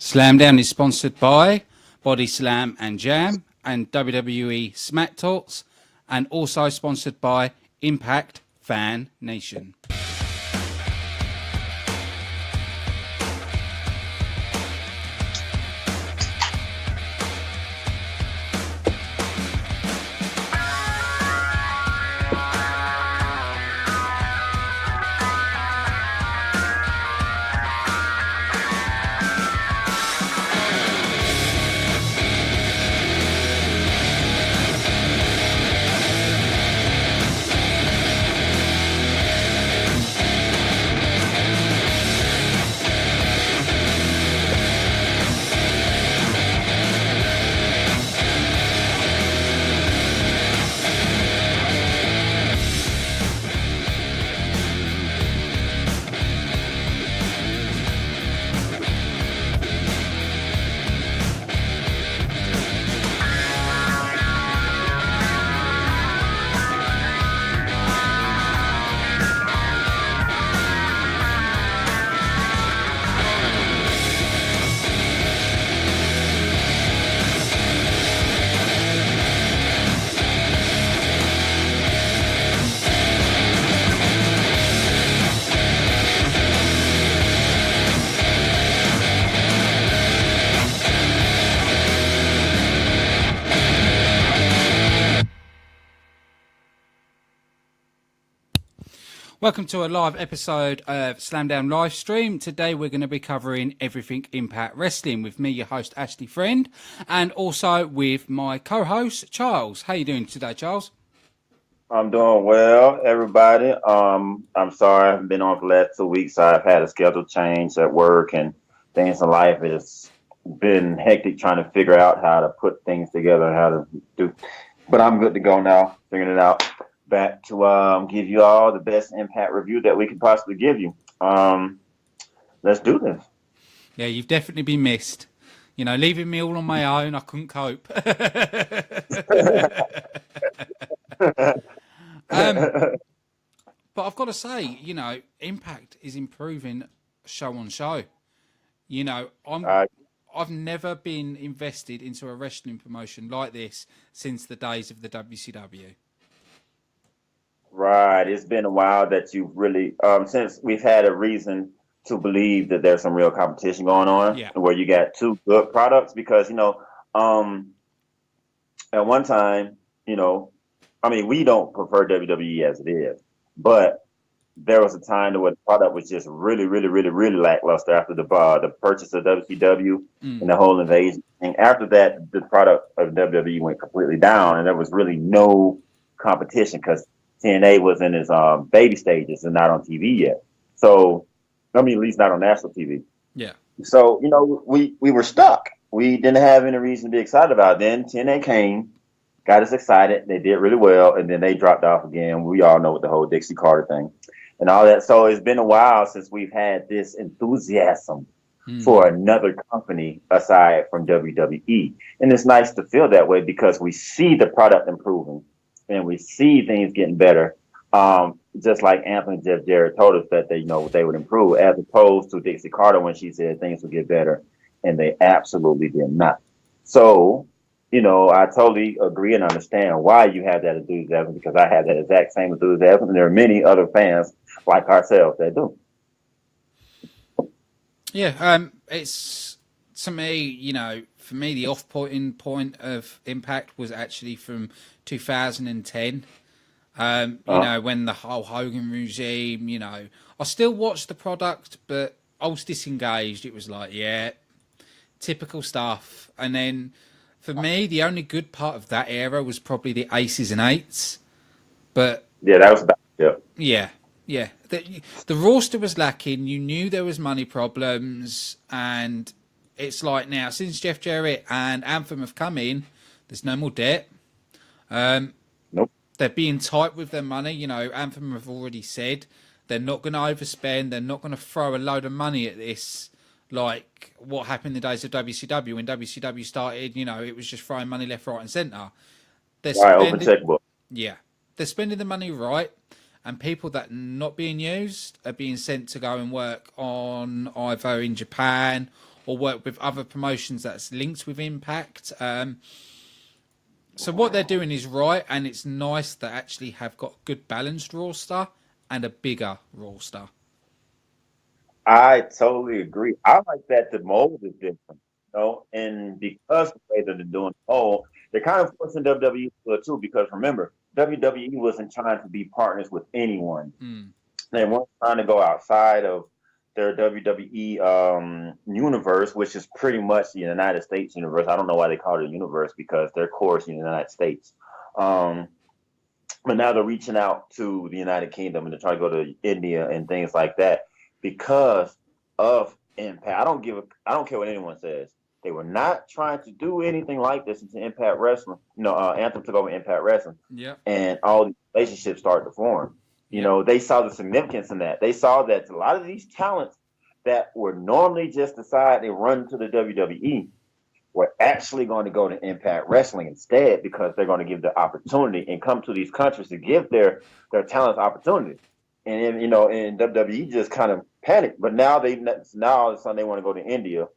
Slamdown is sponsored by BODYSLAM and Jam and WWE SmackTalks, and also sponsored by Impact Fan Nation. Welcome to a live episode of Slamdown live stream. Today we're going to be covering everything Impact Wrestling with me, your host Ashley Friend, and also with my co-host Charles. How you doing today, Charles? I'm doing well, everybody. I'm sorry I've been on for the last 2 weeks. I've had a schedule change at work and things in life. It's been hectic trying to figure out how to put things together and how to do. But I'm good to go now, figuring it out. Back to give you all the best Impact review that we can possibly give you. Let's do this. Yeah, you've definitely been missed. You know, leaving me all on my own, I couldn't cope. But I've got to say, you know, Impact is improving show on show. You know, I've never been invested into a wrestling promotion like this since the days of the WCW. Right. It's been a while that you've really, since we've had a reason to believe that there's some real competition going on, where you got two good products. Because, you know, at one time, you know, I mean, we don't prefer WWE as it is, but there was a time where the product was just really, really, really, really lackluster after the purchase of WCW and the whole invasion. And after that, the product of WWE went completely down, and there was really no competition because TNA was in its baby stages and not on TV yet. So, I mean, at least not on national TV. Yeah. So, you know, we were stuck. We didn't have any reason to be excited about it. Then TNA came, got us excited. They did really well, and then they dropped off again. We all know what the whole Dixie Carter thing and all that. So it's been a while since we've had this enthusiasm for another company aside from WWE. And it's nice to feel that way because we see the product improving. And we see things getting better, just like Anthony and Jeff Jarrett told us that they would improve, as opposed to Dixie Carter when she said things would get better, and they absolutely did not. So, you know, I totally agree and understand why you have that enthusiasm, because I have that exact same enthusiasm, and there are many other fans like ourselves that do. Yeah, it's, to me, you know, for me, the off-putting point of Impact was actually from 2010. You know, when the whole Hogan regime, you know, I still watched the product, but I was disengaged. It was like, yeah, typical stuff. And then for me, the only good part of that era was probably the Aces and Eights. But yeah, that was about, yeah. The roster was lacking. You knew there was money problems, and it's like now, since Jeff Jarrett and Anthem have come in, there's no more debt. Nope. They're being tight with their money. You know, Anthem have already said they're not going to overspend. They're not going to throw a load of money at this, like what happened in the days of WCW. When WCW started, you know, it was just throwing money left, right, and centre. Open checkbook. Yeah. They're spending the money right, and people that are not being used are being sent to go and work on either in Japan or work with other promotions that's linked with Impact. So what they're doing is right, and it's nice to actually have got a good balanced roster and a bigger roster. I totally agree. I like that the mold is different, and because the way that they're doing the mold, they're kind of forcing WWE to it too. Because remember, WWE wasn't trying to be partners with anyone. They weren't trying to go outside of their WWE universe, which is pretty much the United States universe. I don't know why they call it a universe because their core is in the United States. But now they're reaching out to the United Kingdom and they're trying to go to India and things like that because of Impact. I don't care what anyone says. They were not trying to do anything like this into Impact Wrestling. Anthem took over Impact Wrestling. Yeah. And all these relationships started to form. They saw the significance in that. They saw that a lot of these talents that were normally just decide they run to the WWE were actually going to go to Impact Wrestling instead because they're going to give the opportunity and come to these countries to give their talents opportunity. And and WWE just kind of panicked. But now all of a sudden they want to go to India.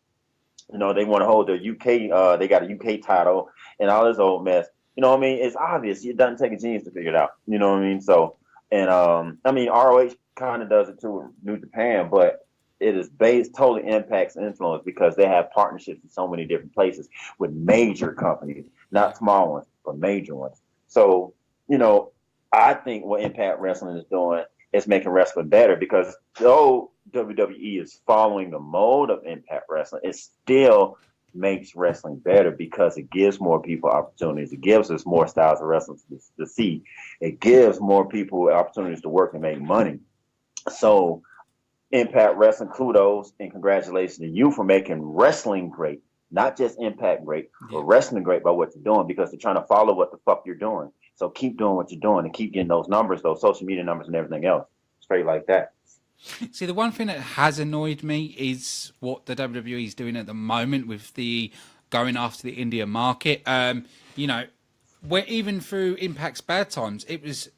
They want to hold their UK. They got a UK title and all this old mess. It's obvious. It doesn't take a genius to figure it out. You know what I mean? So, and ROH kind of does it too with New Japan, but it is based totally Impact's influence because they have partnerships in so many different places with major companies, not small ones, but major ones. So, I think what Impact Wrestling is doing is making wrestling better because though WWE is following the mold of Impact Wrestling, it still makes wrestling better because it gives more people opportunities. It gives us more styles of wrestling to see. It gives more people opportunities to work and make money. So Impact Wrestling, kudos and congratulations to you for making wrestling great. Not just Impact great, but wrestling great by what you're doing because they're trying to follow what the fuck you're doing. So keep doing what you're doing and keep getting those numbers, those social media numbers and everything else. Straight like that. See, the one thing that has annoyed me is what the WWE is doing at the moment with the going after the India market. Where even through Impact's bad times, it was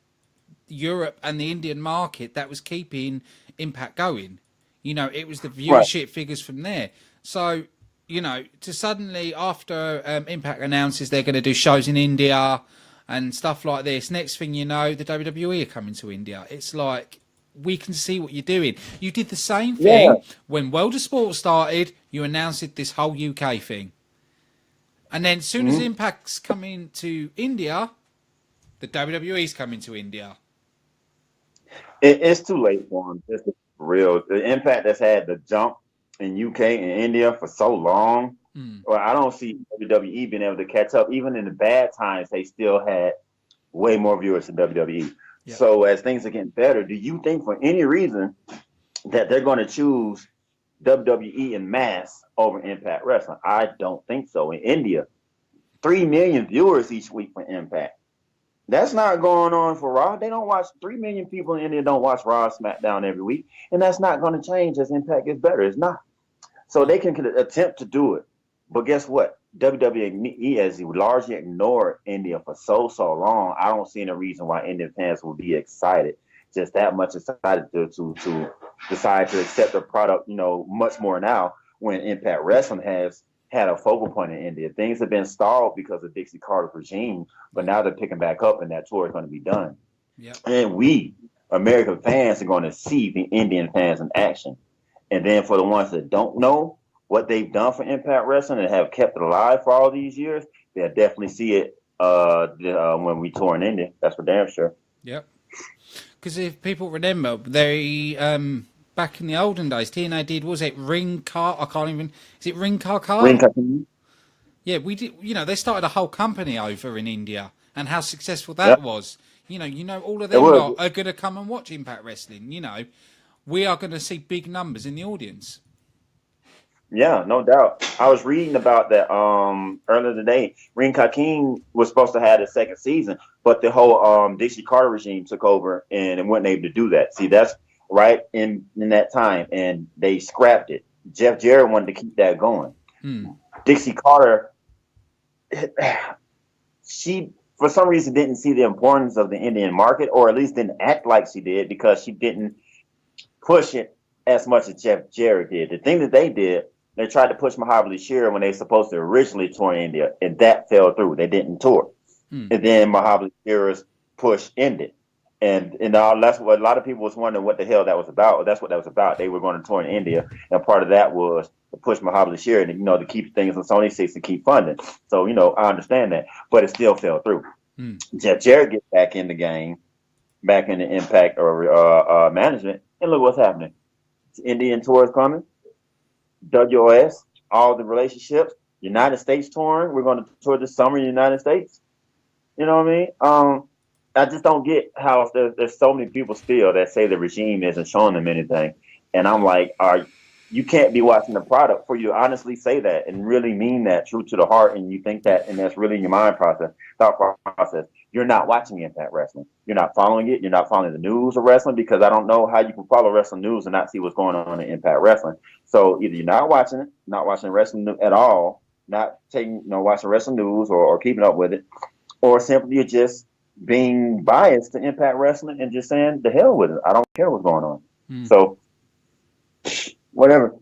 Europe and the Indian market that was keeping Impact going. It was the viewership figures from there. So, to suddenly, after Impact announces they're going to do shows in India and stuff like this, next thing you know, the WWE are coming to India. It's like, we can see what you're doing. You did the same thing when World of Sport started. You announced this whole UK thing. And then as soon as Impact's coming to India, the WWE's coming to India. It's too late for them. It's real. The Impact that's had the jump in UK and India for so long, well, I don't see WWE being able to catch up. Even in the bad times, they still had way more viewers than WWE. Yep. So as things are getting better, do you think for any reason that they're going to choose WWE in mass over Impact Wrestling? I don't think so. In India, 3 million viewers each week for Impact. That's not going on for Raw. They don't watch 3 million people in India don't watch Raw, SmackDown every week, and that's not going to change as Impact gets better. It's not. So they can attempt to do it, but guess what? WWE has largely ignored India for so long. I don't see any reason why Indian fans will be excited, just that much excited to decide to accept the product, much more now when Impact Wrestling has had a focal point in India. Things have been stalled because of Dixie Carter's regime, but now they're picking back up and that tour is going to be done. Yep. And we, American fans, are going to see the Indian fans in action. And then for the ones that don't know what they've done for Impact Wrestling and have kept it alive for all these years, they'll definitely see it when we tour in India. That's for damn sure. Yep. Because if people remember, they back in the olden days, TNA did, was it Ring Car? I can't even. Is it Ring Car? Ring Car. Yeah, we did. They started a whole company over in India, and how successful that was. All of them are going to come and watch Impact Wrestling. We are going to see big numbers in the audience. Yeah, no doubt. I was reading about that earlier today. Ring Ka King was supposed to have a second season, but the whole Dixie Carter regime took over and it wasn't able to do that. See, that's right in that time, and they scrapped it. Jeff Jarrett wanted to keep that going. Dixie Carter, she for some reason didn't see the importance of the Indian market, or at least didn't act like she did because she didn't push it as much as Jeff Jarrett did. The thing that they did They tried to push Mahabali Shira when they supposed to originally tour in India, and that fell through. They didn't tour. And then Mahabali Shira's push ended. And that's what a lot of people was wondering what the hell that was about. That's what that was about. They were going to tour in India, and part of that was to push Mahabali Shira, and to keep things on Sony 6 and keep funding. So I understand that, but it still fell through. Jeff Jarrett gets back in the game, back in the Impact or management, and look what's happening. Indian tour is coming. WOS, all the relationships. United States touring. We're going to tour this summer in the United States. You know what I mean? I just don't get how there's so many people still that say the regime isn't showing them anything. And I'm like, you can't be watching the product for you to honestly say that and really mean that true to the heart, and you think that, and that's really in your thought process. You're not watching Impact Wrestling. You're not following it. You're not following the news of wrestling, because I don't know how you can follow wrestling news and not see what's going on in Impact Wrestling. So either you're not watching it, not watching wrestling at all, not watching wrestling news or keeping up with it, or simply you're just being biased to Impact Wrestling and just saying the hell with it. I don't care what's going on. So whatever.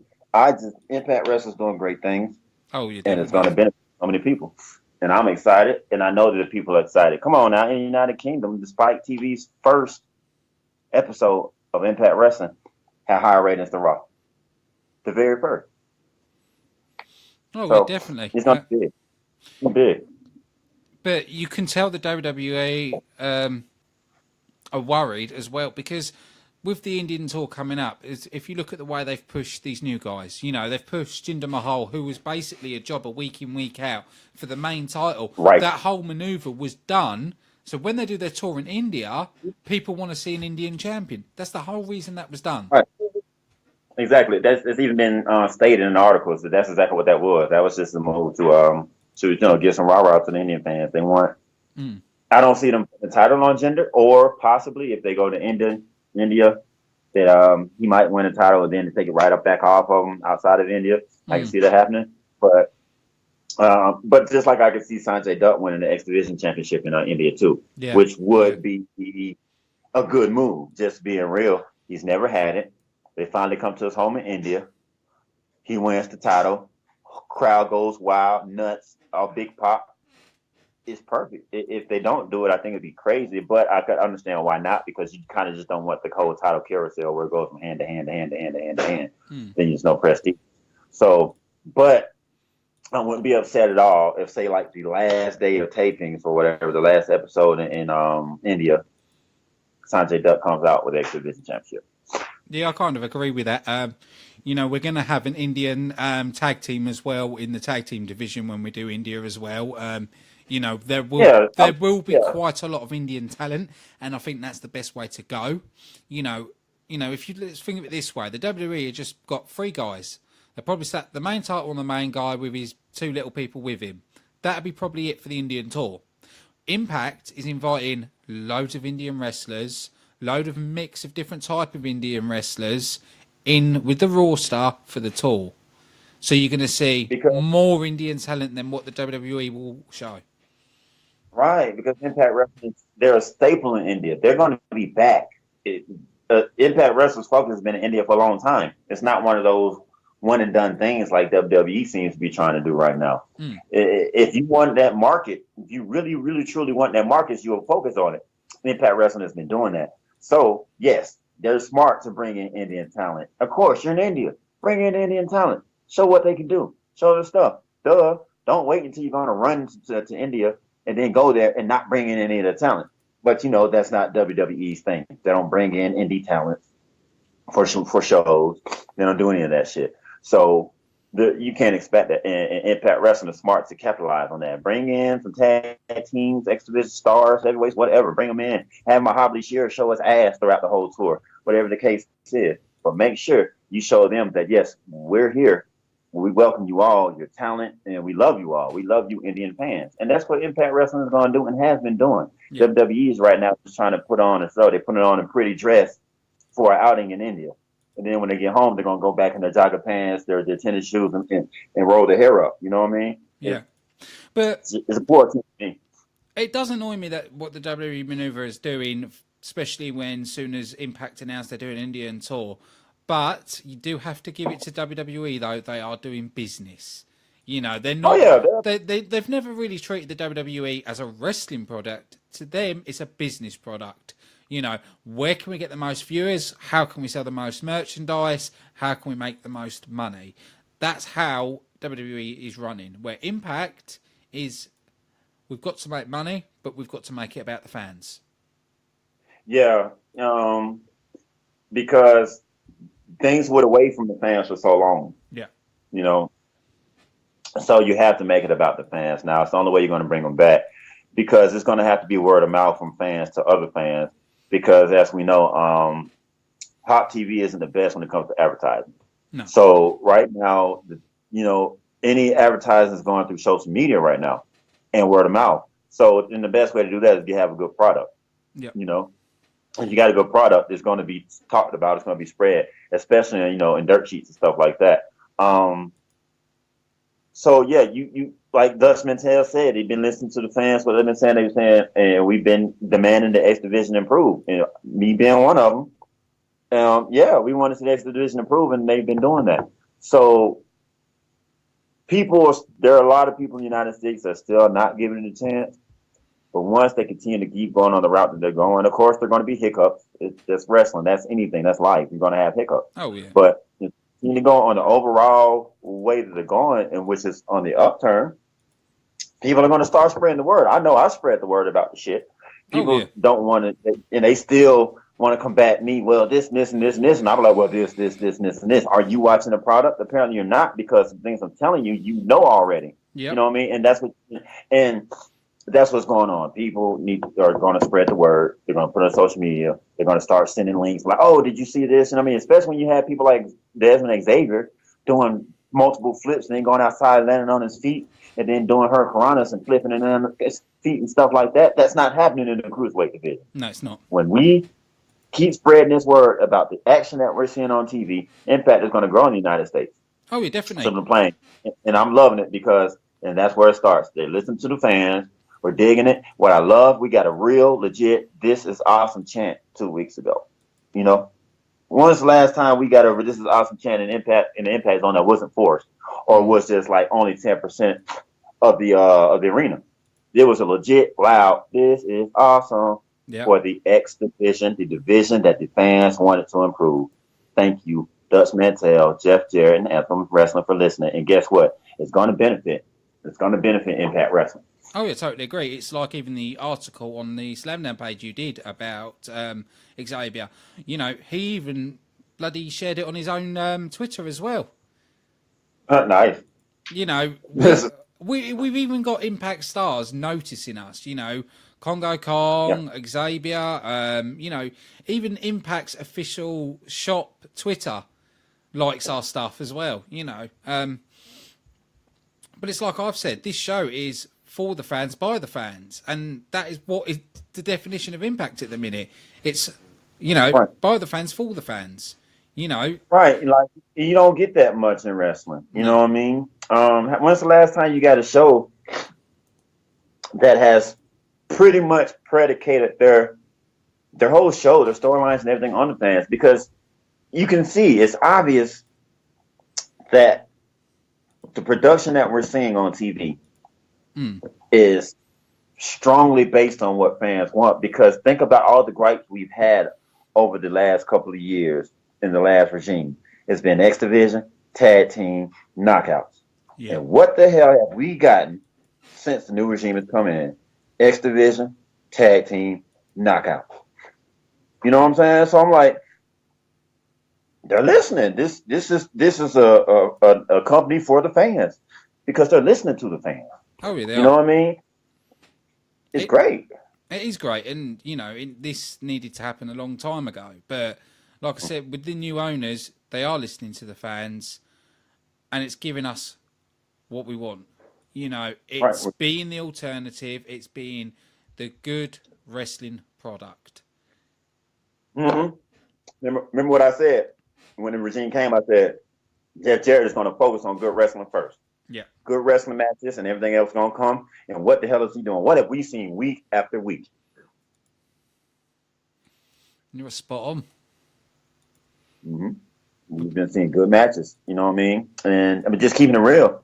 Impact Wrestling's doing great things. Oh, yeah, and it's going to benefit so many people. And I'm excited, and I know that the people are excited. Come on now, in the United Kingdom, despite TV's first episode of Impact Wrestling had higher ratings than Raw. The very first. Oh, so, yeah, definitely. It's not big. It's not big. But you can tell the WWE are worried as well, because with the Indian tour coming up, if you look at the way they've pushed these new guys, they've pushed Jinder Mahal, who was basically a jobber week in, week out for the main title. Right. That whole maneuver was done. So when they do their tour in India, people want to see an Indian champion. That's the whole reason that was done. Right. Exactly. It's even been stated in articles that's exactly what that was. That was just a move to give some rah-rah to the Indian fans. They want. I don't see them putting the title on Jinder, or possibly if they go to India, that he might win a title and then take it right up back off of him outside of India. I can see that happening. But just like I could see Sanjay Dutt winning the X Division Championship in India too, which would be a good move. Just being real, he's never had it. They finally come to his home in India. He wins the title. Crowd goes wild, nuts, all big pop. It's perfect. If they don't do it, I think it'd be crazy. But I could understand why not, because you kind of just don't want the whole title carousel where it goes from hand to hand to hand to hand to hand to hand. Then there's no prestige. So, but I wouldn't be upset at all if, say, like the last day of tapings or whatever, the last episode in India, Sanjay Dutt comes out with the X Division Championship. Yeah, I kind of agree with that. We're going to have an Indian tag team as well in the tag team division when we do India as well. There will be quite a lot of Indian talent, and I think that's the best way to go. Let's think of it this way: the WWE have just got 3 guys. They probably sat the main title on the main guy with his 2 little people with him. That'd be probably it for the Indian tour. Impact is inviting loads of Indian wrestlers, load of mix of different type of Indian wrestlers in with the roster for the tour. So you're going to see more Indian talent than what the WWE will show. Right, because Impact Wrestling, they're a staple in India. They're going to be back. Impact Wrestling's focus has been in India for a long time. It's not one of those one-and-done things like WWE seems to be trying to do right now. If you want that market, if you really, really, truly want that market, you will focus on it. Impact Wrestling has been doing that. So, yes, they're smart to bring in Indian talent. Of course, you're in India. Bring in Indian talent. Show what they can do. Show their stuff. Duh. Don't wait until you're going to run to India and then go there and not bring in any of the talent. But, that's not WWE's thing. They don't bring in indie talent for shows. They don't do any of that shit. So you can't expect that. And Impact Wrestling is smart to capitalize on that. Bring in some tag teams, X Division stars, heavyweights, whatever. Bring them in. Have Mahabali Shira show his ass throughout the whole tour, whatever the case is. But make sure you show them that, yes, we're here. We welcome you all, your talent, and we love you all. We love you, Indian fans. And that's what Impact Wrestling is going to do and has been doing. Yeah. WWE is right now just trying to put on a show. They put it on a pretty dress for an outing in India. And then when they get home, they're going to go back in their jogger pants, their tennis shoes, and roll their hair up. You know what I mean? Yeah. But it's important to me. It does annoy me that what the WWE maneuver is doing, especially when soon as Impact announced they're doing an Indian tour. But you do have to give it to WWE, though. They are doing business. You know, they're Oh not. yeah, They've never really treated the WWE as a wrestling product. To them, it's a business product. You know, where can we get the most viewers? How can we sell the most merchandise? How can we make the most money? That's how WWE is running. Where Impact is, we've got to make money, but we've got to make it about the fans. yeah. Because things went away from the fans for so long. Yeah. You know, so you have to make it about the fans now. It's the only way you're going to bring them back, because it's going to have to be word of mouth from fans to other fans. Because as we know, pop TV isn't the best when it comes to advertising. No. So right now, any advertising is going through social media right now and word of mouth. So then the best way to do that is you have a good product. Yeah. You know, if you got a good product, it's going to be talked about. It's going to be spread, especially in dirt sheets and stuff like that. So yeah, you like Dutch Mantel said, he'd been listening to the fans. What they've been saying, and we've been demanding the X Division improve. Me being one of them. Yeah, we want to see the X Division improve, and they've been doing that. So there are a lot of people in the United States that are still not giving it a chance. But once they continue to keep going on the route that they're going, of course, there are going to be hiccups. That's wrestling. That's anything. That's life. You're going to have hiccups. Oh, yeah. But you need to go on the overall way that they're going, and which is on the upturn. People are going to start spreading the word. I know I spread the word about the shit. People don't want to, and they still want to combat me. Well, this, and this, and this, and this. And I'm like, well, this, and this, and this. Are you watching the product? Apparently you're not, because the things I'm telling you, you know already. Yep. You know what I mean? And that's what's going on. People are going to spread the word. They're going to put it on social media. They're going to start sending links like, oh, did you see this? And I mean, especially when you have people like Desmond Xavier doing multiple flips and then going outside, landing on his feet, and then doing hurricanranas and flipping it on his feet and stuff like that. That's not happening in the cruiserweight division. No, it's not. When we keep spreading this word about the action that we're seeing on TV, Impact is going to grow in the United States. Oh, yeah, definitely. Simple playing. And I'm loving it and that's where it starts. They listen to the fans. We're digging it. What I love, we got a real, legit, this is awesome chant 2 weeks ago. When's the last time we got a this is awesome chant in the Impact Zone that wasn't forced or was just like only 10% of the arena? It was a legit, loud, this is awesome for the X Division, the division that the fans wanted to improve. Thank you, Dutch Mantel, Jeff Jarrett, and Anthem Wrestling for listening. And guess what? It's going to benefit. It's going to benefit Impact Wrestling. Oh, yeah, totally agree. It's like even the article on the Slamdown page you did about Xavier. He even bloody shared it on his own Twitter as well. Nice. We've even got Impact stars noticing us. Congo Kong, Xavier. Even Impact's official shop Twitter likes our stuff as well. But it's like I've said, this show is for the fans, by the fans. And that is what is the definition of Impact at the minute. It's, by the fans, for the fans, Right. Like, you don't get that much in wrestling. You know what I mean? When's the last time you got a show that has pretty much predicated their whole show, their storylines and everything on the fans? Because you can see, it's obvious that the production that we're seeing on TV is strongly based on what fans want. Because think about all the gripes we've had over the last couple of years in the last regime. It's been X Division, tag team, knockouts. Yeah. And what the hell have we gotten since the new regime has come in? X Division, tag team, knockouts. You know what I'm saying? So I'm like, they're listening. This is a company for the fans because they're listening to the fans. Oh, yeah, you know what I mean? It's great. It is great, and this needed to happen a long time ago. But like I said, with the new owners, they are listening to the fans, and it's giving us what we want. It's being the alternative. It's being the good wrestling product. Mm-hmm. Remember what I said when the regime came? I said Jeff Jarrett is going to focus on good wrestling first. Yeah. Good wrestling matches and everything else going to come. And what the hell is he doing? What have we seen week after week? You were spot on. Mm-hmm. We've been seeing good matches. You know what I mean? And I mean, just keeping it real.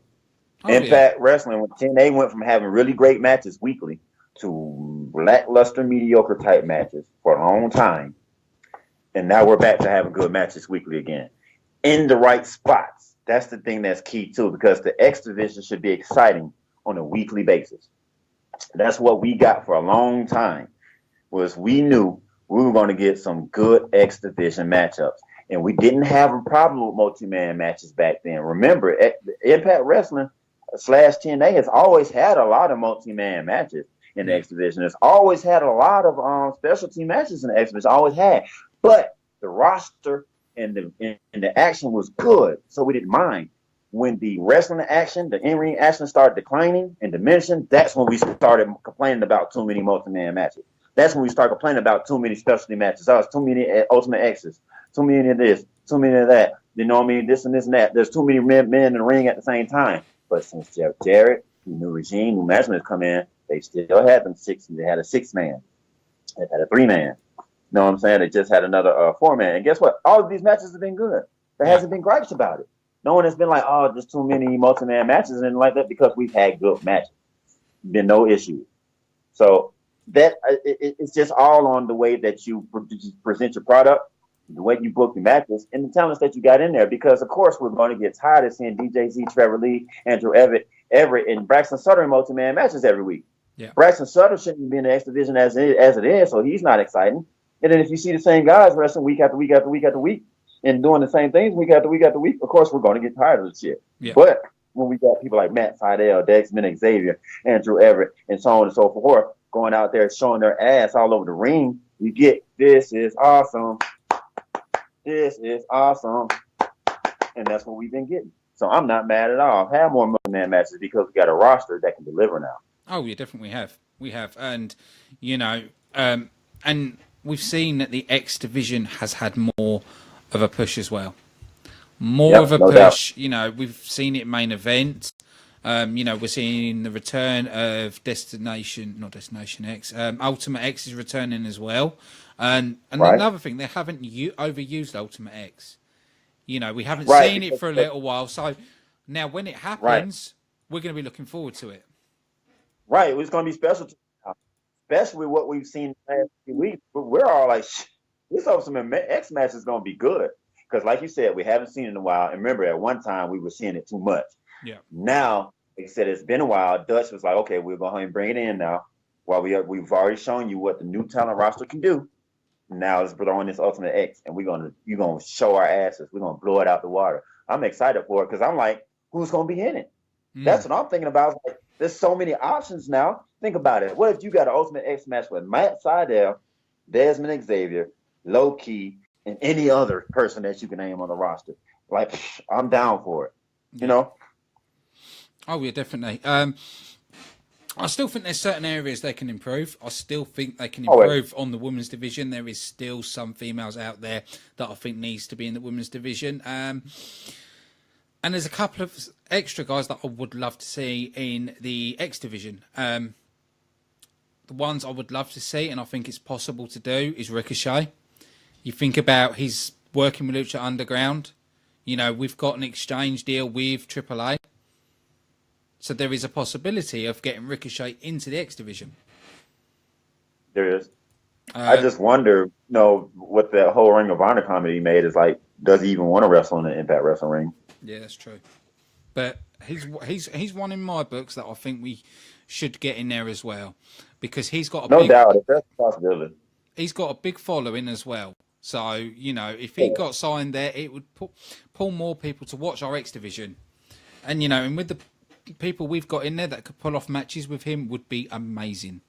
Impact Wrestling, when TNA went from having really great matches weekly to lackluster, mediocre type matches for a long time, and now we're back to having good matches weekly again in the right spots. That's the thing that's key too, because the X division should be exciting on a weekly basis. That's what we got for a long time. Was we knew we were going to get some good X division matchups, and we didn't have a problem with multi-man matches back then. Remember, Impact Wrestling / TNA has always had a lot of multi-man matches in the X division. It's always had a lot of specialty matches in the X division. Always had, but the roster and the action was good, so we didn't mind. When the wrestling action, the in-ring action started declining and diminishing, that's when we started complaining about too many multi-man matches. That's when we started complaining about too many specialty matches. Oh, it's too many Ultimate X's, too many of this, too many of that. You know what I mean? This and this and that. There's too many men in the ring at the same time. But since Jeff Jarrett, new regime, new management has come in, they still had them six. They had a 6-man. They had a 3-man. You know what I'm saying? They just had another 4-man. And guess what? All of these matches have been good. There hasn't been gripes about it. No one has been like, oh, there's too many multi-man matches and like that, because we've had good matches. Been no issues. So that it's just all on the way that you present your product, the way you book your matches, and the talents that you got in there. Because of course we're going to get tired of seeing DJZ, Trevor Lee, Andrew Everett, and Braxton Sutter in multi-man matches every week. Yeah. Braxton Sutter shouldn't be in the X division as it is, so he's not exciting. And then if you see the same guys wrestling week after week after week after week and doing the same things week after week after week, of course we're going to get tired of the shit. Yeah. But when we got people like Matt Seidel, Dexman Xavier, Andrew Everett, and so on and so forth, going out there showing their ass all over the ring, you get, this is awesome. This is awesome. And that's what we've been getting. So I'm not mad at all. Have more multi-man matches because we got a roster that can deliver now. Oh, yeah, definitely have. We have. And, you know, and we've seen that the X division has had more of a push as well. More of a push. Doubt. You know, we've seen it main event. You know, we're seeing the return of Ultimate X is returning as well. And another thing, they haven't overused Ultimate X. You know, we haven't seen it for a little while. So now when it happens, we're going to be looking forward to it. Right. It's going to be special, especially what we've seen the last few weeks. We're all like, this Ultimate X match is going to be good. Because like you said, we haven't seen it in a while. And remember, at one time, we were seeing it too much. Yeah. Now, like I said, it's been a while. Dutch was like, okay, we'll go ahead and bring it in now. While we've already shown you what the new talent roster can do. Now let's throw in this Ultimate X, and you're gonna show our asses. We're gonna blow it out the water. I'm excited for it because I'm like, who's gonna be in it? That's what I'm thinking about. Like, there's so many options now. Think about it. What if you got an Ultimate X match with Matt Seidel, Desmond Xavier, Low Key, and any other person that you can name on the roster? Like, I'm down for it. You know? Oh yeah, definitely. I still think there's certain areas they can improve. I still think they can improve on the women's division. There is still some females out there that I think needs to be in the women's division. And there's a couple of extra guys that I would love to see in the X division. The ones I would love to see, and I think it's possible to do, is Ricochet. You think about his working with Lucha Underground. You know, we've got an exchange deal with AAA. So there is a possibility of getting Ricochet into the X division. There is. I just wonder, what that whole Ring of Honor comedy made is like, does he even want to wrestle in the Impact Wrestling ring? Yeah, that's true. But he's one in my books that I think we should get in there as well, because he's got no doubt, that's a possibility. He's got a big following as well. So if he got signed there, it would pull more people to watch our X division, and and with the people we've got in there that could pull off matches with him would be amazing.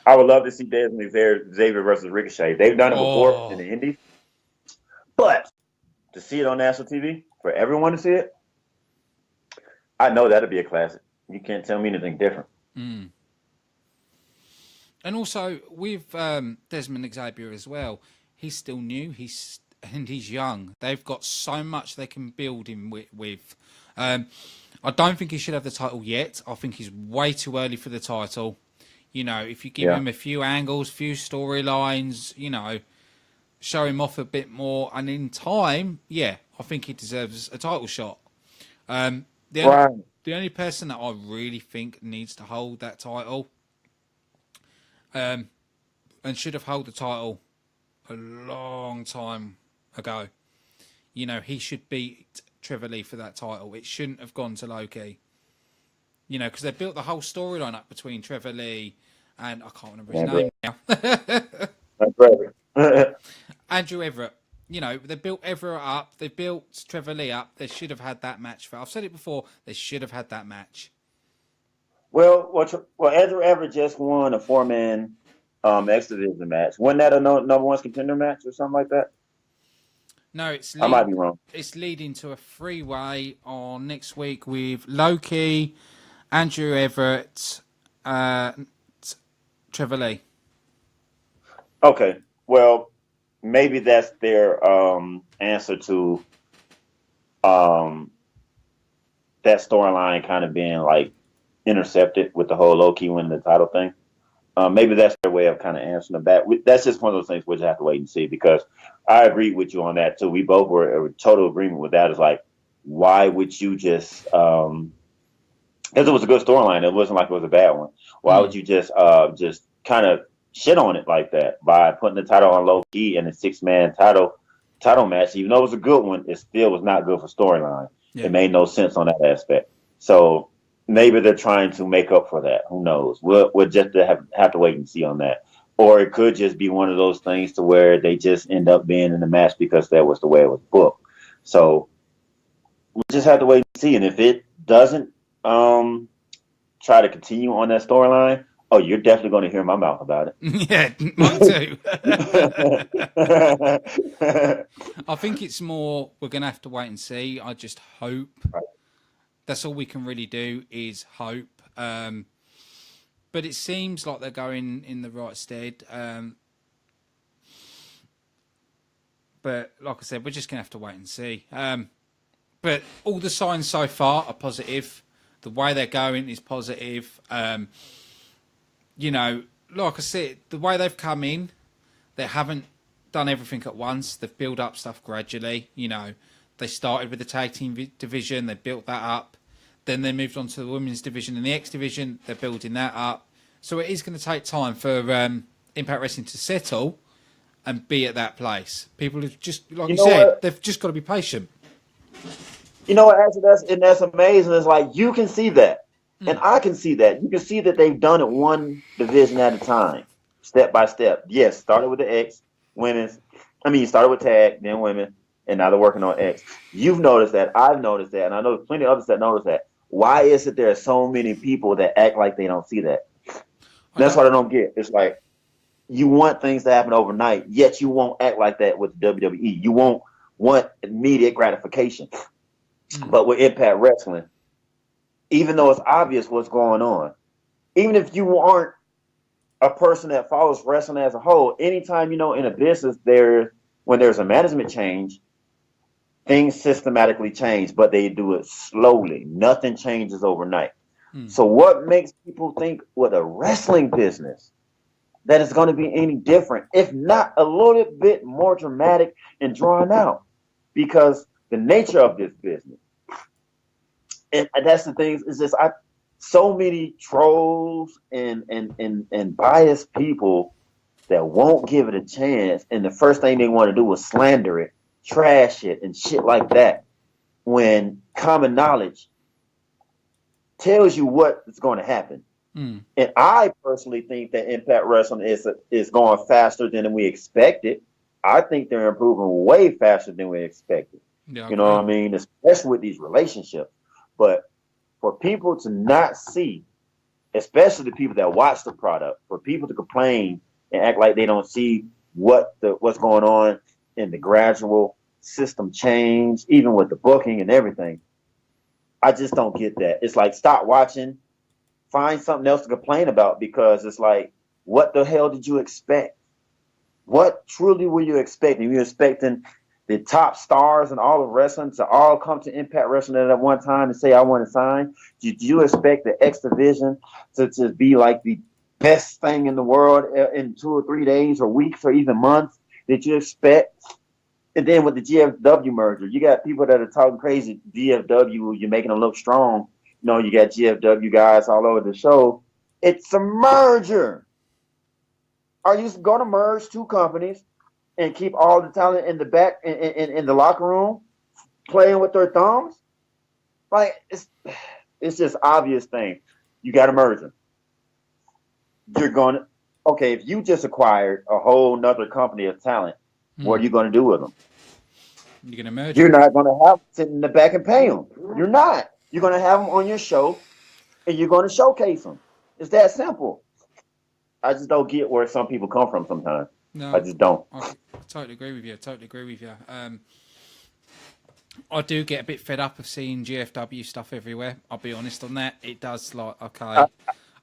I would love to see Desmond Xavier versus Ricochet. They've done it before in the Indies, but to see it on national TV for everyone to see it, I know that'll be a classic. You can't tell me anything different. And also with Desmond Xavier as well, he's still new. He's young. They've got so much they can build him with. I don't think he should have the title yet. I think he's way too early for the title. If you give him a few angles, few storylines, show him off a bit more, and in time, yeah, I think he deserves a title shot. The only person that I really think needs to hold that title, and should have held the title a long time ago. You know, he should beat Trevor Lee for that title. It shouldn't have gone to Loki. You know, because they built the whole storyline up between Trevor Lee and I can't remember his name now. Andrew Everett. You know, they built Everett up. They built Trevor Lee up. They should have had that match. I've said it before. They should have had that match. Well, Andrew Everett just won a 4-man X Division match. Wasn't that a number one contender match or something like that? No, I might be wrong. It's leading to a 3-way on next week with Loki, Andrew Everett, Trevor Lee. Okay, well, maybe that's their answer to that storyline kind of being like intercepted with the whole Loki winning the title thing. Maybe that's their way of kind of answering that. That's just one of those things we'll just have to wait and see, because I agree with you on that too. We both were in total agreement with that. It's like, why would you just because it was a good storyline. It wasn't like it was a bad one. Why would you just kind of shit on it like that by putting the title on Loki in a 6-man title match? Even though it was a good one, it still was not good for storyline. Yeah. It made no sense on that aspect. So maybe they're trying to make up for that. Who knows? We'll just have to wait and see on that. Or it could just be one of those things to where they just end up being in the match because that was the way it was booked. So we just have to wait and see. And if it doesn't try to continue on that storyline, oh, you're definitely going to hear my mouth about it. Yeah, mine too. I think it's more we're going to have to wait and see. I just hope. Right. That's all we can really do is hope. But it seems like they're going in the right stead. But like I said, we're just going to have to wait and see. But all the signs so far are positive. The way they're going is positive. You know, like I said, the way they've come in, they haven't done everything at once. They've built up stuff gradually. You know, they started with the tag team division. They built that up. Then they moved on to the women's division and the X division. They're building that up. So it is going to take time for Impact Wrestling to settle and be at that place. People have just, like you said, they've just got to be patient. You know what, actually, that's amazing. It's like you can see that. And I can see that. You can see that they've done it one division at a time, step by step. Yes, started with the X, women's. Started with tag, then women, and now they're working on X. You've noticed that. I've noticed that. And I know there's plenty of others that notice that. Why is it there are so many people that act like they don't see that? That's what I don't get. It's like you want things to happen overnight, yet you won't act like that with WWE. You won't want immediate gratification. But with Impact Wrestling, even though it's obvious what's going on, even if you aren't a person that follows wrestling as a whole, anytime, in a business, when there's a management change, things systematically change, but they do it slowly. Nothing changes overnight. So what makes people think with a wrestling business that it's going to be any different, if not a little bit more dramatic and drawn out? Because the nature of this business, and that's the thing, is just so many trolls and biased people that won't give it a chance, and the first thing they want to do is slander it, trash it, and shit like that, when common knowledge tells you what is going to happen. And I personally think that Impact Wrestling is going faster than we expected. I think they're improving way faster than we expected. Yeah, you know what I mean? Especially with these relationships. But for people to not see, especially the people that watch the product, for people to complain and act like they don't see what's going on in the gradual system change, even with the booking and everything, I just don't get that. It's like, stop watching, find something else to complain about, because it's like, what the hell did you expect? What truly were you expecting? Were you expecting the top stars and all of wrestling to all come to Impact Wrestling at one time and say, I want to sign? Did you expect the X Division to be like the best thing in the world in 2 or 3 days or weeks or even months? Did you expect? And then with the GFW merger, you got people that are talking crazy. GFW, you're making them look strong. You got GFW guys all over the show. It's a merger. Are you going to merge two companies and keep all the talent in the back in the locker room playing with their thumbs? Like it's just obvious thing. You got to merge them. You're going to if you just acquired a whole nother company of talent, what are you going to do with them? You're going to merge. You're not going to have them sit in the back and pay them. You're not. You're going to have them on your show, and you're going to showcase them. It's that simple. I just don't get where some people come from sometimes. No, I just don't. I totally agree with you. I do get a bit fed up of seeing GFW stuff everywhere. I'll be honest on that. It does, okay.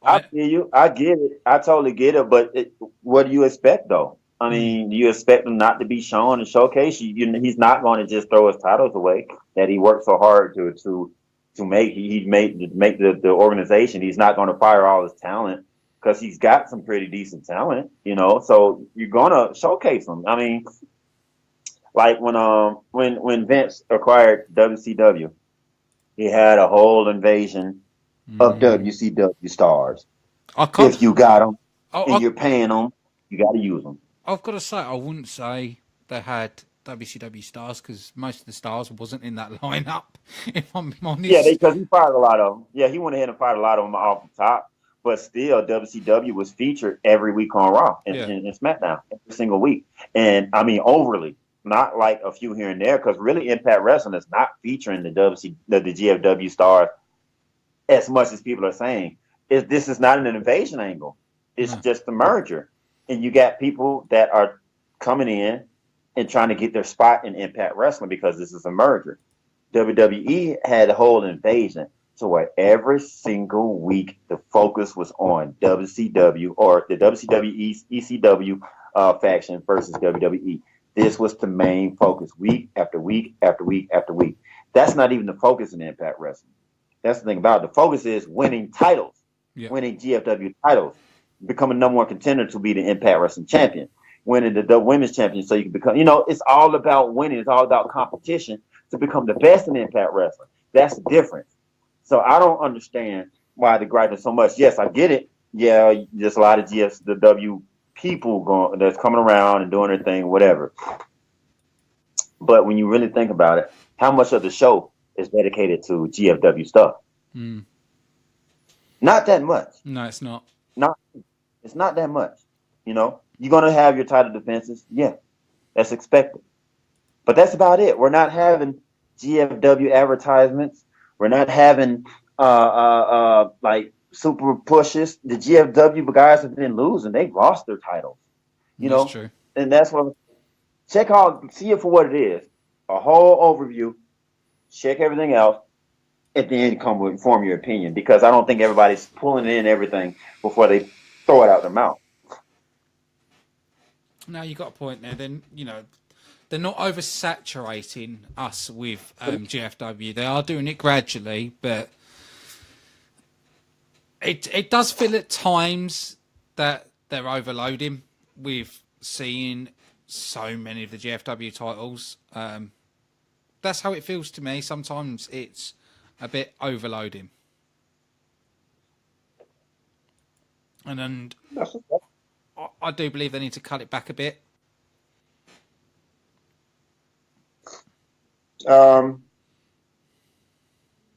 I feel you. I get it. I totally get it. But what do you expect, though? I mean, do you expect him not to be shown and showcased? He's not going to just throw his titles away that he worked so hard to make. He made the organization. He's not going to fire all his talent because he's got some pretty decent talent, So you're going to showcase him. I mean, like when Vince acquired WCW, he had a whole invasion of WCW stars. If you got them and you're paying them, you got to use them. I've got to say, I wouldn't say they had WCW stars because most of the stars wasn't in that lineup, if I'm honest. Yeah, because he fired a lot of them. Yeah, he went ahead and fired a lot of them off the top. But still, WCW was featured every week on Raw and SmackDown every single week. And, I mean, overly. Not like a few here and there, because really Impact Wrestling is not featuring the GFW stars as much as people are saying. This is not an invasion angle. It's just a merger. And you got people that are coming in and trying to get their spot in Impact Wrestling because this is a merger. WWE had a whole invasion to where every single week the focus was on WCW or the WCW ECW faction versus WWE. This was the main focus week after week after week after week. That's not even the focus in Impact Wrestling. That's the thing about it. The focus is winning titles, winning GFW titles, becoming number one contender to be the Impact Wrestling champion, winning the women's champion so you can become, it's all about winning. It's all about competition to become the best in Impact Wrestling. That's the difference. So I don't understand why the gripe is so much. Yes, I get it. Yeah, there's a lot of GFW people that's coming around and doing their thing, whatever. But when you really think about it, how much of the show is dedicated to GFW stuff? Not that much. No, it's not. It's not that much. You're going to have your title defenses. Yeah, that's expected. But that's about it. We're not having GFW advertisements. We're not having like super pushes. The GFW guys have been losing. They've lost their titles. That's true. And that's what. See it for what it is. A whole overview. Check everything else, and then form your opinion. Because I don't think everybody's pulling in everything before they throw it out their mouth. No, you got a point there. Then they're not oversaturating us with GFW. They are doing it gradually, but it does feel at times that they're overloading with seeing so many of the GFW titles. That's how it feels to me. Sometimes it's a bit overloading. And I do believe they need to cut it back a bit. I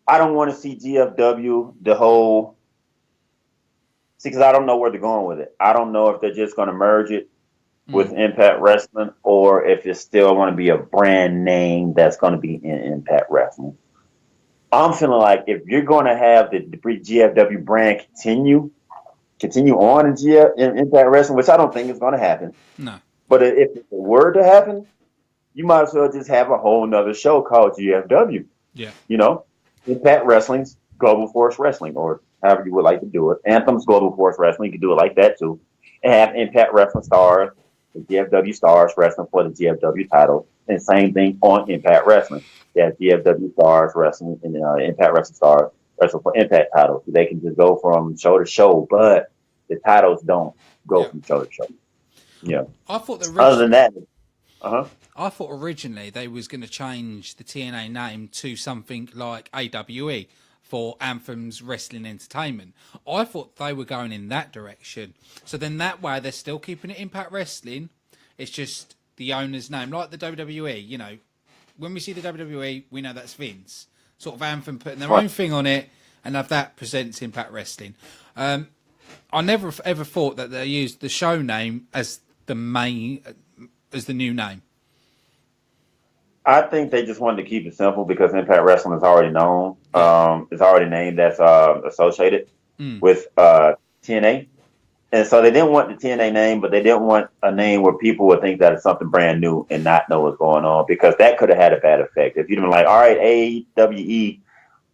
don't want to see GFW the whole. See, because I don't know where they're going with it. I don't know if they're just going to merge it with Impact Wrestling or if it's still going to be a brand name that's going to be in Impact Wrestling. I'm feeling like if you're going to have the GFW brand continue on in Impact Wrestling, which I don't think is going to happen. No. But if it were to happen, you might as well just have a whole nother show called GFW. Yeah. Impact Wrestling's Global Force Wrestling, or however you would like to do it. Anthem's Global Force Wrestling, you can do it like that too. And have Impact Wrestling stars, the GFW stars wrestling for the GFW title. And same thing on Impact Wrestling. You have GFW stars wrestling and Impact Wrestling stars wrestling for Impact titles. They can just go from show to show, but the titles don't go from show to show. Yeah. I thought other than that, I thought originally they was going to change the TNA name to something like AWE for Anthem's Wrestling Entertainment. I thought they were going in that direction. So then that way they're still keeping it Impact Wrestling. It's just the owner's name, like the WWE. You know, when we see the WWE, we know that's Vince. Sort of Anthem putting their own thing on it, and have that presents Impact Wrestling. I never ever thought that they used the show name as the new name. I think they just wanted to keep it simple because Impact Wrestling is already known. It's already named that's associated with TNA. And so they didn't want the TNA name, but they didn't want a name where people would think that it's something brand new and not know what's going on, because that could have had a bad effect. If you'd been like, all right, AWE,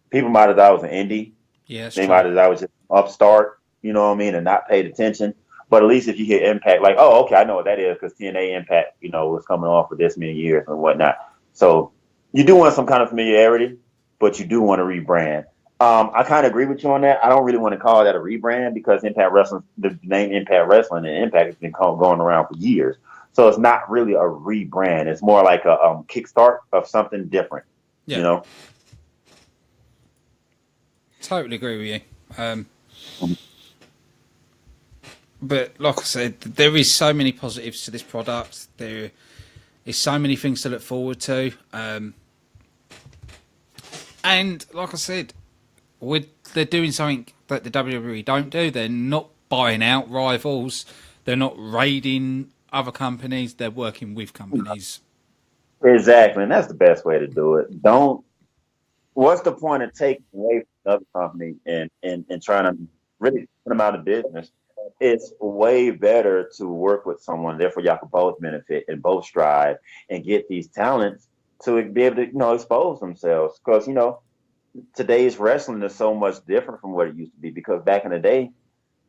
people might have thought it was an indie. Yeah, they might have thought it was just upstart, you know what I mean, and not paid attention. But at least if you hear Impact, like, oh, okay, I know what that is, because TNA Impact, you know, was coming off for this many years and whatnot. So you do want some kind of familiarity, but you do want to rebrand. I kind of agree with you on that. I don't really want to call that a rebrand, because Impact Wrestling, the name Impact Wrestling and Impact has been going around for years. So it's not really a rebrand. It's more like a kickstart of something different, you know? Totally agree with you. But like I said, there is so many positives to this product. There is so many things to look forward to. And like I said, they're doing something that the WWE don't do. They're not buying out rivals. They're not raiding other companies. They're working with companies. Exactly, and that's the best way to do it. What's the point of taking away from another company and trying to really put them out of business? It's way better to work with someone. Therefore, y'all can both benefit and both strive and get these talents to be able to, you know, expose themselves. Because, you know, today's wrestling is so much different from what it used to be, because back in the day,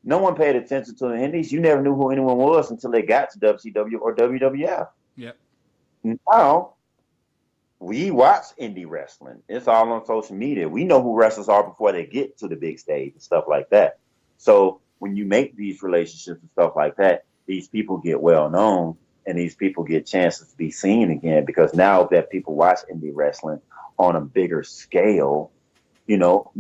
no one paid attention to the indies. You never knew who anyone was until they got to WCW or WWF. Yep. Now, we watch indie wrestling. It's all on social media. We know who wrestlers are before they get to the big stage and stuff like that. So when you make these relationships and stuff like that, these people get well known and these people get chances to be seen again, because now that people watch indie wrestling on a bigger scale, you know,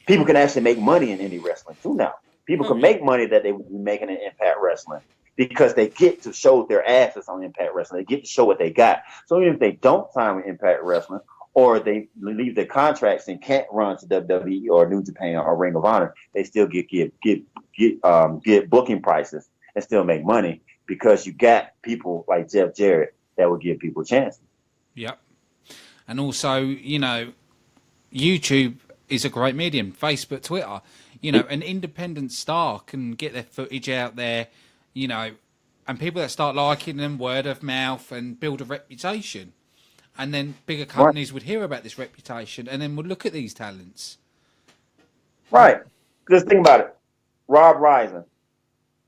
people can actually make money in indie wrestling too now. People can make money that they would be making in Impact Wrestling, because they get to show their asses on Impact Wrestling. They get to show what they got. So even if they don't sign with Impact Wrestling, or they leave their contracts and can't run to WWE or New Japan or Ring of Honor, they still get booking prices and still make money, because you got people like Jeff Jarrett that will give people chances. Yep. And also, you know, YouTube is a great medium. Facebook, Twitter. You know, an independent star can get their footage out there, you know, and people that start liking them, word of mouth, and build a reputation. And then bigger companies would hear about this reputation and then would look at these talents. Right. Just think about it. Rob Rising,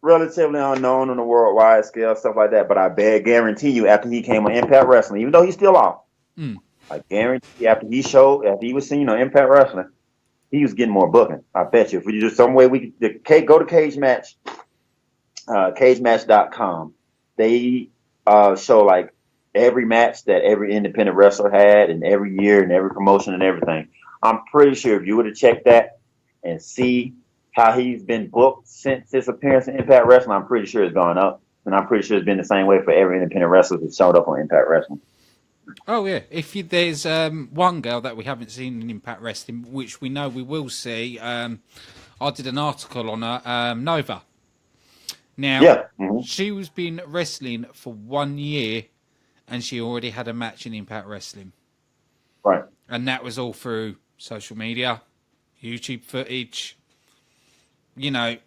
relatively unknown on a worldwide scale, stuff like that. But I guarantee you, after he came on Impact Wrestling, even though he's still off, I guarantee after he was seen on Impact Wrestling, he was getting more booking. I bet you. If we just some way we could go to Cage Match, cagematch.com. They show like every match that every independent wrestler had, and every year and every promotion and everything. I'm pretty sure if you were to check that and see how he's been booked since his appearance in Impact Wrestling, I'm pretty sure it's gone up. And I'm pretty sure it's been the same way for every independent wrestler that showed up on Impact Wrestling. Oh, yeah. There's one girl that we haven't seen in Impact Wrestling, which we know we will see. I did an article on her, Nova. Now, she was been wrestling for 1 year, and she already had a match in Impact Wrestling. Right. And that was all through social media, YouTube footage. You know,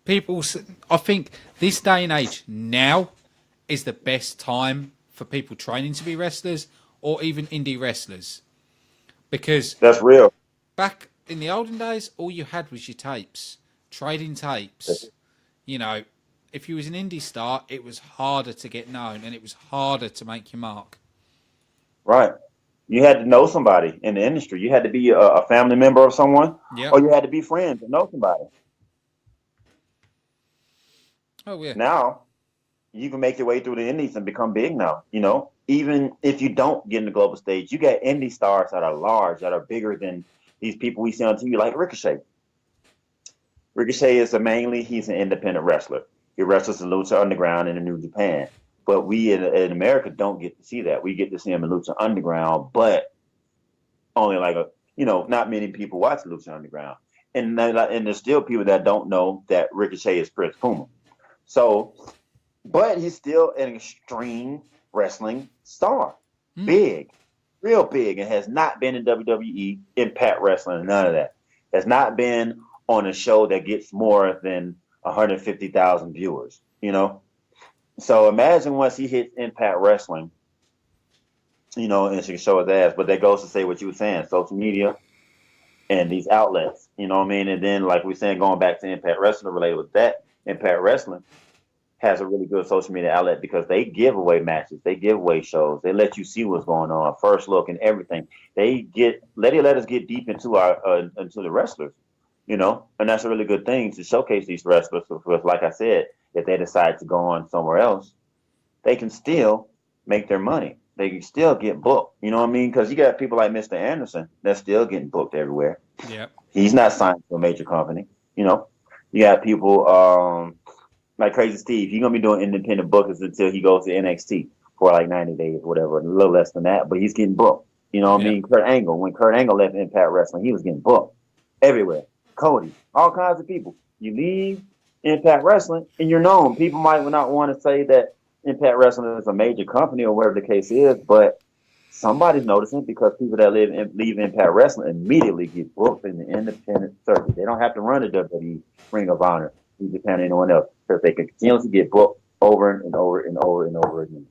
I think this day and age now is the best time for people training to be wrestlers, or even indie wrestlers. Because that's real. Back in the olden days, all you had was your tapes, trading tapes. You know, if you was an indie star, it was harder to get known and it was harder to make your mark. Right. You had to know somebody in the industry. You had to be a family member of someone, or you had to be friends and know somebody. Oh, yeah. Now, you can make your way through the indies and become big now. You know, even if you don't get in the global stage, you got indie stars that are large, that are bigger than these people we see on TV, like Ricochet. Ricochet is he's an independent wrestler. He wrestles in Lucha Underground in the New Japan. But we in America don't get to see that. We get to see him in Lucha Underground, but only not many people watch Lucha Underground. And there's still people that don't know that Ricochet is Prince Puma. So, but he's still an extreme wrestling star. Big, real big, and has not been in WWE, Impact Wrestling, none of that. Has not been on a show that gets more than 150,000 viewers, you know? So imagine once he hits Impact Wrestling, you know, and she can show his ass. But that goes to say what you were saying, social media and these outlets, you know what I mean? And then, like we were saying, going back to Impact Wrestling related with that, Impact Wrestling has a really good social media outlet because they give away matches, they give away shows, they let you see what's going on, first look and everything. They let us get deep into into the wrestlers, you know, and that's a really good thing to showcase these wrestlers. Because, like I said, if they decide to go on somewhere else, they can still make their money. They can still get booked. You know what I mean? Because you got people like Mr. Anderson that's still getting booked everywhere. Yeah, he's not signed to a major company. You know, you got people like Crazy Steve. He's gonna be doing independent bookings until he goes to NXT for like 90 days or whatever, a little less than that. But he's getting booked. You know what I mean? Kurt Angle. When Kurt Angle left Impact Wrestling, he was getting booked everywhere. Cody, all kinds of people. You leave Impact Wrestling and you're known. People might not want to say that Impact Wrestling is a major company or whatever the case is, but somebody's noticing because people that leave Impact Wrestling immediately get booked in the independent circuit. They don't have to run the WWE, Ring of Honor, New Japan, or anyone else, because they can continuously get booked over and over and over and over again.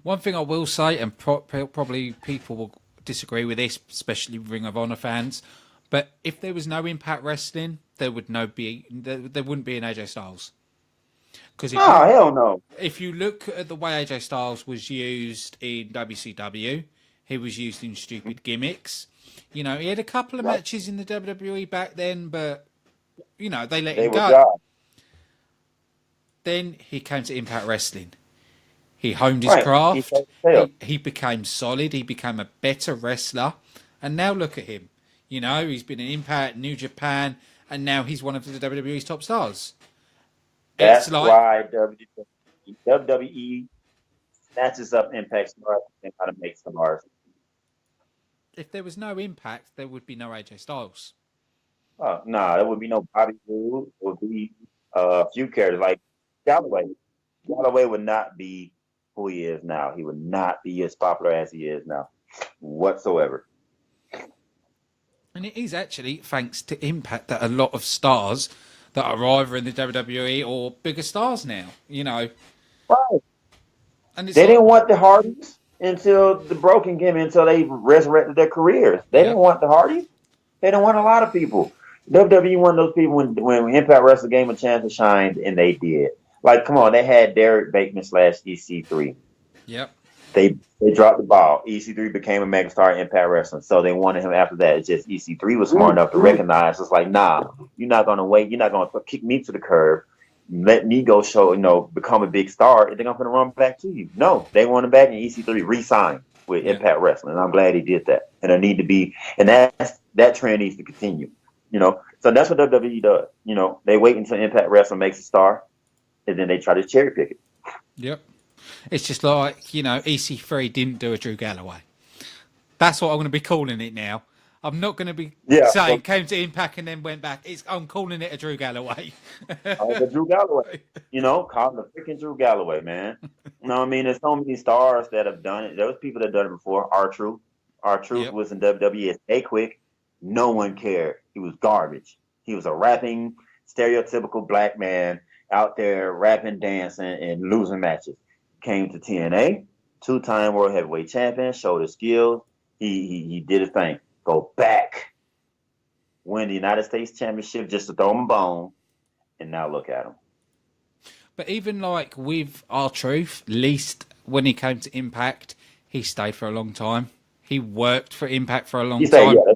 One thing I will say, and probably people will disagree with this, especially Ring of Honor fans, but if there was no Impact Wrestling, there wouldn't be an AJ Styles. Hell no. If you look at the way AJ Styles was used in WCW, he was used in stupid gimmicks. You know, he had a couple of matches in the WWE back then, but, you know, they let him go. God. Then he came to Impact Wrestling. He honed his craft. He became solid. He became a better wrestler. And now look at him. You know, he's been in Impact, New Japan, and now he's one of the WWE's top stars. That's why WWE snatches up Impact stars and how to make stars. If there was no Impact, there would be no AJ Styles. There would be no Bobby Roode. There would be a few characters like Galloway. Galloway would not be who he is now. He would not be as popular as he is now, whatsoever. And it is actually thanks to Impact that a lot of stars that are either in the WWE or bigger stars now, you know. Right. And they didn't want the Hardys until the Broken Gimmick, until they resurrected their careers. They didn't want the Hardys. They didn't want a lot of people. WWE wanted those people when Impact Wrestling gave them a chance to shine, and they did. Like, come on, they had Derek Bateman / EC3. Yep. They dropped the ball. EC3 became a megastar in Impact Wrestling, so they wanted him after that. It's just EC3 was smart enough to recognize. It's like, nah, you're not gonna wait. You're not gonna kick me to the curb. Let me go become a big star, and they're gonna run back to you. No, they want him back, and EC3 re-signed with Impact Wrestling, and I'm glad he did that. And that trend needs to continue. You know, so that's what WWE does. You know, they wait until Impact Wrestling makes a star, and then they try to cherry pick it. Yep. It's just like, you know, EC3 didn't do a Drew Galloway. That's what I'm going to be calling it now. I'm not going to be saying came to Impact and then went back. I'm calling it a Drew Galloway. The Drew Galloway. You know, call him the freaking Drew Galloway, man. You know what I mean? There's so many stars that have done it. There was people that have done it before. R-Truth. R-Truth was in WWE as A-Quick. No one cared. He was garbage. He was a rapping, stereotypical black man out there rapping, dancing, and losing matches. Came to TNA, 2-time World Heavyweight Champion, showed his skills. He did his thing. Go back, win the United States Championship just to throw him a bone, and now look at him. But even like with R-Truth, least when he came to Impact, he stayed for a long time. He worked for Impact for a long time. Yeah.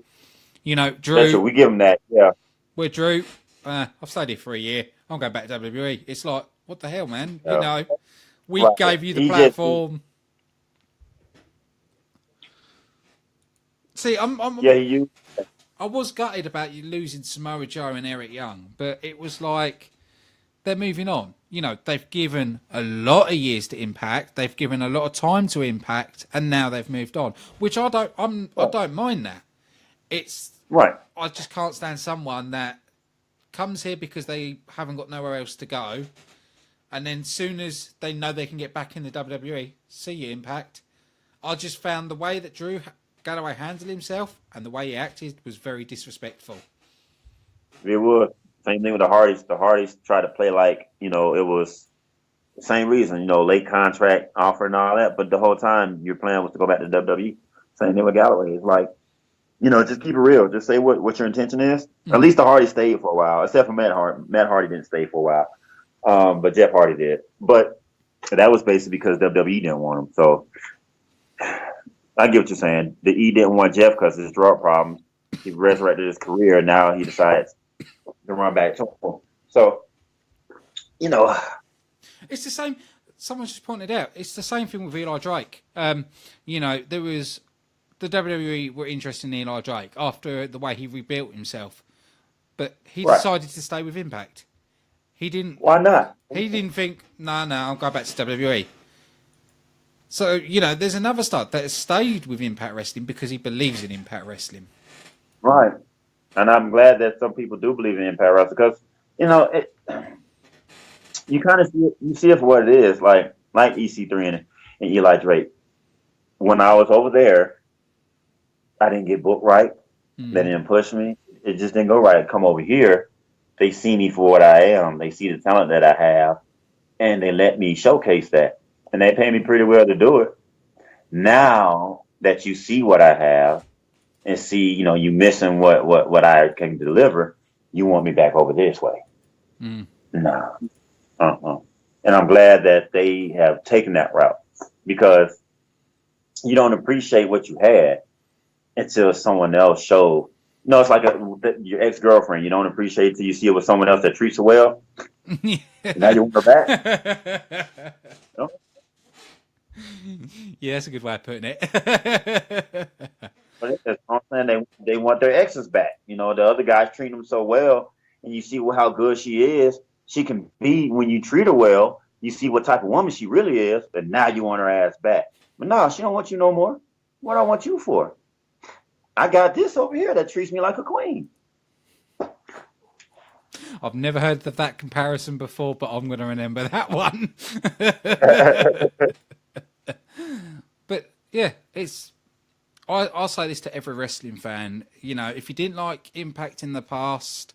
You know, Drew. We give him that, yeah. With Drew, I've stayed here for a year. I'm going back to WWE. It's like, what the hell, man? You know, We gave you the platform. See, I was gutted about you losing Samoa Joe and Eric Young, but it was like they're moving on. You know, they've given a lot of years to Impact, they've given a lot of time to Impact, and now they've moved on, which I don't mind that. It's right. I just can't stand someone that comes here because they haven't got nowhere else to go, and then soon as they know they can get back in the WWE, see you Impact. I just found the way that Drew Galloway handled himself and the way he acted was very disrespectful. It was. Same thing with the Hardys. The Hardys tried to play like, you know, it was the same reason, you know, late contract offer and all that, but the whole time your plan was to go back to WWE. Same thing with Galloway. It's like, you know, just keep it real. Just say what your intention is. Mm-hmm. At least the Hardys stayed for a while, except for Matt Hardy. Matt Hardy didn't stay for a while, but Jeff Hardy did. But that was basically because WWE didn't want him. So I get what you're saying. The E didn't want Jeff because of his drug problems. He resurrected his career, and now he decides to run back to him. So, you know, it's the same. Someone just pointed out it's the same thing with Eli Drake. You know, there was the WWE were interested in Eli Drake after the way he rebuilt himself, but he decided to stay with Impact. He didn't. Why not? He didn't think, no, I'll go back to WWE. So, you know, there's another star that has stayed with Impact Wrestling because he believes in Impact Wrestling. Right. And I'm glad that some people do believe in Impact Wrestling because, you know, you kind of see it for what it is, like EC3 and Eli Drake. When I was over there, I didn't get booked right. They didn't push me. It just didn't go right. Come over here, they see me for what I am. They see the talent that I have, and they let me showcase that. And they pay me pretty well to do it. Now that you see what I have and see, you know, you missing what I can deliver, you want me back over this way. No. And I'm glad that they have taken that route because you don't appreciate what you had until someone else showed. No, it's like your ex-girlfriend. You don't appreciate it till you see it with someone else that treats her well. Now you want her back. You know? Yeah, that's a good way of putting it. But I'm saying they want their exes back. You know, the other guys treat them so well, and you see how good she is. She can be when you treat her well. You see what type of woman she really is, but now you want her ass back. But no, she don't want you no more. What I want you for? I got this over here that treats me like a queen. I've never heard of that comparison before, but I'm going to remember that one. But yeah, I'll say this to every wrestling fan. You know, if you didn't like Impact in the past,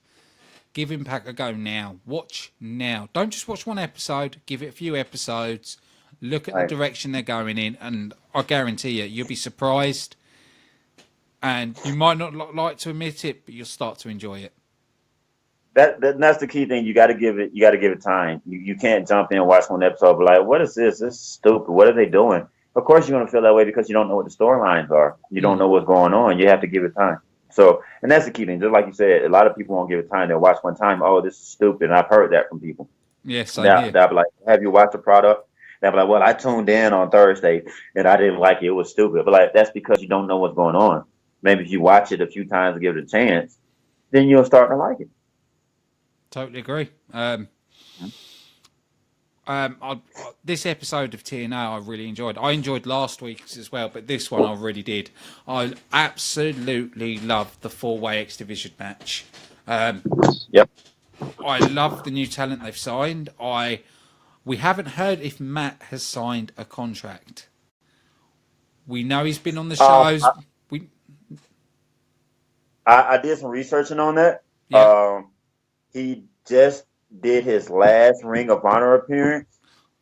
give Impact a go now. Watch now. Don't just watch one episode. Give it a few episodes. Look at the direction they're going in, and I guarantee you'll be surprised. And you might not like to admit it, but you'll start to enjoy it. That's the key thing. You got to give it time. You can't jump in and watch one episode and be like, what is this? This is stupid. What are they doing? Of course you're going to feel that way because you don't know what the storylines are. You don't know what's going on. You have to give it time. So, and that's the key thing. Just like you said, a lot of people won't give it time. They'll watch one time. Oh, this is stupid. And I've heard that from people. Yes, They'll be like, have you watched the product? They'll be like, well, I tuned in on Thursday and I didn't like it. It was stupid. But like, that's because you don't know what's going on. Maybe if you watch it a few times and give it a chance, then you'll start to like it. Totally agree. This episode of TNA I really enjoyed. I enjoyed last week's as well, but this one I really did. I absolutely loved the 4-way X Division match. Yep. I love the new talent they've signed. We haven't heard if Matt has signed a contract. We know he's been on the shows. I did some researching on that. Yeah. He just did his last Ring of Honor appearance.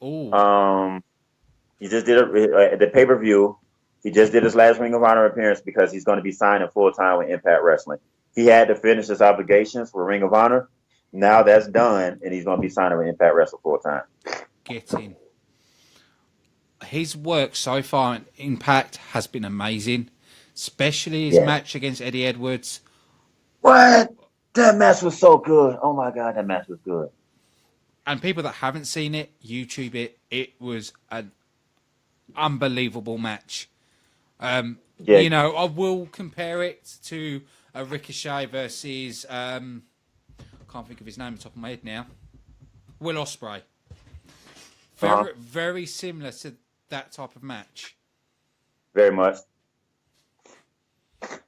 Oh. He just did it at the pay-per-view. He just did his last Ring of Honor appearance because he's going to be signing full-time with Impact Wrestling. He had to finish his obligations for Ring of Honor. Now that's done, and he's going to be signing with Impact Wrestling full-time. Get in. His work so far in Impact has been amazing, especially his match against Eddie Edwards. What? That match was so good. Oh, my God, that match was good. And people that haven't seen it, YouTube it. It was an unbelievable match. Yeah. You know, I will compare it to a Ricochet versus I can't think of his name off the top of my head now. Will Ospreay. Very, very similar to that type of match. Very much. It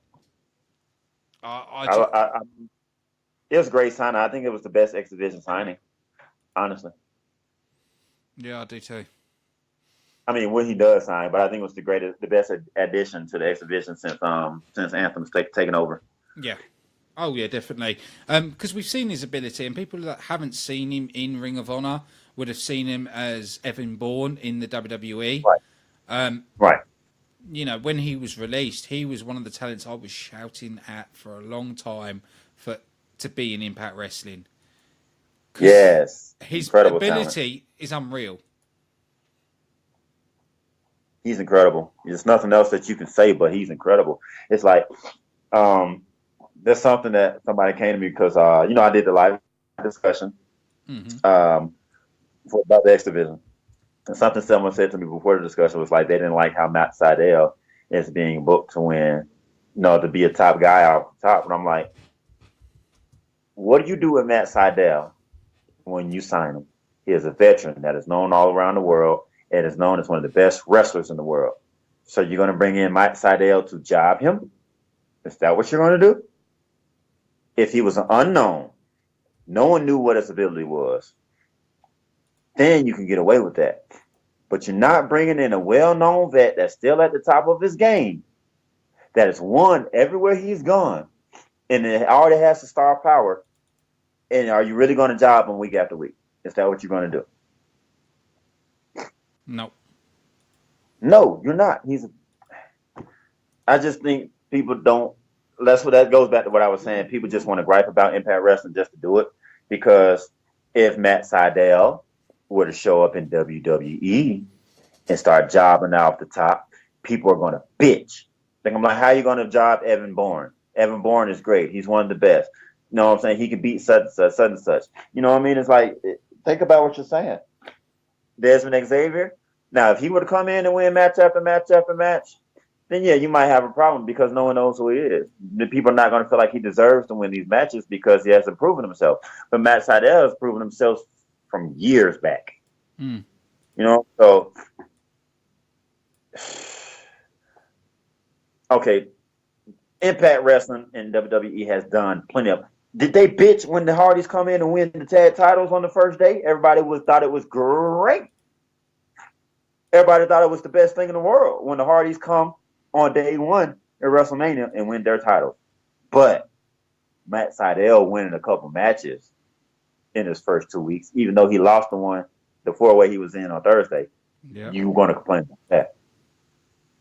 was a great signing. I think it was the best X Division signing, honestly. Yeah, I do too. I mean, when he does sign, but I think it was the best addition to the X Division since Anthem's taken over. Yeah. Oh yeah, definitely. Because we've seen his ability, and people that haven't seen him in Ring of Honor would have seen him as Evan Bourne in the WWE. Right. Right. You know, when he was released, he was one of the talents I was shouting at for a long time to be in Impact Wrestling. Yes. His ability talent. is unreal. He's incredible. There's nothing else that you can say, but he's incredible. It's like, there's something that somebody came to me because, I did the live discussion about the X Division. And something someone said to me before the discussion was like they didn't like how Matt Sydal is being booked to win, to be a top guy out top. And I'm like, what do you do with Matt Sydal when you sign him? He is a veteran that is known all around the world and is known as one of the best wrestlers in the world. So you're going to bring in Matt Sydal to job him? Is that what you're going to do? If he was an unknown, no one knew what his ability was, then you can get away with that. But you're not bringing in a well-known vet that's still at the top of his game, that has won everywhere he's gone, and it already has the star power. And are you really going to job him week after week? Is that what you're going to do? No. No, you're not. I just think people don't. That goes back to what I was saying. People just want to gripe about Impact Wrestling just to do it. Because if Matt Sydal were to show up in WWE and start jobbing off the top, people are going to bitch. I'm like, how are you going to job Evan Bourne? Evan Bourne is great. He's one of the best. You know what I'm saying? He can beat such and such, such and such. You know what I mean? It's like, think about what you're saying. Desmond Xavier. Now, if he were to come in and win match after match after match, then yeah, you might have a problem because no one knows who he is. The people are not going to feel like he deserves to win these matches because he hasn't proven himself. But Matt Sydal has proven himself from years back. So okay, Impact Wrestling and WWE has done plenty of. Did they bitch when the Hardys come in and win the tag titles on the first day? Everybody thought it was great. Everybody thought it was the best thing in the world when the Hardys come on day one at WrestleMania and win their titles. But Matt Sydal winning a couple matches in his first 2 weeks, even though he lost the 4-way he was in on Thursday, you were going to complain about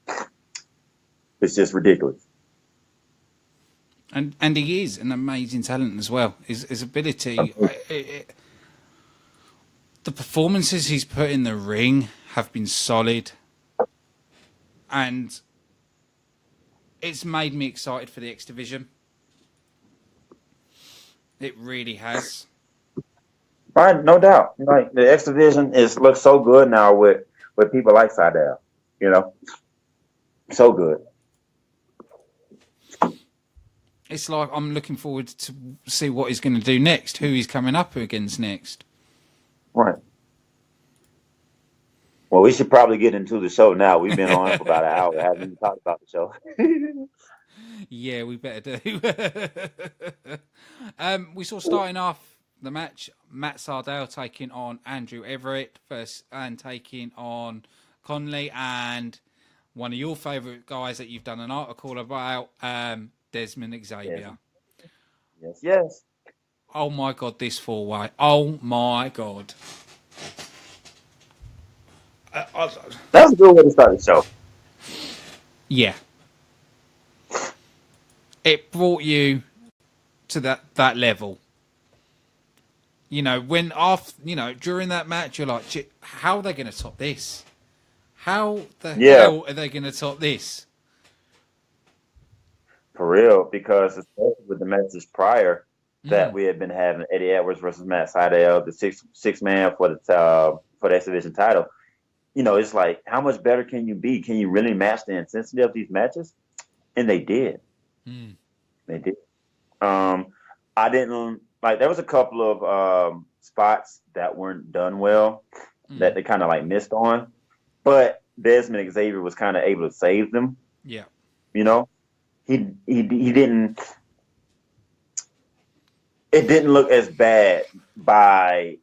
that. It's just ridiculous. And he is an amazing talent as well. His ability, the performances he's put in the ring have been solid, and it's made me excited for the X Division. It really has. Right, no doubt. Like the X Division looks so good now with people like Sydal. So good. It's like I'm looking forward to see what he's going to do next, who he's coming up against next. Right. Well, we should probably get into the show now. We've been on for about an hour. I haven't even talked about the show. Yeah, we better do. We saw starting off the match, Matt Sydal taking on Andrew Everett first and taking on Conley, and one of your favourite guys that you've done an article about, Desmond Xavier. Yes. Oh my God, this 4-way. Oh my God. That's a good way to start the show. Yeah. It brought you to that level. During that match, you're like, how are they going to top this? How the hell are they going to top this? For real, because especially with the matches prior, that we had been having, Eddie Edwards versus Matt Sydal, the six man for the X Division title. You know, it's like, how much better can you be? Can you really match the intensity of these matches? And they did. They did. I didn't like. There was a couple of spots that weren't done well that they kind of like missed on, but Desmond Xavier was kind of able to save them. Yeah, you know, he didn't. It didn't look as bad by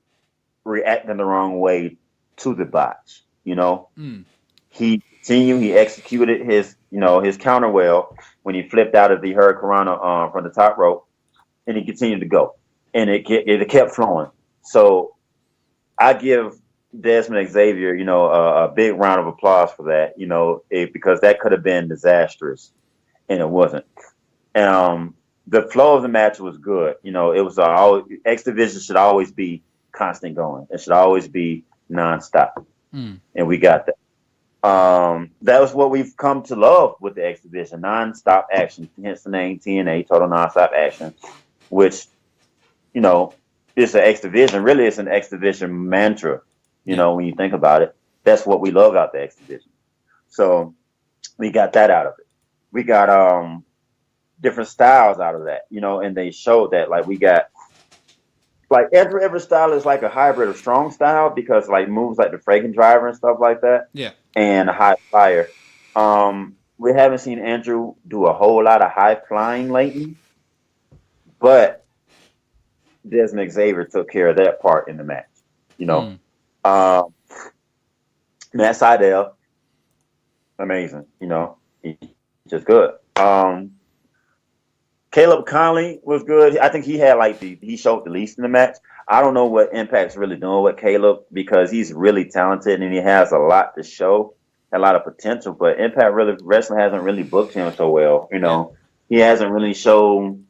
reacting the wrong way to the botch. You know, he continued. He executed his counter well when he flipped out of the Hurricanrana from the top rope, and he continued to go, and it kept flowing. So I give Desmond Xavier, a big round of applause for that, because that could have been disastrous, and it wasn't. The flow of the match was good. It was X Division should always be constant going. It should always be nonstop, and we got that. That was what we've come to love with the X Division: nonstop action. Hence the name TNA, Total Nonstop Action, which it's an X Division. Really, it's an X Division mantra. When you think about it, that's what we love about the X Division. So we got that out of it. We got different styles out of that, and they showed that we got every style is like a hybrid of strong style, because moves like the Franken driver and stuff like that. Yeah. And high flyer. We haven't seen Andrew do a whole lot of high flying lately, but Desmond Xavier took care of that part in the match. Matt Sydal, amazing. He's just good. Caleb Conley was good. I think he had he showed the least in the match. I don't know what Impact's really doing with Caleb, because he's really talented and he has a lot to show, a lot of potential. But Impact Wrestling hasn't really booked him so well. He hasn't really shown,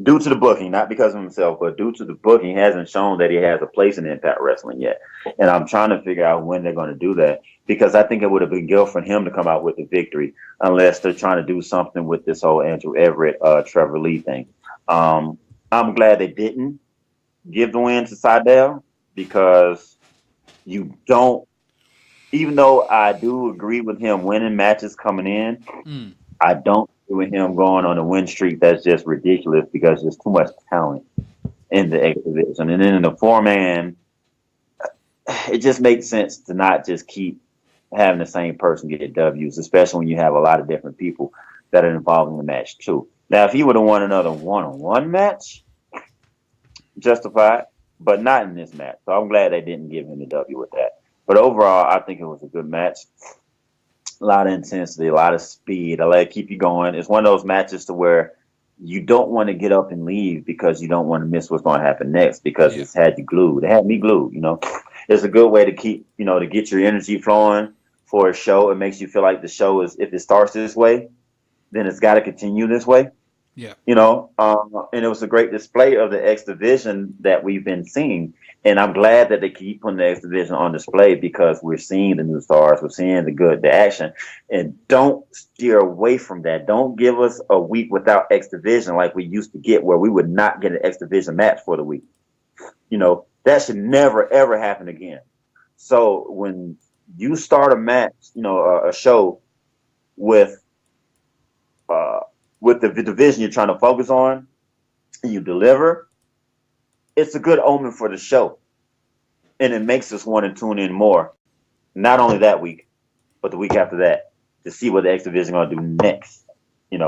due to the booking, not because of himself, but due to the booking, he hasn't shown that he has a place in Impact Wrestling yet. And I'm trying to figure out when they're going to do that, because I think it would have been good for him to come out with a victory, unless they're trying to do something with this whole Andrew Everett, Trevor Lee thing. I'm glad they didn't give the win to Sydal, because you don't, even though I do agree with him winning matches coming in, I don't agree with him going on a win streak that's just ridiculous, because there's too much talent in the X Division. And then in the 4-man, it just makes sense to not just keep having the same person get W's, especially when you have a lot of different people that are involved in the match too. Now, if he would have won another one-on-one match, justified, but not in this match. So I'm glad they didn't give him the W with that. But overall, I think it was a good match. A lot of intensity, a lot of speed. I let it keep you going. It's one of those matches to where you don't want to get up and leave, because you don't want to miss what's going to happen next, because it's had you glued. It had me glued, It's a good way to keep, to get your energy flowing for a show. It makes you feel like the show is, if it starts this way, then it's got to continue this way. Yeah. And it was a great display of the X Division that we've been seeing. And I'm glad that they keep putting the X Division on display, because we're seeing the new stars, we're seeing the action. And don't steer away from that. Don't give us a week without X Division like we used to get, where we would not get an X Division match for the week. That should never, ever happen again. So when you start a match, a show with the division you're trying to focus on, and you deliver, it's a good omen for the show. And it makes us want to tune in more. Not only that week, but the week after that, to see what the X Division is going to do next, in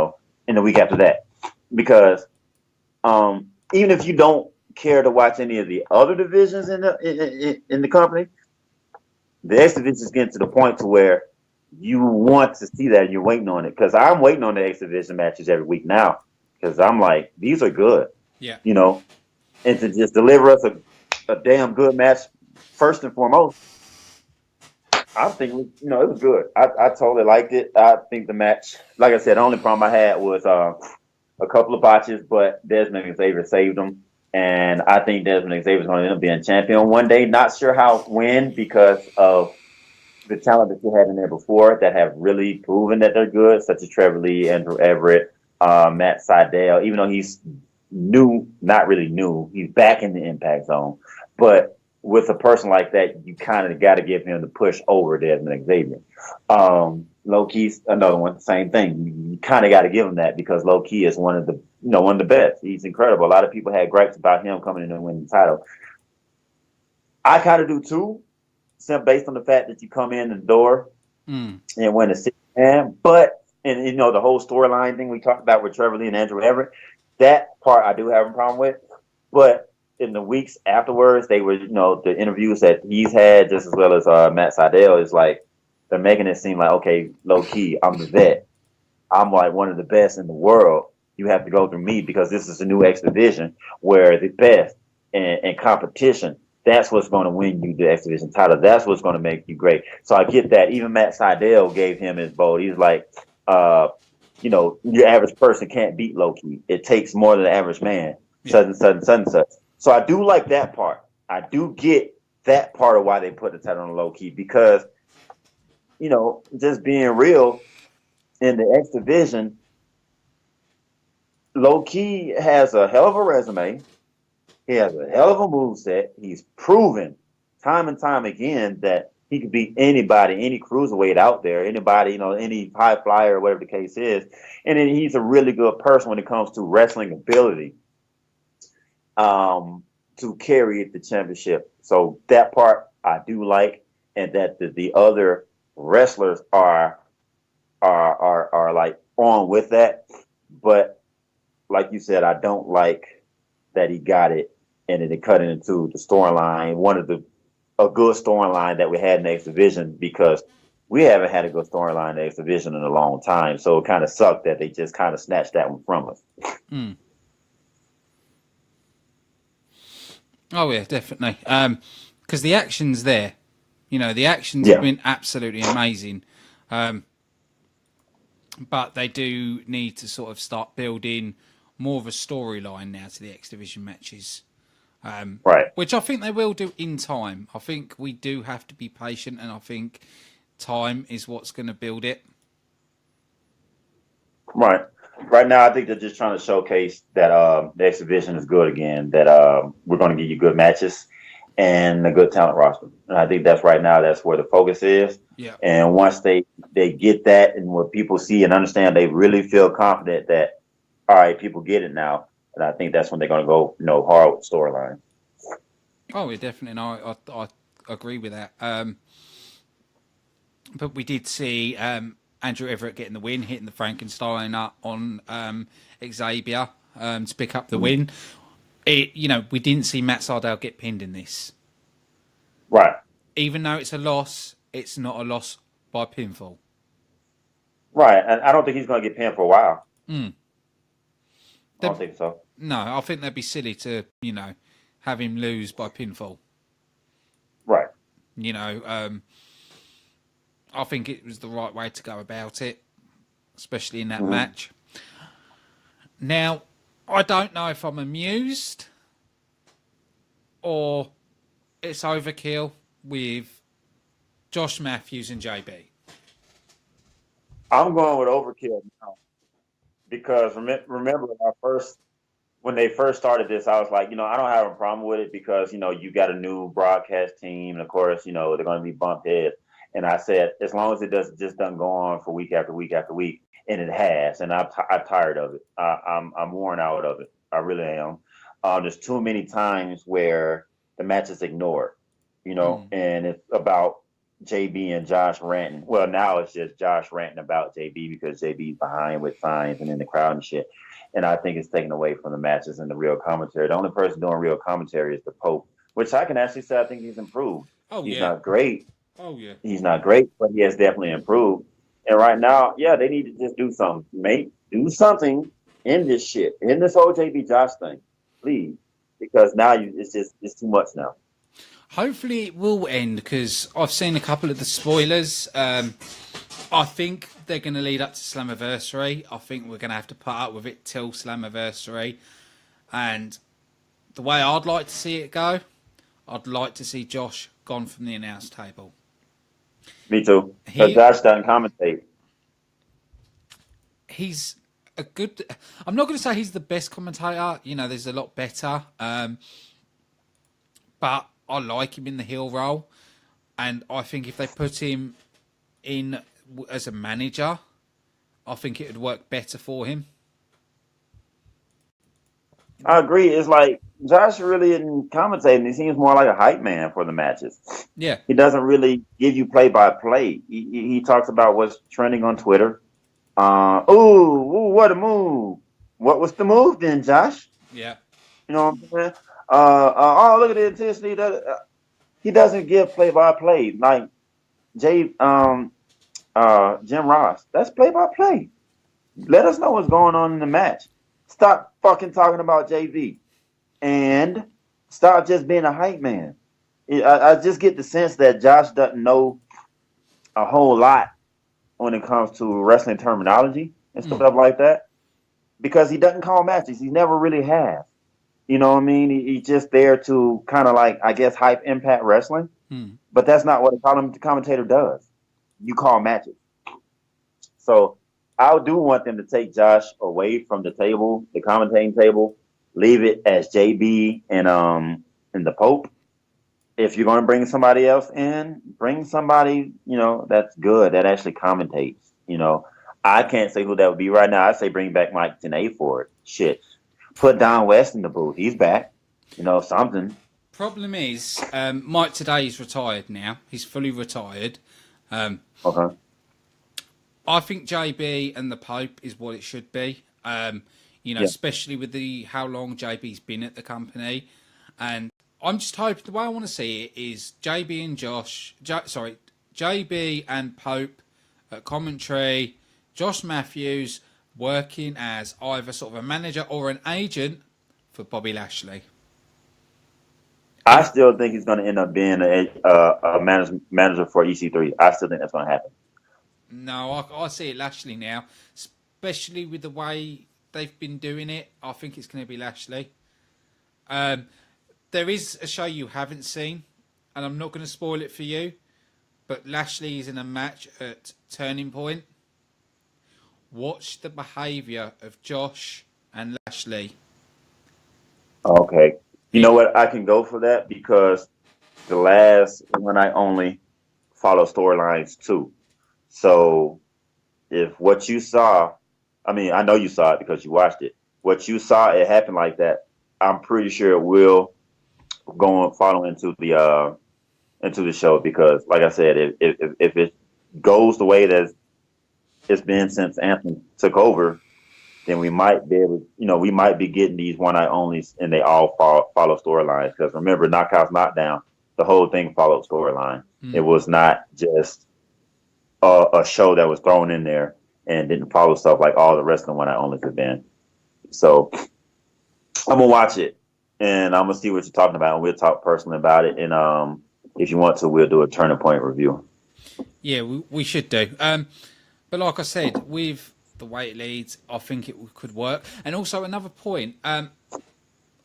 the week after that. Because even if you don't care to watch any of the other divisions in the company, the X Division is getting to the point to where you want to see that, and you're waiting on it. Because I'm waiting on the X Division matches every week now, because I'm like, these are good. Yeah. And to just deliver us a damn good match, first and foremost, I think it was good. I totally liked it. I think the match, like I said, the only problem I had was a couple of botches, but Desmond Xavier saved them. And I think Desmond Xavier is going to end up being champion one day. Not sure when, because of the talent that you had in there before that have really proven that they're good, such as Trevor Lee, Andrew Everett, Matt Sydal. Even though he's new, not really new. He's back in the impact zone. But with a person like that, you kind of got to give him the push over Desmond Xavier. Low Key's another one, same thing. You kind of got to give him that because Low Key is one of the best. He's incredible. A lot of people had gripes about him coming in and winning the title. I kind of do too, based on the fact that you come in the door and win a 6-man. But and the whole storyline thing we talked about with Trevor Lee and Andrew Everett, that part I do have a problem with. But in the weeks afterwards, they were, the interviews that he's had, just as well as Matt Sydal, is like they're making it seem like, okay, Low Key, I'm the vet. I'm like one of the best in the world. You have to go through me because this is a new X division where the best and competition. That's what's going to win you the X Division title. That's what's going to make you great. So I get that. Even Matt Sydal gave him his vote. He's like, your average person can't beat Low Key. It takes more than the average man. Such and such. So I do like that part. I do get that part of why they put the title on Low Key because, just being real in the X Division, Low Key has a hell of a resume. He has a hell of a moveset. He's proven time and time again that he could beat anybody, any cruiserweight out there, anybody, any high flyer or whatever the case is. And then he's a really good person when it comes to wrestling ability to carry the championship. So that part I do like, and that the other wrestlers are like on with that. But like you said, I don't like that he got it. And then it cut into the storyline, a good storyline that we had in the X Division because we haven't had a good storyline in the X Division in a long time. So it kind of sucked that they just kind of snatched that one from us. Oh, yeah, definitely. Because the action's there. The action's been absolutely amazing. But they do need to sort of start building more of a storyline now to the X Division matches. Right. Which I think they will do in time. I think we do have to be patient, and I think time is what's going to build it. Right. Right now, I think they're just trying to showcase that the X Division is good again, that we're going to give you good matches and a good talent roster. And I think that's right now, that's where the focus is. Yeah. And once they get that and what people see and understand, they really feel confident that, all right, people get it now. And I think that's when they're going to go, hard with the storyline. Oh, yeah, definitely. No, I agree with that. But we did see Andrew Everett getting the win, hitting the Frankenstein up on Xavier to pick up the win. We didn't see Matt Sydal get pinned in this. Right. Even though it's a loss, it's not a loss by pinfall. Right. And I don't think he's going to get pinned for a while. I don't think so. No, I think they'd be silly to, have him lose by pinfall. Right. I think it was the right way to go about it, especially in that match. Now, I don't know if I'm amused or it's overkill with Josh Matthews and JB. I'm going with overkill now because remember when they first started this, I was like, I don't have a problem with it because, you got a new broadcast team. And of course, they're going to be bumped heads. And I said, as long as it doesn't go on for week after week after week, and it has, and I'm tired of it. I'm worn out of it. I really am. There's too many times where the match is ignored, and it's about JB and Josh ranting. Well, now it's just Josh ranting about JB because JB's behind with signs and in the crowd and shit. And I think it's taken away from the matches and the real commentary. The only person doing real commentary is the Pope, which I can actually say I think he's improved. He's not great. Oh, yeah. He's not great, but he has definitely improved. And right now, they need to just do something. Do something in this shit, in this whole JB Josh thing, please, because now it's too much now. Hopefully it will end because I've seen a couple of the spoilers. I think they're going to lead up to Slammiversary. I think we're going to have to put up with it till Slammiversary. And the way I'd like to see it go, I'd like to see Josh gone from the announce table. Me too. But Josh doesn't commentate. He's a good. I'm not going to say he's the best commentator. You know, there's a lot better. But I like him in the heel role, and I think if they put him in as a manager, I think it would work better for him. I agree. It's like Josh really isn't commentating. He seems more like a hype man for the matches. Yeah. He doesn't really give you play by play. He talks about what's trending on Twitter. Ooh, what a move! What was the move then, Josh? Yeah. You know what I'm saying? Oh, look at the intensity. He doesn't give play by play like Jim Ross. That's play by play. Let us know what's going on in the match. Stop fucking talking about JV and stop just being a hype man. I just get the sense that Josh doesn't know a whole lot when it comes to wrestling terminology and stuff like that because he doesn't call matches. He never really has. You know what I mean? He's just there to kind of like, I guess, hype Impact Wrestling. But that's not what a commentator does. You call matches. So I do want them to take Josh away from the table, the commentating table, leave it as JB and the Pope. If you're going to bring somebody else in, bring somebody, you know, that's good, that actually commentates. You know, I can't say who that would be right now. I say bring back Mike Tenay for it. Shit. Put Don West in the booth. He's back. You know, something. Problem is, Mike today is retired now. He's fully retired. Okay. I think JB and the Pope is what it should be. You know, especially with how long JB's been at the company. And I'm just hoping, the way I want to see it is JB and JB and Pope at commentary, Josh Matthews working as either sort of a manager or an agent for Bobby Lashley. I still think he's going to end up being a manager for EC3. I still think that's going to happen. No, I see it Lashley now, especially with the way they've been doing it. I think it's going to be Lashley. There is a show you haven't seen, and I'm not going to spoil it for you, but Lashley is in a match at Turning Point. Watch the behaviour of Josh and Lashley. Okay. You know what? I can go for that because the last one I only follow storylines too. So if what you saw, I mean, I know you saw it because you watched it. What you saw, it happened like that. I'm pretty sure it will follow into the show because, like I said, if it goes the way that it's been since Anthony took over, then we might be able, you know, we might be getting these one night onlys and they all follow storylines. Because remember, Knockouts Knockdown, the whole thing followed storyline. It was not just a show that was thrown in there and didn't follow stuff like all the rest of the one night onlys have been. So I'm gonna watch it and I'm gonna see what you're talking about and we'll talk personally about it. And if you want to, we'll do a Turning Point review. Yeah, we should do. But like I said, with the way it leads, I think it could work. And also another point, I'm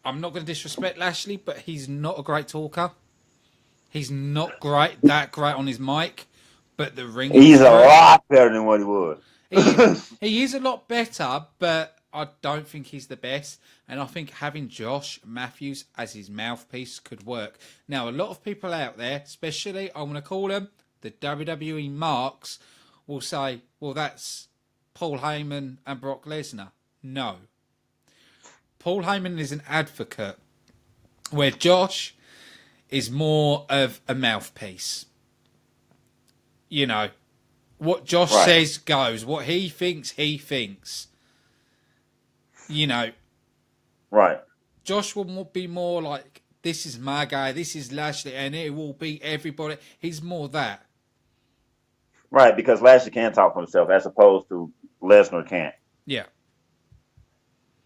not going to disrespect Lashley, but he's not a great talker. He's not that great on his mic, but the ring. He's a lot better than what he was. He is a lot better, but I don't think he's the best. And I think having Josh Matthews as his mouthpiece could work. Now, a lot of people out there, especially, I want to call them the WWE marks, will say, well, that's Paul Heyman and Brock Lesnar. No. Paul Heyman is an advocate, where Josh is more of a mouthpiece. You know, what Josh says goes. What he thinks, he thinks. You know. Right. Josh will be more like, this is my guy, this is Lashley, and it will be everybody. He's more that. Right, because Lashley can talk for himself as opposed to Lesnar can't. Yeah.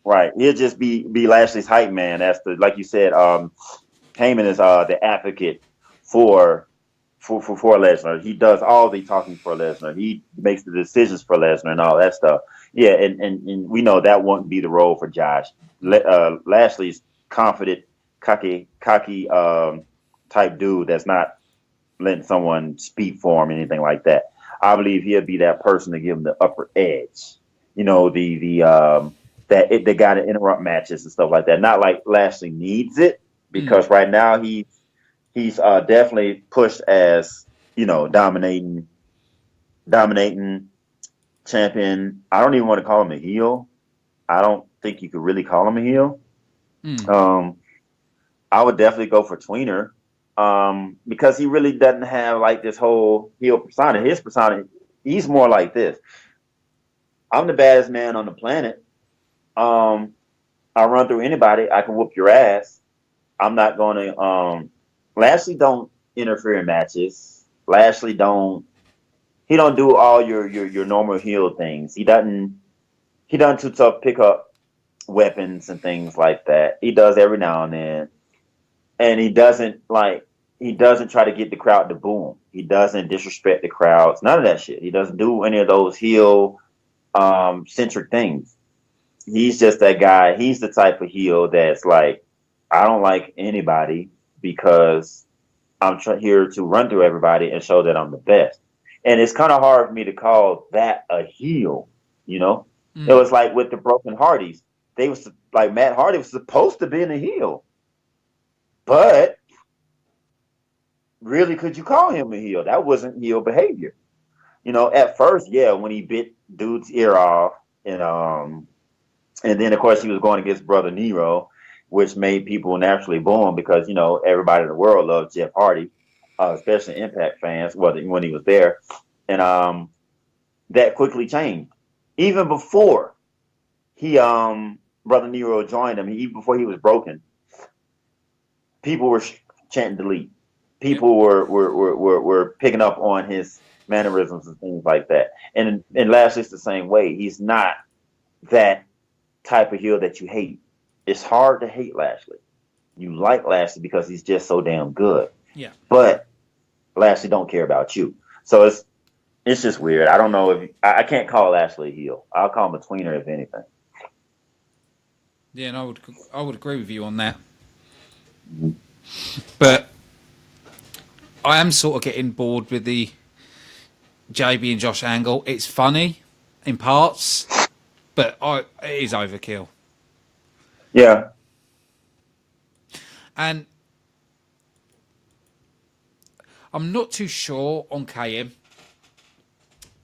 Right. He'll just be Lashley's hype man. That's the, like you said, Heyman is the advocate for Lesnar. He does all the talking for Lesnar. He makes the decisions for Lesnar and all that stuff. Yeah, and we know that won't be the role for Josh. Lashley's confident, cocky type dude that's not letting someone speak for him, anything like that. I believe he'll be that person to give him the upper edge. they got to interrupt matches and stuff like that. Not like Lashley needs it because right now he's definitely pushed as dominating champion. I don't even want to call him a heel. I don't think you could really call him a heel. I would definitely go for Tweener because he really doesn't have like this whole heel persona. His persona, he's more like this. I'm the baddest man on the planet. I'll run through anybody. I can whoop your ass. I'm not going to. Lashley don't interfere in matches. Lashley don't. He don't do all your normal heel things. He doesn't too tough pick up weapons and things like that. He does every now and then, and he doesn't try to get the crowd to boo him. He doesn't disrespect the crowds. None of that shit. He doesn't do any of those heel centric things. He's just that guy. He's the type of heel that's like, I don't like anybody because I'm here to run through everybody and show that I'm the best. And it's kind of hard for me to call that a heel, It was like with the Broken Hardys. They was like Matt Hardy was supposed to be in a heel. But really, could you call him a heel? That wasn't heel behavior. At first, yeah, when he bit dude's ear off and then of course he was going against Brother Nero, which made people naturally boo him because, everybody in the world loved Jeff Hardy, especially Impact fans, when he was there. And that quickly changed. Even before Brother Nero joined him, even before he was broken, people were chanting delete. People were picking up on his mannerisms and things like that. And Lashley's the same way. He's not that type of heel that you hate. It's hard to hate Lashley. You like Lashley because he's just so damn good. Yeah. But Lashley don't care about you. So it's just weird. I don't know if I can't call Lashley a heel. I'll call him a tweener if anything. Yeah, and I would agree with you on that. But I am sort of getting bored with the JB and Josh angle. It's funny in parts, but it is overkill. Yeah. And I'm not too sure on KM.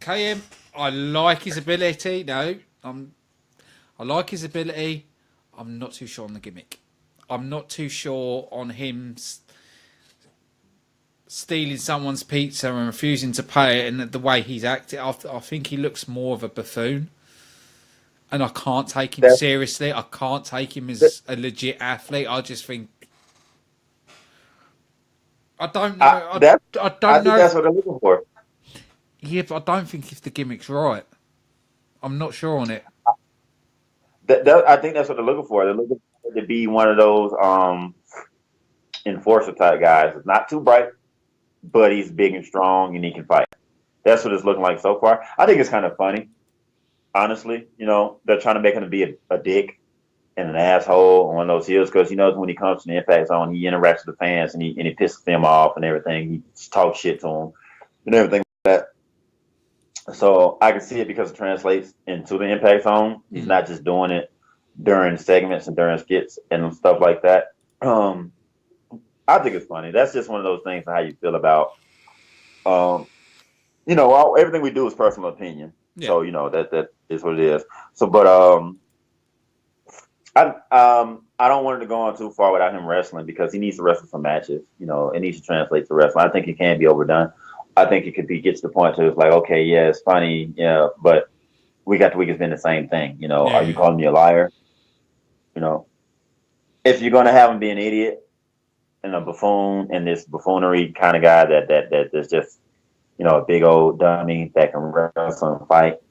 KM, I like his ability. I like his ability. I'm not too sure on the gimmick. I'm not too sure on him stealing someone's pizza and refusing to pay it, and the way he's acted. I think he looks more of a buffoon. And I can't take him seriously. I can't take him as a legit athlete. I just think... I don't know. I don't know. That's what they're looking for. Yeah, but I don't think if the gimmick's right. I'm not sure on it. I think that's what they're looking for. They're looking for to be one of those enforcer type guys. It's not too bright, but he's big and strong and he can fight. That's what it's looking like so far. I think it's kind of funny. Honestly, they're trying to make him be a dick and an asshole on those heels because he knows when he comes to the Impact Zone, he interacts with the fans and he pisses them off and everything. He talks shit to them and everything like that. So I can see it because it translates into the Impact Zone. He's not just doing it during segments and during skits and stuff like that. I think it's funny. That's just one of those things. How you feel about, everything we do is personal opinion. Yeah. So that is what it is. So, but I don't want it to go on too far without him wrestling because he needs to wrestle some matches. It needs to translate to wrestling. I think it can be overdone. I think it could get to the point to it's like, okay, yeah, it's funny, yeah, but we got the week has been the same thing. Yeah. Are you calling me a liar? If you're gonna have him be an idiot and a buffoon and this buffoonery kind of guy that's just a big old dummy that can wrestle and fight.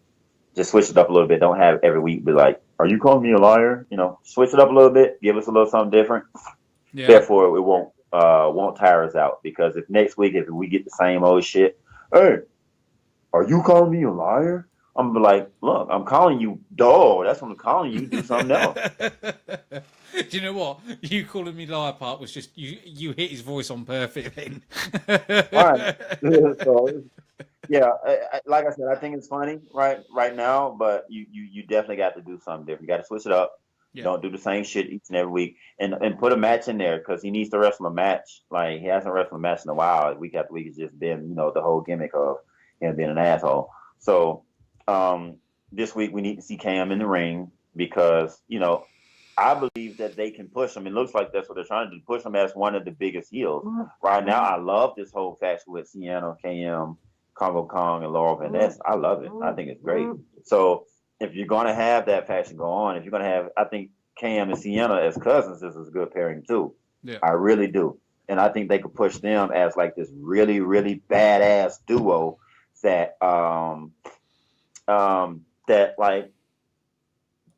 Just switch it up a little bit. Don't have every week be like, "Are you calling me a liar?" Switch it up a little bit. Give us a little something different. Yeah. Therefore, it won't tire us out because if next week if we get the same old shit, hey, are you calling me a liar? I'm gonna be like, look, I'm calling you dog. That's what I'm calling you. Do something else. Do you know what? You calling me liar part was just you hit his voice on perfect then. All right. So, Yeah, like I said, I think it's funny right now, but you definitely got to do something different. You got to switch it up. Yeah. Don't do the same shit each and every week, and put a match in there because he needs to wrestle a match. Like he hasn't wrestled a match in a while. Week after week, it's just been the whole gimmick of him being an asshole. So this week we need to see Cam in the ring because I believe that they can push him. It looks like that's what they're trying to do, push him as one of the biggest heels. Right now, I love this whole faction with Sienna, KM, Congo Kong, and Laurel Van Ness. I love it. I think it's great. So if you're going to have that faction go on, if you're going to have, I think KM and Sienna as cousins is a good pairing too. Yeah. I really do. And I think they could push them as like this really, really badass duo that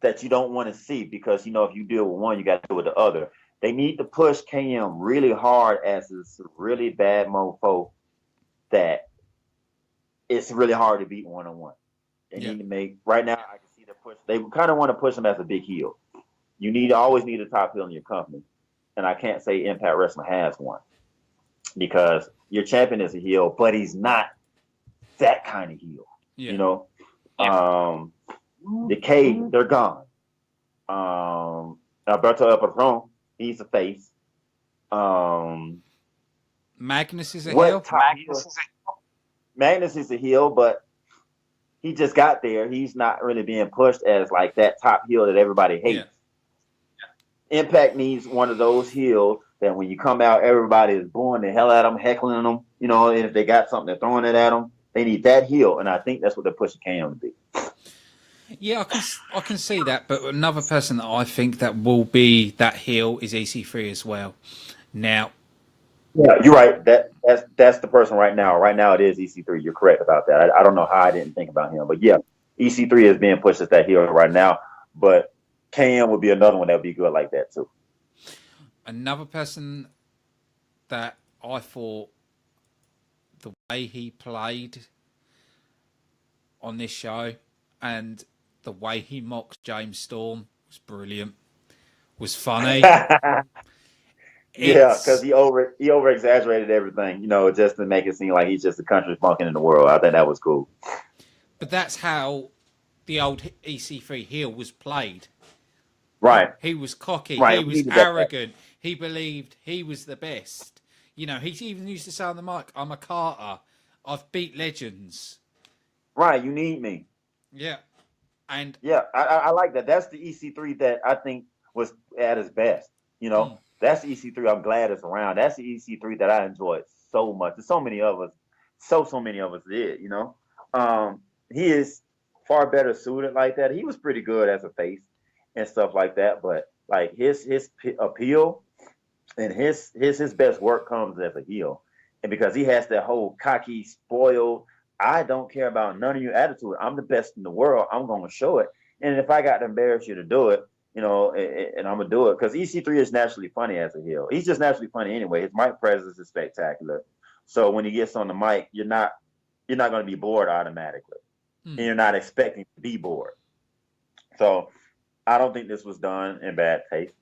that you don't want to see because if you deal with one, you got to deal with the other. They need to push KM really hard as this really bad mofo that it's really hard to beat one-on-one. They need to make right now. I can see the push. They kind of want to push him as a big heel. You always need a top heel in your company, and I can't say Impact Wrestling has one because your champion is a heel, but he's not that kind of heel. Decay, they're gone. Alberto El Patron, he's a face. Magnus is a heel. Magnus is a heel, but he just got there. He's not really being pushed as like that top heel that everybody hates. Yeah. Impact needs one of those heels that when you come out, everybody is booing the hell out of them, heckling them. And if they got something, they're throwing it at them. They need that heel, and I think that's what they're pushing Cam to be. Yeah, I can see that, but another person that I think that will be that heel is EC3 as well. Now, yeah, you're right. That's the person right now. Right now, it is EC3. You're correct about that. I don't know how I didn't think about him, but yeah, EC3 is being pushed as that heel right now. But KM would be another one that would be good like that too. Another person that I thought the way he played on this show and the way he mocked James Storm was brilliant. Was funny. Yeah, because he over exaggerated everything, just to make it seem like he's just the country bumpkin in the world. I think that was cool. But that's how the old EC3 heel was played. Right. He was cocky. Right. He was arrogant. He believed he was the best. He even used to say on the mic, "I'm a Carter. I've beat legends." Right. You need me. Yeah. And yeah, I like that. That's the EC3 that I think was at his best. That's the EC3 I'm glad it's around. That's the EC3 that I enjoyed so much. And so many of us did, he is far better suited like that. He was pretty good as a face and stuff like that, but like his appeal and his best work comes as a heel. And because he has that whole cocky, spoiled, I don't care about none of your attitude. I'm the best in the world. I'm going to show it. And if I got to embarrass you to do it, and I'm going to do it. Because EC3 is naturally funny as a heel. He's just naturally funny anyway. His mic presence is spectacular. So when he gets on the mic, you're not going to be bored automatically. And you're not expecting to be bored. So I don't think this was done in bad taste.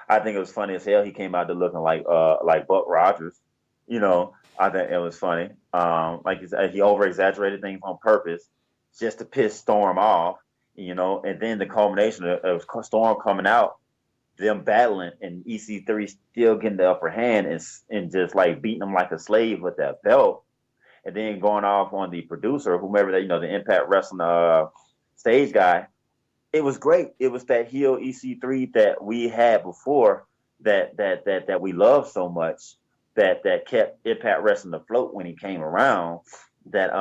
I think it was funny as hell. He came out there looking like Buck Rogers. I think it was funny. Like he over-exaggerated things on purpose just to piss Storm off, and then the culmination of Storm coming out, them battling, and EC3 still getting the upper hand and just like beating him like a slave with that belt, and then going off on the producer, whomever that, the Impact Wrestling stage guy. It was great. It was that heel EC3 that we had before that we loved so much. That kept Impact Wrestling afloat when he came around. That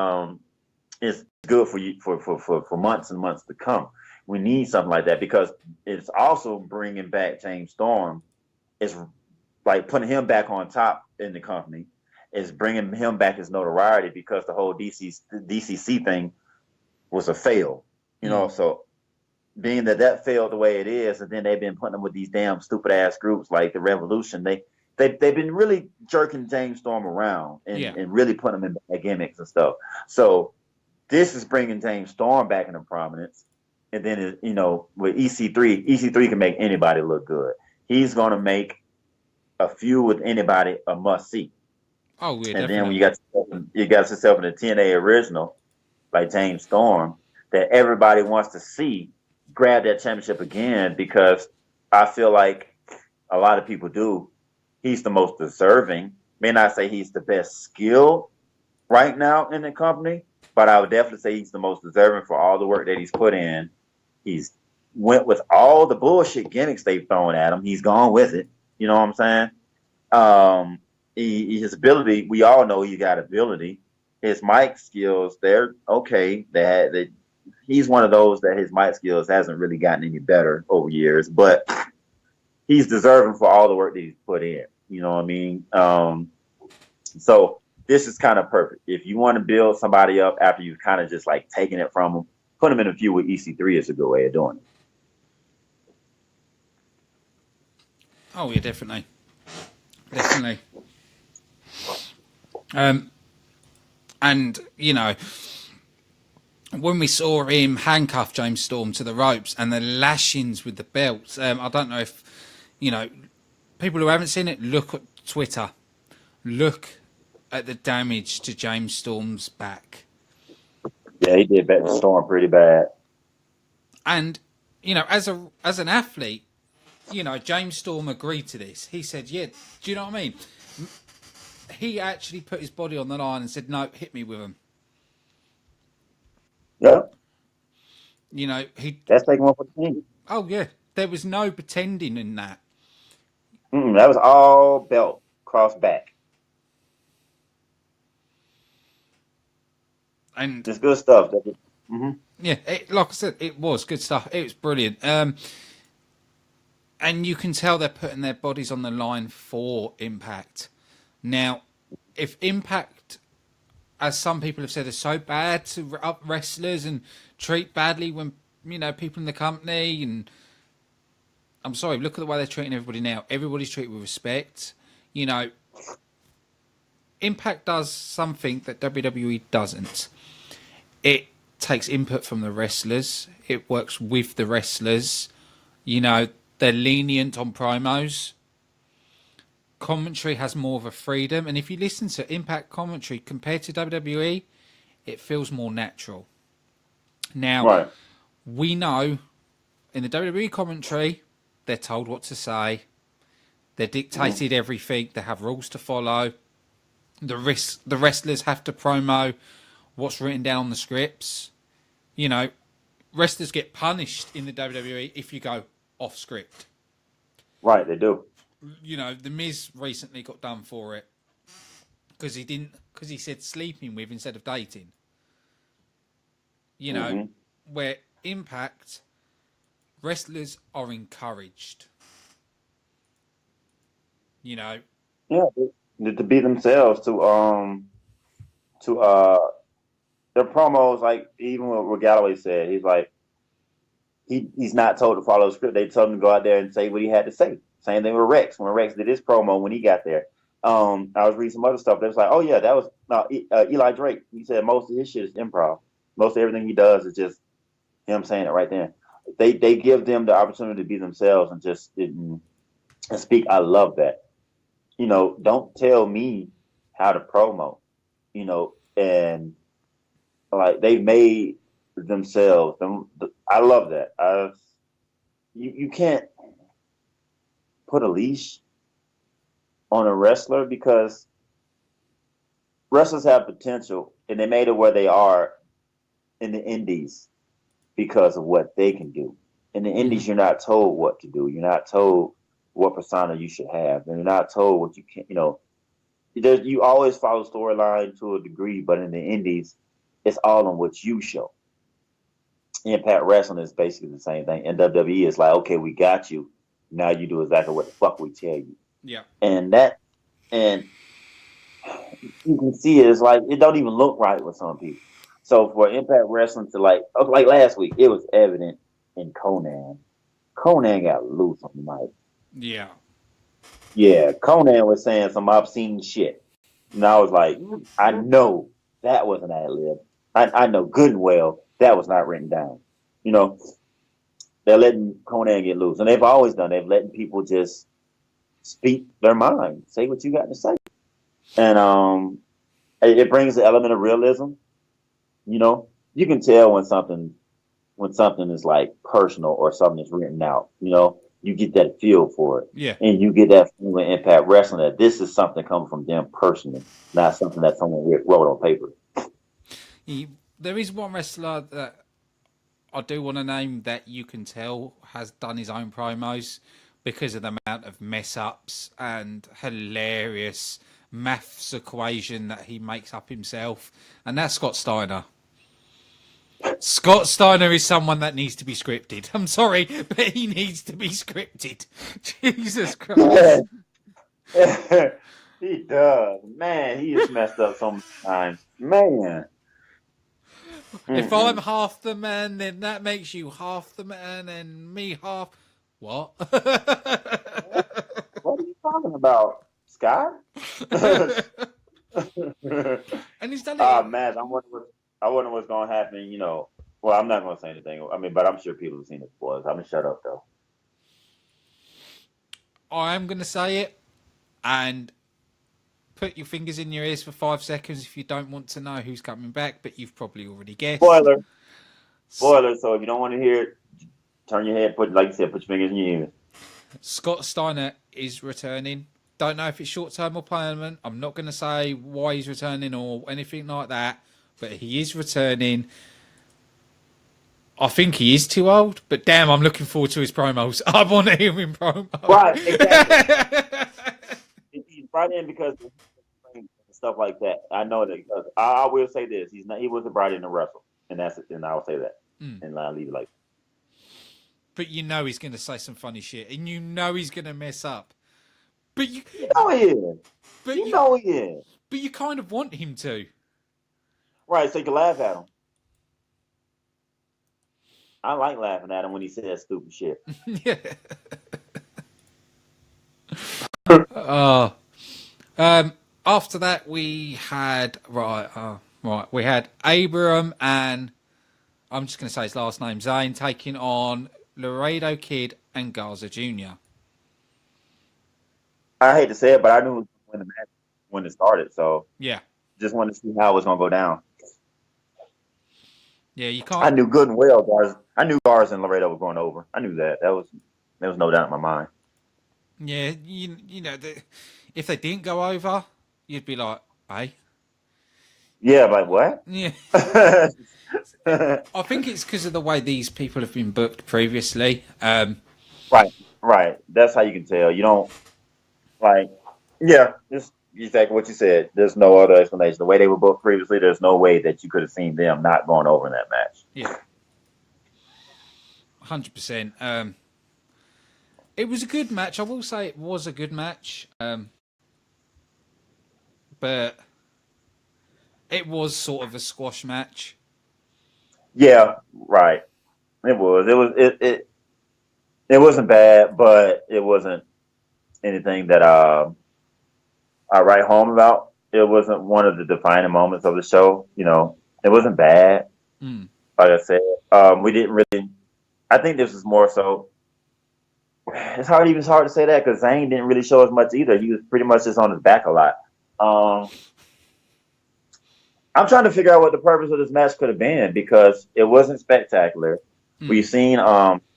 is good for you for months and months to come. We need something like that because it's also bringing back James Storm. It's like putting him back on top in the company. It's bringing him back his notoriety because the whole DCC thing was a fail. So being that failed the way it is, and then they've been putting him with these damn stupid ass groups like the Revolution. They've been really jerking James Storm around and really putting him in bad gimmicks and stuff. So this is bringing James Storm back into prominence. And then, with EC3 can make anybody look good. He's going to make a feud with anybody a must see. Oh, yeah, And then when definitely. you got yourself in the TNA original, like James Storm, that everybody wants to see grab that championship again because I feel like a lot of people do. He's the most deserving. May not say he's the best skill right now in the company, but I would definitely say he's the most deserving for all the work that he's put in. He's went with all the bullshit gimmicks they've thrown at him. He's gone with it. You know what I'm saying? His ability, we all know he got ability. His mic skills, they're okay. He's one of those that his mic skills hasn't really gotten any better over years, but he's deserving for all the work that he's put in. You know what I mean? So this is kind of perfect. If you want to build somebody up after you've kind of just like taken it from them, put them in a feud with EC3 is a good way of doing it. Oh, yeah, definitely. Definitely. And, you know, when we saw him handcuff James Storm to the ropes and the lashings with the belts, I don't know if, you know, people who haven't seen it, look at Twitter. Look at the damage to James Storm's back. Yeah, he did bet the Storm pretty bad. And, you know, as an athlete, you know, James Storm agreed to this. He said, yeah, do you know what I mean? He actually put his body on the line and said, no, hit me with him. Yep. You know, that's taking one for the team. Oh, yeah. There was no pretending in that. That was all belt, cross back. And it's good stuff. Yeah, like I said, it was good stuff. It was brilliant. And you can tell they're putting their bodies on the line for Impact. Now, if Impact, as some people have said, are so bad to up wrestlers and treat badly when, you know, people in the company, and I'm sorry, look at the way they're treating everybody now. Everybody's treated with respect. You know, Impact does something that WWE doesn't. It takes input from the wrestlers. It works with the wrestlers. You know, they're lenient on promos. Commentary has more of a freedom. And if you listen to Impact commentary compared to WWE, it feels more natural. Now, we know in the WWE commentary, they're told what to say. They're dictated everything. They have rules to follow. The wrestlers have to promo what's written down on the scripts. You know, wrestlers get punished in the WWE if you go off script. Right, they do. You know, The Miz recently got done for it because he said sleeping with instead of dating. You know, where Impact, wrestlers are encouraged. You know. Yeah, to be themselves, to their promos, like even what Galloway said, he's like he's not told to follow the script. They told him to go out there and say what he had to say. Same thing with Rex. When Rex did his promo when he got there, I was reading some other stuff. They was like, oh yeah, that was Eli Drake. He said most of his shit is improv. Most of everything he does is just him saying it right there. They give them the opportunity to be themselves and just and speak. I love that. You know, don't tell me how to promo. You know, and like they've made themselves. I love that. You can't put a leash on a wrestler because wrestlers have potential, and they made it where they are in the indies because of what they can do. In the indies, you're not told what to do. You're not told what persona you should have, and you're not told what you can. You know, you always follow storyline to a degree, but in the indies, it's all on what you show. Impact Wrestling is basically the same thing. And WWE is like, okay, we got you. Now you do exactly what the fuck we tell you. Yeah. And you can see it's like it don't even look right with some people. So for Impact Wrestling to like last week, it was evident in Conan. Conan got loose on the mic. Yeah. Yeah, Conan was saying some obscene shit. And I was like, I know that wasn't ad-lib. I know good and well that was not written down. You know, they're letting Conan get loose. And they've always done. They've letting people just speak their mind. Say what you got to say. and it brings the element of realism. You know, you can tell when something is like personal or something is written out. You know, you get that feel for it, Yeah. and you get that feeling Impact Wrestling that this is something coming from them personally, not something that someone wrote on paper. There is one wrestler that I do want to name that you can tell has done his own promos because of the amount of mess ups and hilarious maths equation that he makes up himself, and that's Scott Steiner. Scott Steiner is someone that needs to be scripted. I'm sorry, but he needs to be scripted. Jesus Christ. He does. Man, he is messed up so many times. Man. If I'm half the man, then that makes you half the man and me half. What? What are you talking about, Scott? And he's done Ah, it. man, I wonder what's gonna happen. You know, well, I'm not gonna say anything. I mean, but I'm sure people have seen it before. So I'm gonna shut up though. I am going to say it, and put your fingers in your ears for 5 seconds if you don't want to know who's coming back, but you've probably already guessed. Spoiler, spoiler. So if you don't want to hear it, turn your head. Put like you said, put your fingers in your ears. Scott Steiner is returning. Don't know if it's short term or permanent. I'm not going to say why he's returning or anything like that, but he is returning. I think he is too old, but damn, I'm looking forward to his promos. I want to hear him in promo. Right, exactly. He's brought in because of stuff like that. I know that because I will say this: he's not. He wasn't brought in to wrestle, and that's it. And I'll say that, and I'll leave it like. But you know he's going to say some funny shit, and you know he's going to mess up. But you know he is. But you know he is. But you kind of want him to. Right, so you can laugh at him. I like laughing at him when he says stupid shit. Yeah. After that, we had we had Abraham and I'm just going to say his last name, Zane, taking on Laredo Kid and Garza Jr. I hate to say it, but I knew when the match when it started, so yeah, just wanted to see how it was going to go down. Yeah, you can't. I knew good and well Garza and Laredo were going over. I knew that. There was no doubt in my mind. Yeah, you know, if they didn't go over, you'd be like, hey. Yeah, like what? Yeah. I think it's because of the way these people have been booked previously. Right. That's how you can tell. You don't like, yeah, just exactly what you said. There's no other explanation. The way they were booked previously, there's no way that you could have seen them not going over in that match. Yeah, 100%. It was a good match. I will say it was a good match. But it was sort of a squash match. Yeah, right. It was. It wasn't bad, but it wasn't anything that I write home about. It wasn't one of the defining moments of the show. You know, it wasn't bad. Mm. Like I said, we didn't really. I think this was more so. It's hard to say that because Zane didn't really show as much either. He was pretty much just on his back a lot. I'm trying to figure out what the purpose of this match could have been because it wasn't spectacular. We've seen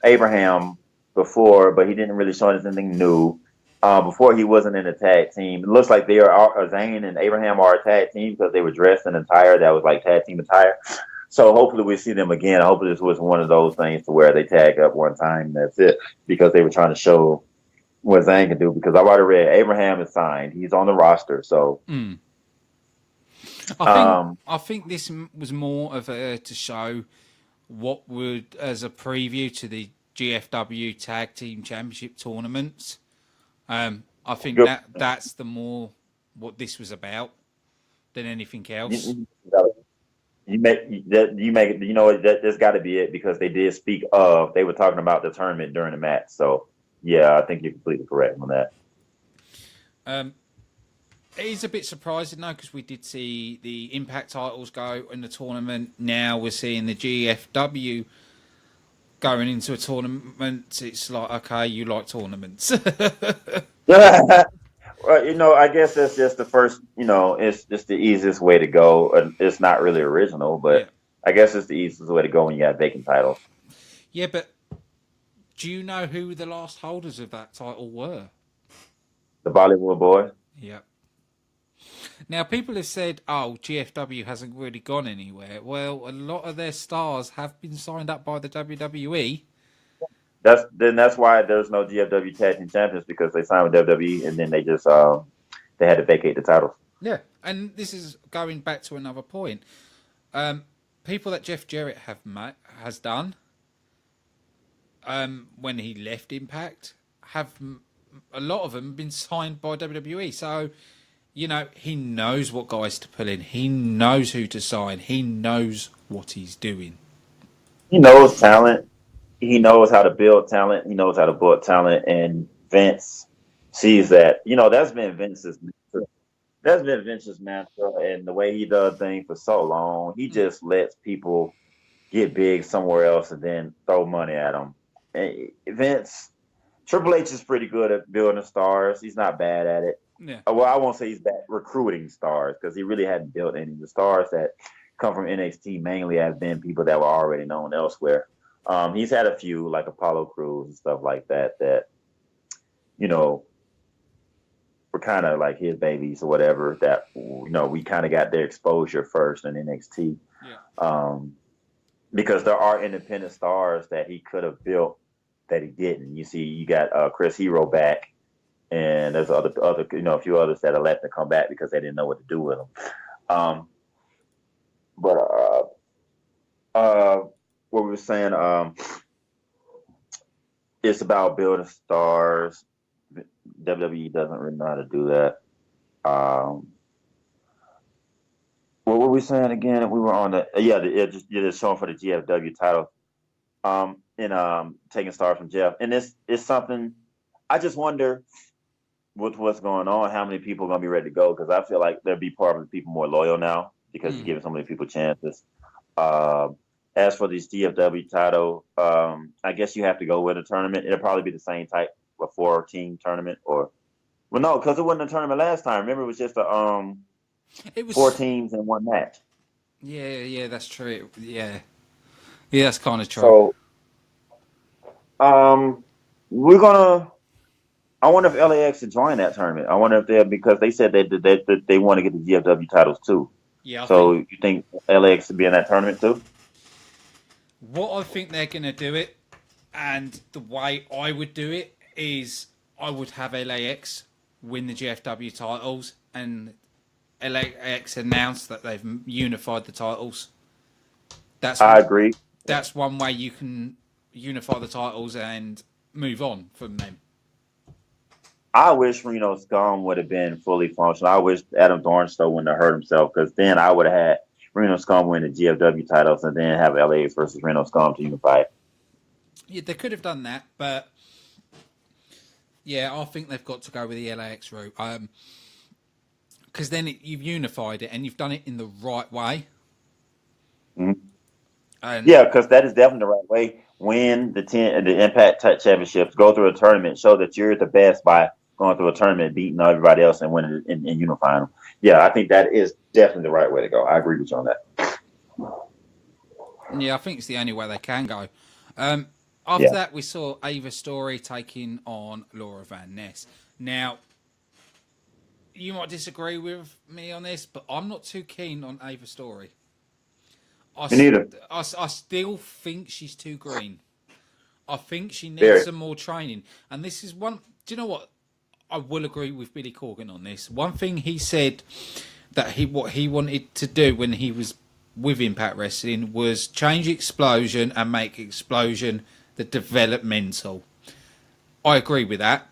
Abraham before, but he didn't really show us anything new. Before he wasn't in a tag team. It looks like they are Zane and Abraham are a tag team because they were dressed in attire that was like tag team attire. So hopefully we see them again. Hopefully this was one of those things to where they tag up one time and that's it because they were trying to show what Zane can do because I've already read Abraham is signed. He's on the roster. So I think this was more of to show what would as a preview to the GFW Tag Team Championship tournaments. I think that's the more what this was about than anything else. You make it. You know that's got to be it because they did speak of. They were talking about the tournament during the match. So yeah, I think you're completely correct on that. It is a bit surprising though because we did see the Impact titles go in the tournament. Now we're seeing the GFW going into a tournament. It's like okay, you like tournaments. Well, I guess that's just the first. It's just the easiest way to go. It's not really original, Yeah. but I guess it's the easiest way to go when you got vacant titles. Yeah, but do you know who the last holders of that title were? The Bollywood Boys. Yeah. Now, people have said, oh, GFW hasn't really gone anywhere. Well, a lot of their stars have been signed up by the WWE. That's why there's no GFW Tag Team Champions, because they signed with WWE and then they had to vacate the titles. Yeah, and this is going back to another point. People that Jeff Jarrett has done when he left Impact a lot of them been signed by WWE. So, he knows what guys to pull in. He knows who to sign. He knows what he's doing. He knows talent. He knows how to build talent. He knows how to book talent, and Vince sees that. That's been Vince's mantra. That's been Vince's mantra, and the way he does things for so long, he just lets people get big somewhere else and then throw money at them. And Triple H is pretty good at building stars. He's not bad at it. Yeah. Well, I won't say he's bad recruiting stars, because he really hadn't built any. The stars that come from NXT mainly have been people that were already known elsewhere. He's had a few, like Apollo Crews and stuff like that, were kind of like his babies or whatever, that, we kind of got their exposure first in NXT. Yeah. Because there are independent stars that he could have built that he didn't. You got Chris Hero back, and there's other a few others that are left to come back because they didn't know what to do with them. What we were saying, it's about building stars. WWE doesn't really know how to do that. What were we saying again? We were on the showing for the GFW title. And taking stars from Jeff, and it's something. I just wonder with what's going on, how many people are gonna be ready to go? Because I feel like there'll be part of the people more loyal now because you're giving so many people chances. As for this GFW title, I guess you have to go with a tournament. It'll probably be the same type of 4-team tournament, no, because it wasn't a tournament last time. Remember, it was just it was 4 teams in one match. Yeah, that's true. Yeah, that's kind of true. So, I wonder if LAX should join that tournament. I wonder if because they said that they want to get the GFW titles too. Yeah. You think LAX should be in that tournament too? What I think they're going to do it, and the way I would do it, is I would have LAX win the GFW titles, and LAX announce that they've unified the titles. I agree. That's one way you can unify the titles and move on from them. I wish Reno Scum would have been fully functional. I wish Adam Thornstowe wouldn't have hurt himself, because then I would have had Reno Scum win the GFW titles and then have LAX versus Reno Scum to unify it. Yeah, they could have done that, but yeah, I think they've got to go with the LAX route. Because then you've unified it and you've done it in the right way. Mm-hmm. Yeah, because that is definitely the right way. Win the Impact Championships, go through a tournament, show that you're the best by going through a tournament, beating everybody else, and winning and unifying them. Yeah, I think that is definitely the right way to go. I agree with you on that. Yeah, I think it's the only way they can go. After that, we saw Ava Story taking on Laura Van Ness. Now, you might disagree with me on this, but I'm not too keen on Ava Story. Me neither. I still think she's too green. I think she needs some more training. And this is one... Do you know what? I will agree with Billy Corgan on this. One thing he said that what he wanted to do when he was with Impact Wrestling was change Explosion and make Explosion the developmental. I agree with that.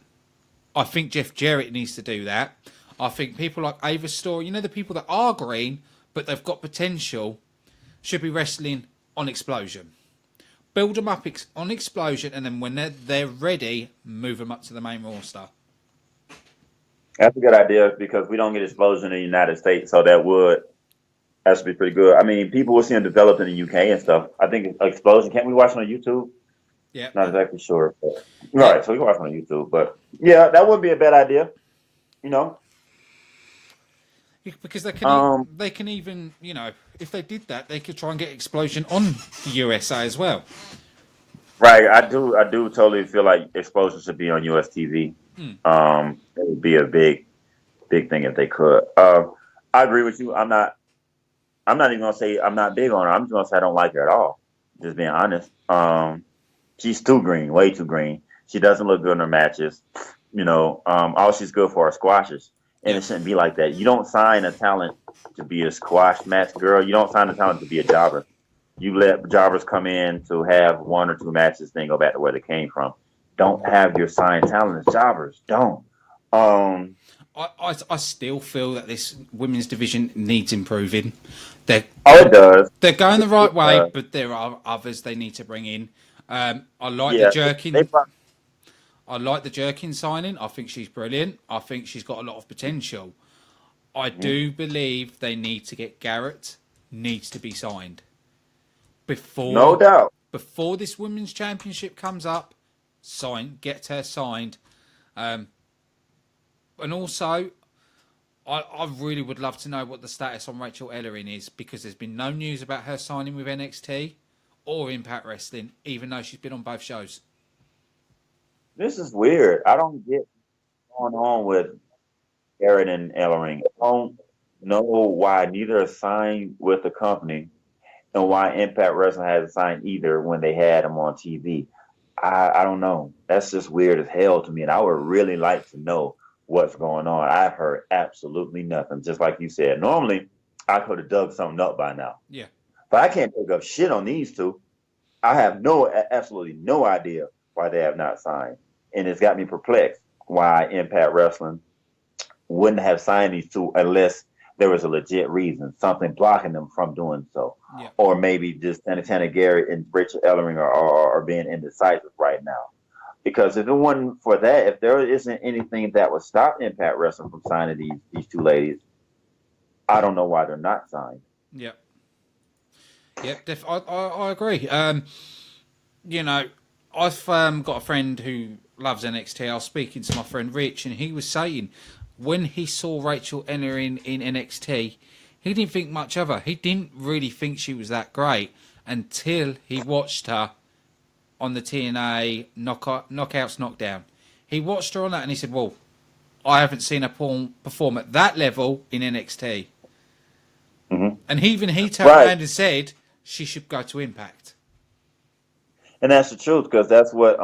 I think Jeff Jarrett needs to do that. I think people like Ava Story, the people that are green, but they've got potential, should be wrestling on Explosion. Build them up on Explosion, and then when they're ready, move them up to the main roster. That's a good idea, because we don't get Explosion in the United States, so that would be pretty good. I mean, people will see them develop in the UK and stuff. I think Explosion, can't we watch it on YouTube? Yeah. Not exactly sure. Right, so we can watch it on YouTube. But, yeah, that would be a bad idea. You know, because they can even, you know, if they did that, they could try and get Explosion on the USA as well. right. I do totally feel like Explosion should be on US TV. It would be a big thing if they could. I agree with you. I'm not even gonna say I'm not big on her. I'm just gonna say I don't like her at all. Just being honest. She's too green, way too green. She doesn't look good in her matches. You know, all she's good for are squashes, and it shouldn't be like that. You don't sign a talent to be a squash match girl. You don't sign a talent to be a jobber. You let jobbers come in to have one or two matches, then go back to where they came from. Don't have your signed talent as jobbers. Don't. I still feel that this women's division needs improving. It does. They're going the right way, but there are others they need to bring in. I like the Jerkin. I like the Jerkin signing. I think she's brilliant. I think she's got a lot of potential. I do believe they need to get Garrett. Needs to be signed before. No doubt. Before this women's championship comes up, get her signed. And also, I really would love to know what the status on Rachel Ellering is, because there's been no news about her signing with NXT or Impact Wrestling, even though she's been on both shows. This is weird. I don't get what's going on with Garrett and Ellering. I don't know why neither are signed with the company and why Impact Wrestling hasn't signed either when they had them on TV. I don't know. That's just weird as hell to me, and I would really like to know what's going on. I've heard absolutely nothing. Just like you said, normally I could have dug something up by now. Yeah, but I can't pick up shit on these two. I have absolutely no idea why they have not signed, and it's got me perplexed why Impact Wrestling wouldn't have signed these two unless there was a legit reason, something blocking them from doing so. Yeah. Or maybe just Santana Garrett and Rachel Ellering are being indecisive right now. Because if it wasn't for that, if there isn't anything that would stop Impact Wrestling from signing these two ladies, I don't know why they're not signed. Yep. Yep, I agree. You know, I've got a friend who loves NXT. I was speaking to my friend Rich, and he was saying when he saw Rachel Ellering in NXT, he didn't think much of her. He didn't really think she was that great until he watched her on the TNA Knockouts Knockdown. He watched her on that and he said, well, I haven't seen her perform at that level in NXT. Mm-hmm. And even he turned around and said she should go to Impact. And that's the truth, because that's what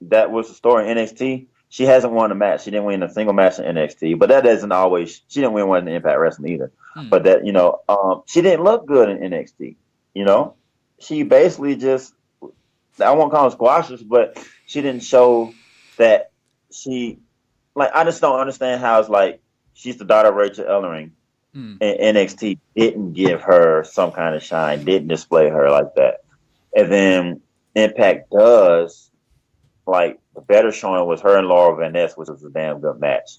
that was the story in NXT. She hasn't won a match. She didn't win a single match in NXT, but that doesn't always. She didn't win one in Impact Wrestling either. But that, you know, she didn't look good in NXT. You know, she basically just, I won't call them squashes, but she didn't show that she, like, I just don't understand how it's like she's the daughter of Rachel Ellering, and NXT didn't give her some kind of shine, didn't display her like that, and then Impact does. Like, the better showing was her and Laura Van Ness, which was a damn good match.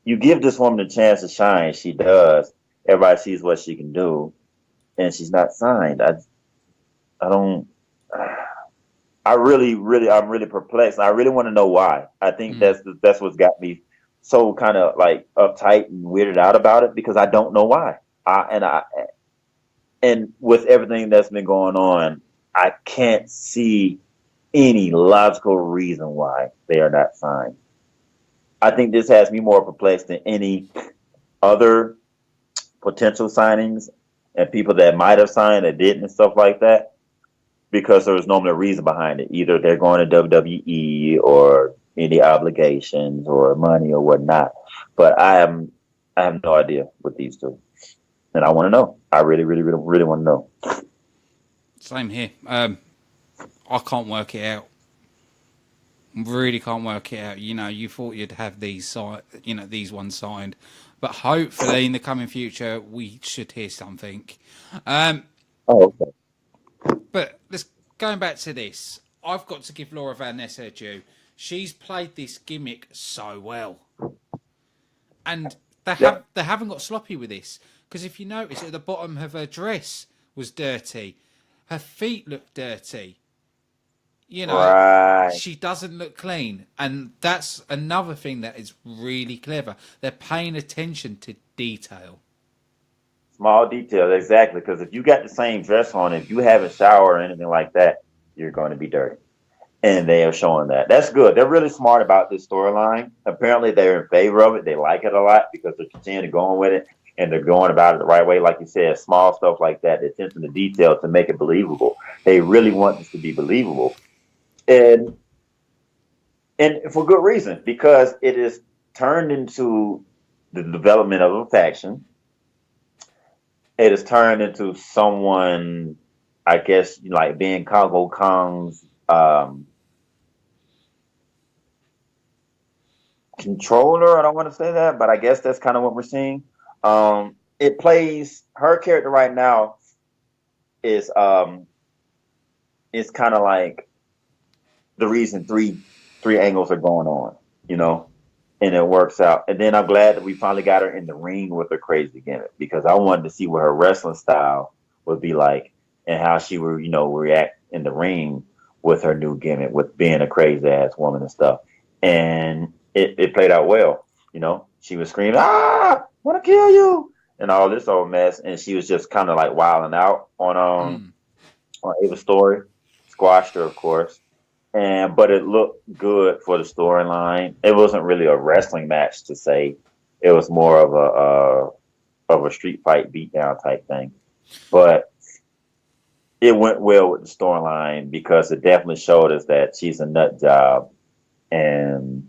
You give this woman a chance to shine, she does. Everybody sees what she can do, and she's not signed. I'm really perplexed. I really want to know why. I think that's what's got me so kind of like uptight and weirded out about it, because I don't know why. And with everything that's been going on, I can't see any logical reason why they are not signed. I think this has me more perplexed than any other potential signings and people that might have signed that didn't and stuff like that, because there was normally a reason behind it. Either they're going to WWE or any obligations or money or whatnot. But I have no idea with these two. And I want to know. I really want to know. Same here. I can't work it out. Really can't work it out. You know, you thought you'd have these ones signed, but hopefully in the coming future we should hear something. Okay. But going back to this, I've got to give Laura Van Ness her due. She's played this gimmick so well, and they haven't got sloppy with this, because if you notice, at the bottom of her dress was dirty. Her feet looked dirty. You know, Right. she doesn't look clean. And that's another thing that is really clever. They're paying attention to detail. Small details, exactly. Because if you got the same dress on, if you haven't showered or anything like that, you're going to be dirty. And they are showing that. That's good. They're really smart about this storyline. Apparently, they're in favor of it. They like it a lot because they're continuing to go on with it, and they're going about it the right way. Like you said, small stuff like that, the attention to detail to make it believable. They really want this to be believable, and for good reason, because it is turned into the development of a faction. It is turned into someone, I guess, like being Congo Kong's controller. I don't want to say that, but I guess that's kind of what we're seeing. It plays her character right now is kind of like the reason three angles are going on, and it works out. And then I'm glad that we finally got her in the ring with her crazy gimmick, because I wanted to see what her wrestling style would be like and how she would, react in the ring with her new gimmick, with being a crazy ass woman and stuff. And it played out well. She was screaming, "Ah, want to kill you," and all this old mess. And she was just kind of like wilding out on Ava's story. Squashed her, of course. But it looked good for the storyline. It wasn't really a wrestling match to say. It was more of a street fight beatdown type thing. But it went well with the storyline because it definitely showed us that she's a nut job, and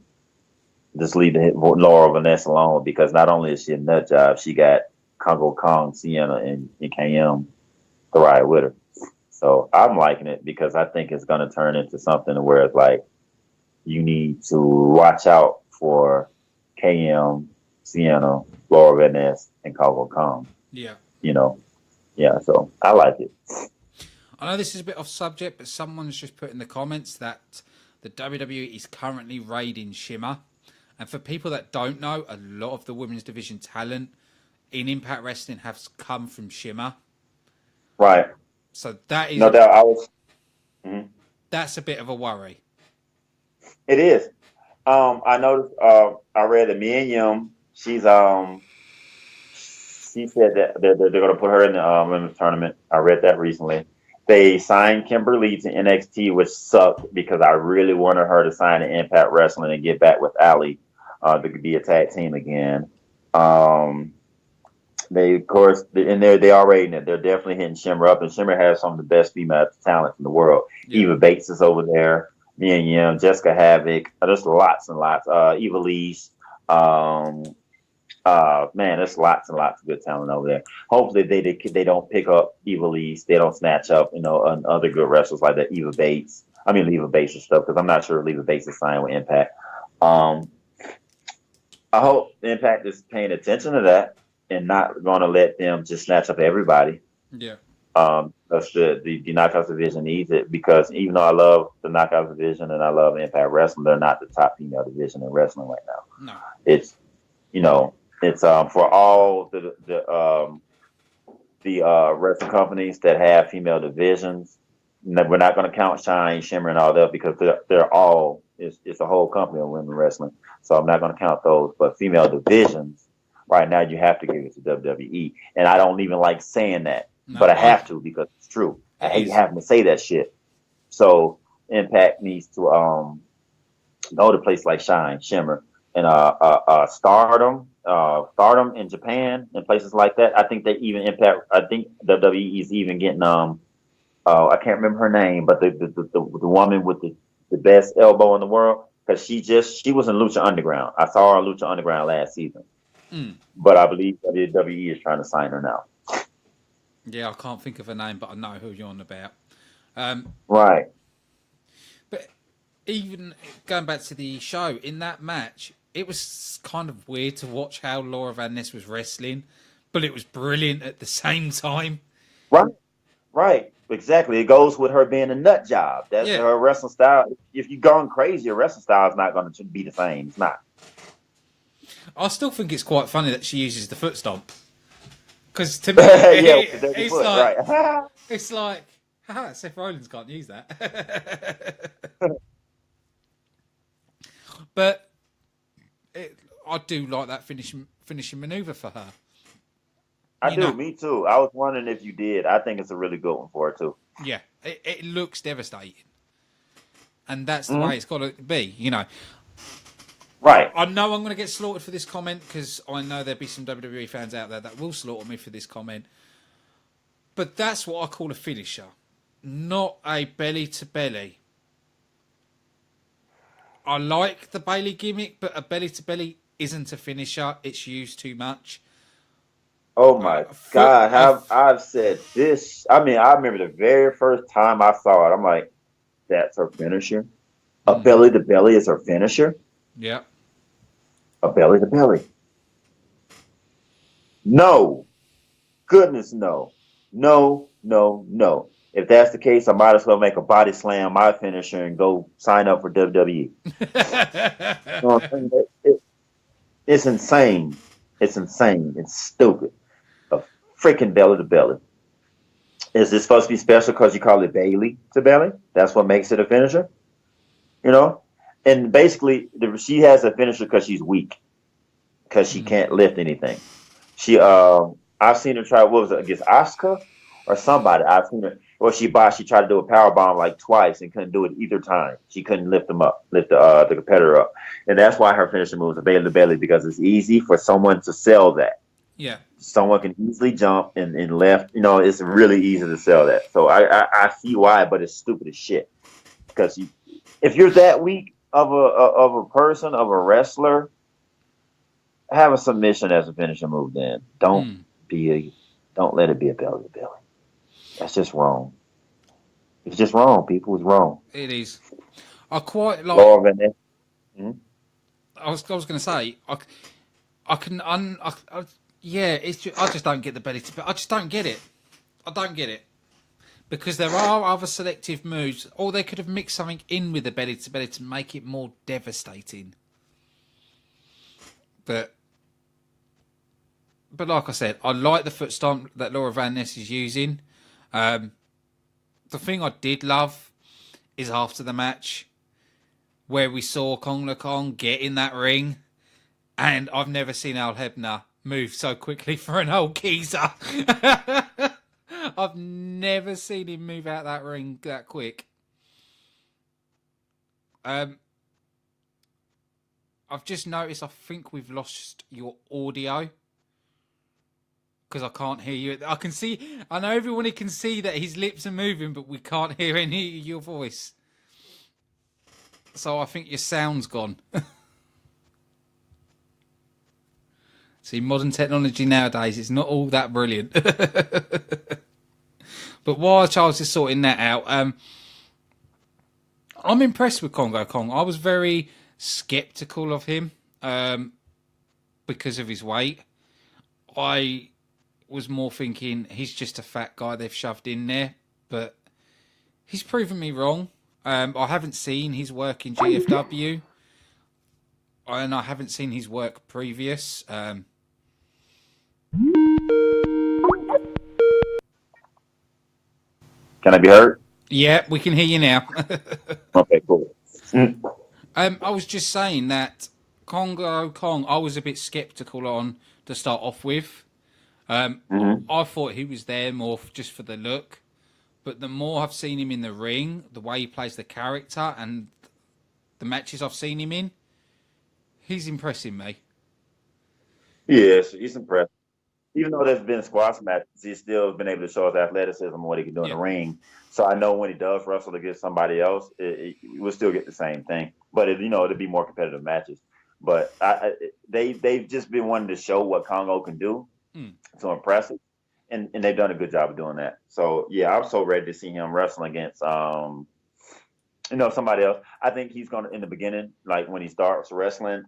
just leave Laura Vanessa alone, because not only is she a nut job, she got Congo Kong, Sienna, and KM to ride with her. So I'm liking it because I think it's going to turn into something where it's like you need to watch out for KM, Sienna, Laura Vanessa, and Congo Kong. Yeah. Yeah, so I like it. I know this is a bit off subject, but someone's just put in the comments that the WWE is currently raiding Shimmer. And for people that don't know, a lot of the women's division talent in Impact Wrestling has come from Shimmer. Right. So that is no doubt. That's a bit of a worry. It is. I noticed. I read that Mia Yim. She said that they're going to put her in the women's tournament. I read that recently. They signed Kimberly to NXT, which sucked because I really wanted her to sign to Impact Wrestling and get back with Ali to be a tag team again. They, of course, they already they're definitely hitting Shimmer up, and Shimmer has some of the best female talent in the world. Yeah. Eva Bates is over there, Mia Yim, Jessica Havoc. There's lots and lots. Eva Lee's. Man, there's lots and lots of good talent over there. Hopefully they don't pick up Eva Lee's. They don't snatch up other good wrestlers like that. Eva Bates and stuff, because I'm not sure Eva Bates is signed with Impact. I hope Impact is paying attention to that and not going to let them just snatch up everybody. Yeah. That's the Knockouts division needs it, because even though I love the Knockouts division and I love Impact Wrestling, they're not the top female division in wrestling right now. No. It's for all the wrestling companies that have female divisions. We're not going to count Shine, Shimmer, and all that, because they're all it's a whole company of women wrestling. So I'm not going to count those. But female divisions, right now, you have to give it to WWE, and I don't even like saying that, but I have to, because it's true. I hate having to say that shit. So Impact needs to go to places like Shine, Shimmer, and Stardom in Japan and places like that. I think they even Impact. I think WWE is even getting I can't remember her name, but the woman with the best elbow in the world, because she was in Lucha Underground. I saw her in Lucha Underground last season, but I believe WWE is trying to sign her now. Yeah, I can't think of her name, but I know who you're on about. Right. But even going back to the show, in that match, it was kind of weird to watch how Laura Van Ness was wrestling, but it was brilliant at the same time. Right. Exactly. It goes with her being a nut job. That's her wrestling style. If you're going crazy, your wrestling style is not going to be the same. It's not. I still think it's quite funny that she uses the foot stomp. Because to me, it's like Haha, Seth Rollins can't use that. But I do like that finishing maneuver for her. I do, me too. I was wondering if you did. I think it's a really good one for it too. Yeah, it looks devastating. And that's the Mm-hmm. way it's got to be, Right. I know I'm going to get slaughtered for this comment because I know there'll be some WWE fans out there that will slaughter me for this comment. But that's what I call a finisher, not a belly-to-belly. I like the Bayley gimmick, but a belly-to-belly isn't a finisher. It's used too much. Oh my God, I've said this. I mean, I remember the very first time I saw it. I'm like, that's her finisher. A belly to belly is her finisher. Yeah. A belly to belly. No. Goodness, no. No, no, no. If that's the case, I might as well make a body slam my finisher and go sign up for WWE. You know what I'm saying? It's insane. It's insane. It's stupid. A freaking belly to belly. Is this supposed to be special because you call it Bailey to belly? That's what makes it a finisher? And basically, she has a finisher because she's weak, because she can't lift anything. I've seen her try. What was it, against Asuka or somebody? I've seen her. Well, she tried to do a power bomb like twice and couldn't do it either time. She couldn't lift the competitor up, and that's why her finisher moves are belly to belly, because it's easy for someone to sell that. Yeah. Someone can easily jump and left. It's really easy to sell that. So I see why, but it's stupid as shit. Because if you're that weak of a person, of a wrestler, have a submission as a finishing move. Then don't let it be a belly to belly. That's just wrong. It's just wrong. People, it's wrong. It is. I quite like. I was going to say I can yeah. It's just, I just don't get the belly to belly. I just don't get it. I don't get it. Because there are other selective moves, or they could have mixed something in with the belly to make it more devastating. But like I said, I like the foot stomp that Laura Van Ness is using. The thing I did love is after the match, where we saw Kong La Kong get in that ring, and I've never seen Al Hebner move so quickly for an old geezer. I've never seen him move out that ring that quick. I've just noticed, I think we've lost your audio. Because I can't hear you. I know everyone can see that his lips are moving, but we can't hear any of your voice. So I think your sound's gone. See, modern technology nowadays is not all that brilliant. But while Charles is sorting that out, I'm impressed with Kongo Kong. I was very sceptical of him because of his weight. I was more thinking he's just a fat guy they've shoved in there, but he's proven me wrong. I haven't seen his work in GFW, and I haven't seen his work previous. Can I be heard? Yeah, we can hear you now. Okay, cool. I was just saying that Kongo Kong, I was a bit sceptical on to start off with. I thought he was there more just for the look, but the more I've seen him in the ring, the way he plays the character, and the matches I've seen him in, he's impressing me. Yes, he's impressive. Even though there's been squash matches, he's still been able to show his athleticism and what he can do in the ring. So I know when he does wrestle against somebody else, we'll still get the same thing. But it'll be more competitive matches. But they've just been wanting to show what Congo can do. So impressive, and they've done a good job of doing that. So yeah, I'm so ready to see him wrestling against somebody else. I think he's gonna, in the beginning, like when he starts wrestling,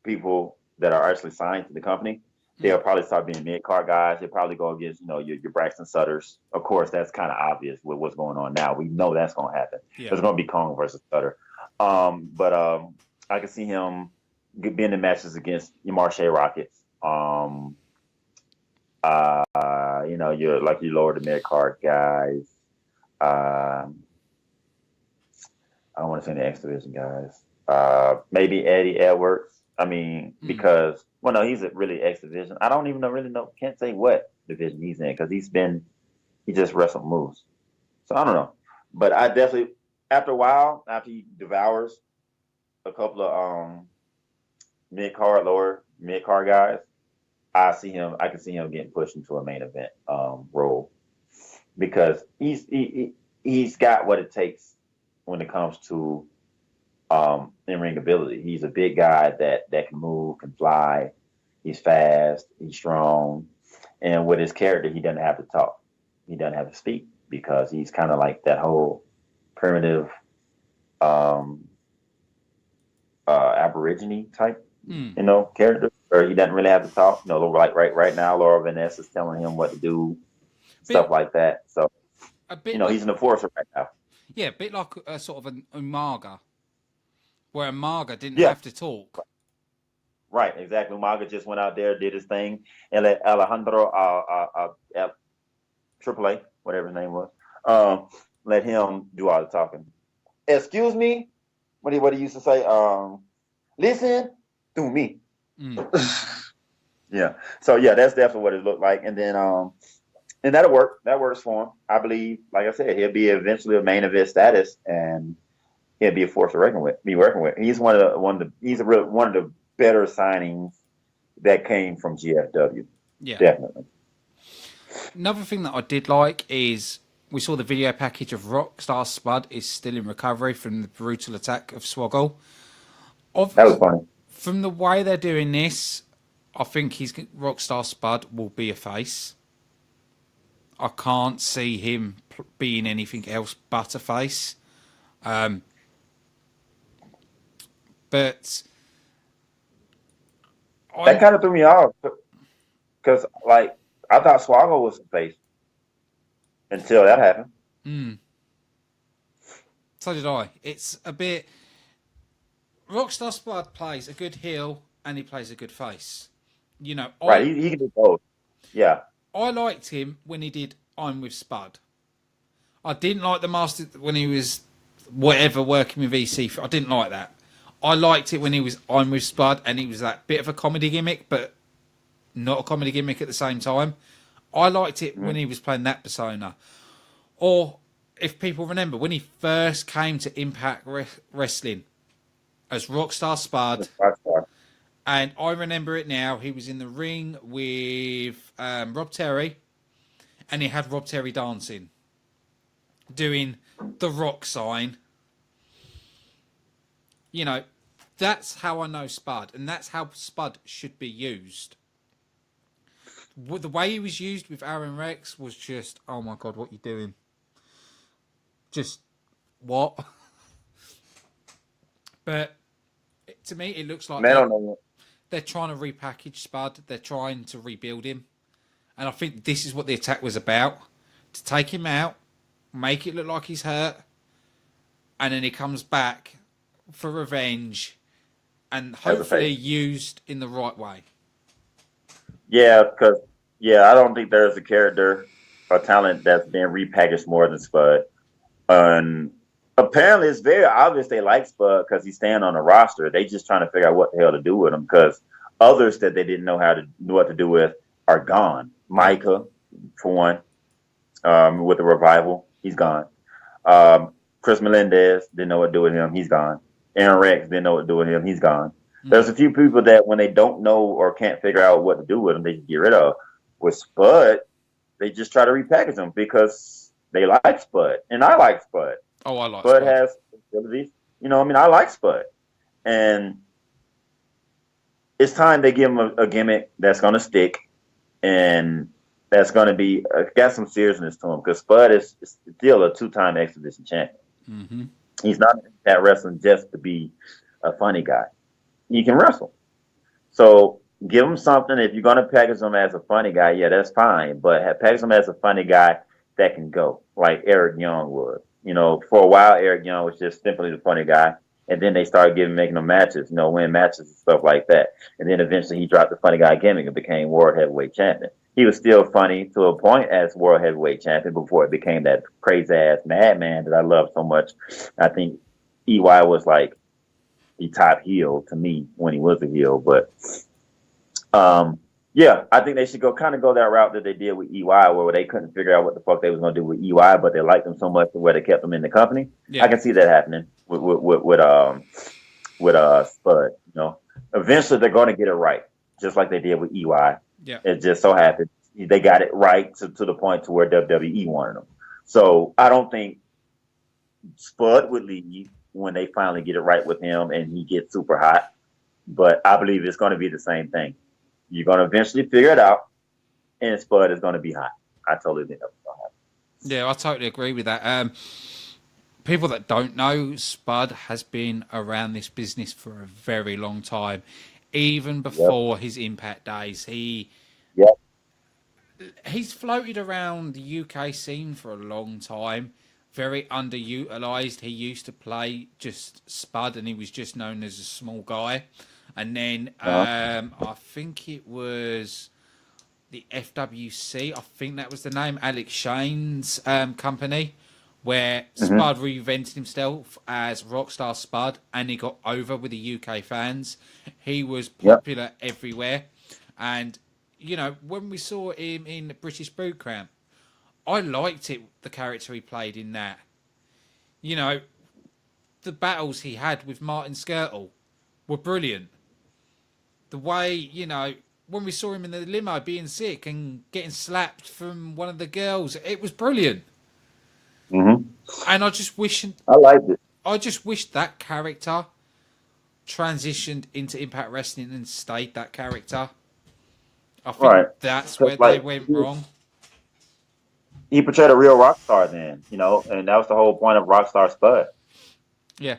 people that are actually signed to the company, they'll probably start being mid-card guys. He'll probably go against, your Braxton Sutters. Of course, that's kind of obvious with what's going on now. We know that's going to happen. Yeah. It's going to be Kong versus Sutter. But I can see him being in matches against your Marche Rockets. Your lower to mid-card guys. Um, I don't want to say the X Division guys. Maybe Eddie Edwards. I mean, because well, no, he's a really X Division. I don't even really know. Can't say what division he's in because he just wrestled moves. So I don't know. But I definitely after a while, after he devours a couple of mid card, lower mid card guys, I can see him getting pushed into a main event role because he's got what it takes when it comes to in ring ability. He's a big guy that can move, can fly. He's fast. He's strong, and with his character, he doesn't have to talk. He doesn't have to speak because he's kind of like that whole primitive Aborigine type, character. Or he doesn't really have to talk. Like right now, Laura Vanessa is telling him what to do, stuff like that. So, he's an enforcer right now. Yeah, a bit like a sort of an Umaga, where Umaga didn't have to talk. Right, exactly. Umaga just went out there, did his thing, and let Alejandro AAA, whatever his name was, let him do all the talking. Excuse me, what he used to say, listen to me. Yeah. So yeah, that's definitely what it looked like. And then and that'll work. That works for him. I believe, like I said, he'll be eventually a main event status and he'll be a force to reckon with. He's one of the better signings that came from GFW. Yeah. Definitely. Another thing that I did like is we saw the video package of Rockstar Spud is still in recovery from the brutal attack of Swoggle. That was funny. From the way they're doing this, I think Rockstar Spud will be a face. I can't see him being anything else but a face. But that kind of threw me off because, like, I thought Swoggle was a face until that happened. So did I. It's a bit. Rockstar Spud plays a good heel and he plays a good face. Right, he can do both. Yeah. I liked him when he did I'm with Spud. I didn't like the Master when he was whatever working with EC. I didn't like that. I liked it when he was I'm with Spud and he was that bit of a comedy gimmick, but not a comedy gimmick at the same time. I liked it when he was playing that persona. Or, if people remember, when he first came to Impact Wrestling as Rockstar Spud, and I remember it now, he was in the ring with Rob Terry, and he had Rob Terry dancing, doing the rock sign. That's how I know Spud, and that's how Spud should be used. The way he was used with Aaron Rex was just, oh my God, what are you doing? Just, what? But to me, it looks like they're trying to repackage Spud. They're trying to rebuild him. And I think this is what the attack was about. To take him out, make it look like he's hurt, and then he comes back for revenge and hopefully used in the right way. Yeah, because I don't think there's a character or talent that's been repackaged more than Spud. And apparently, it's very obvious they like Spud because he's staying on the roster. They just trying to figure out what the hell to do with him because others that they didn't know what to do with are gone. Micah, for one, with the revival, he's gone. Chris Melendez didn't know what to do with him. He's gone. Aaron Rex didn't know what to do with him. He's gone. There's a few people that when they don't know or can't figure out what to do with them, they just get rid of. With Spud, they just try to repackage him because they like Spud. And I like Spud. Oh, I like Spud. Spud has abilities. I like Spud. And it's time they give him a gimmick that's going to stick and that's going to be got some seriousness to him because Spud is still a 2-time X Division champion. Mm-hmm. He's not that wrestling just to be a funny guy. He can wrestle. So give him something. If you're going to package him as a funny guy, yeah, that's fine. But package him as a funny guy that can go, like Eric Young was. For a while, Eric Young was just simply the funny guy. And then they started making them matches, win matches and stuff like that. And then eventually he dropped the funny guy gimmick and became world heavyweight champion. He was still funny to a point as world heavyweight champion before it became that crazy ass madman that I love so much. I think EY was like the top heel to me when he was a heel, but yeah, I think they should go that route that they did with EY, where they couldn't figure out what the fuck they was gonna do with EY, but they liked him so much where they kept him in the company. Yeah. I can see that happening with Spud. Eventually they're going to get it right, just like they did with EY. Yeah, it just so happened they got it right to the point to where WWE wanted them. So I don't think Spud would leave when they finally get it right with him and he gets super hot, but I believe it's going to be the same thing. You're going to eventually figure it out, and Spud is going to be hot. I totally think that's going to happen. Yeah, I totally agree with that. People that don't know, Spud has been around this business for a very long time, even before his Impact days. He's floated around the UK scene for a long time, very underutilized. He used to play just Spud, and he was just known as a small guy. And then I think it was the FWC. I think that was the name, Alex Shane's company, where Spud reinvented himself as Rockstar Spud, and he got over with the UK fans. He was popular everywhere. And, when we saw him in the British Boot Camp, I liked it, the character he played in that. The battles he had with Martin Skirtle were brilliant. The way, when we saw him in the limo being sick and getting slapped from one of the girls, it was brilliant. And I just wish... I liked it. I just wish that character transitioned into Impact Wrestling and stayed that character. I think that's where they went wrong. He portrayed a real rock star then, and that was the whole point of Rockstar Spud. Yeah.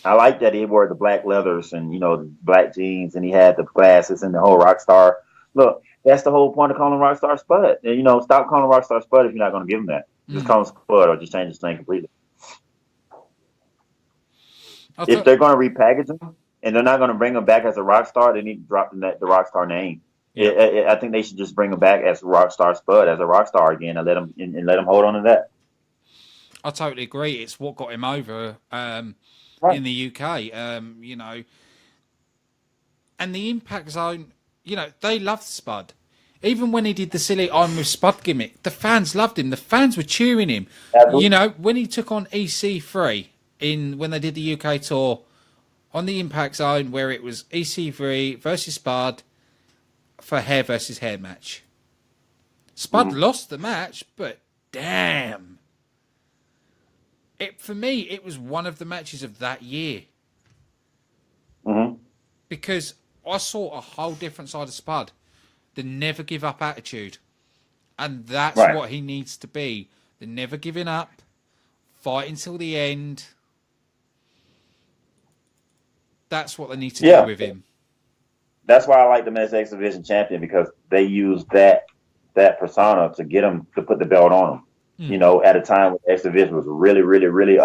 I like that he wore the black leathers and, the black jeans, and he had the glasses and the whole Rockstar. Look, that's the whole point of calling Rockstar Spud. And, stop calling Rockstar Spud if you're not going to give him that. Just call him Spud or just change his name completely. If they're going to repackage him and they're not going to bring him back as a rock star, they need to drop the Rockstar name. Yeah. I think they should just bring him back as Rockstar Spud, as a rock star again, and let him hold on to that. I totally agree. It's what got him over in the UK, and the Impact Zone, they loved Spud. Even when he did the silly "I'm with Spud" gimmick, the fans loved him. The fans were cheering him. Absolutely. When he took on EC3 when they did the UK tour on the Impact Zone, where it was EC3 versus Spud for hair versus hair match. Spud lost the match, but damn. For me, it was one of the matches of that year. Because I saw a whole different side of Spud. The never give up attitude. And that's what he needs to be. The never giving up, fight until the end. That's what they need to do with him. That's why I like him as X Division champion, because they used that persona to get him to put the belt on him. At a time when X Division was really, really, really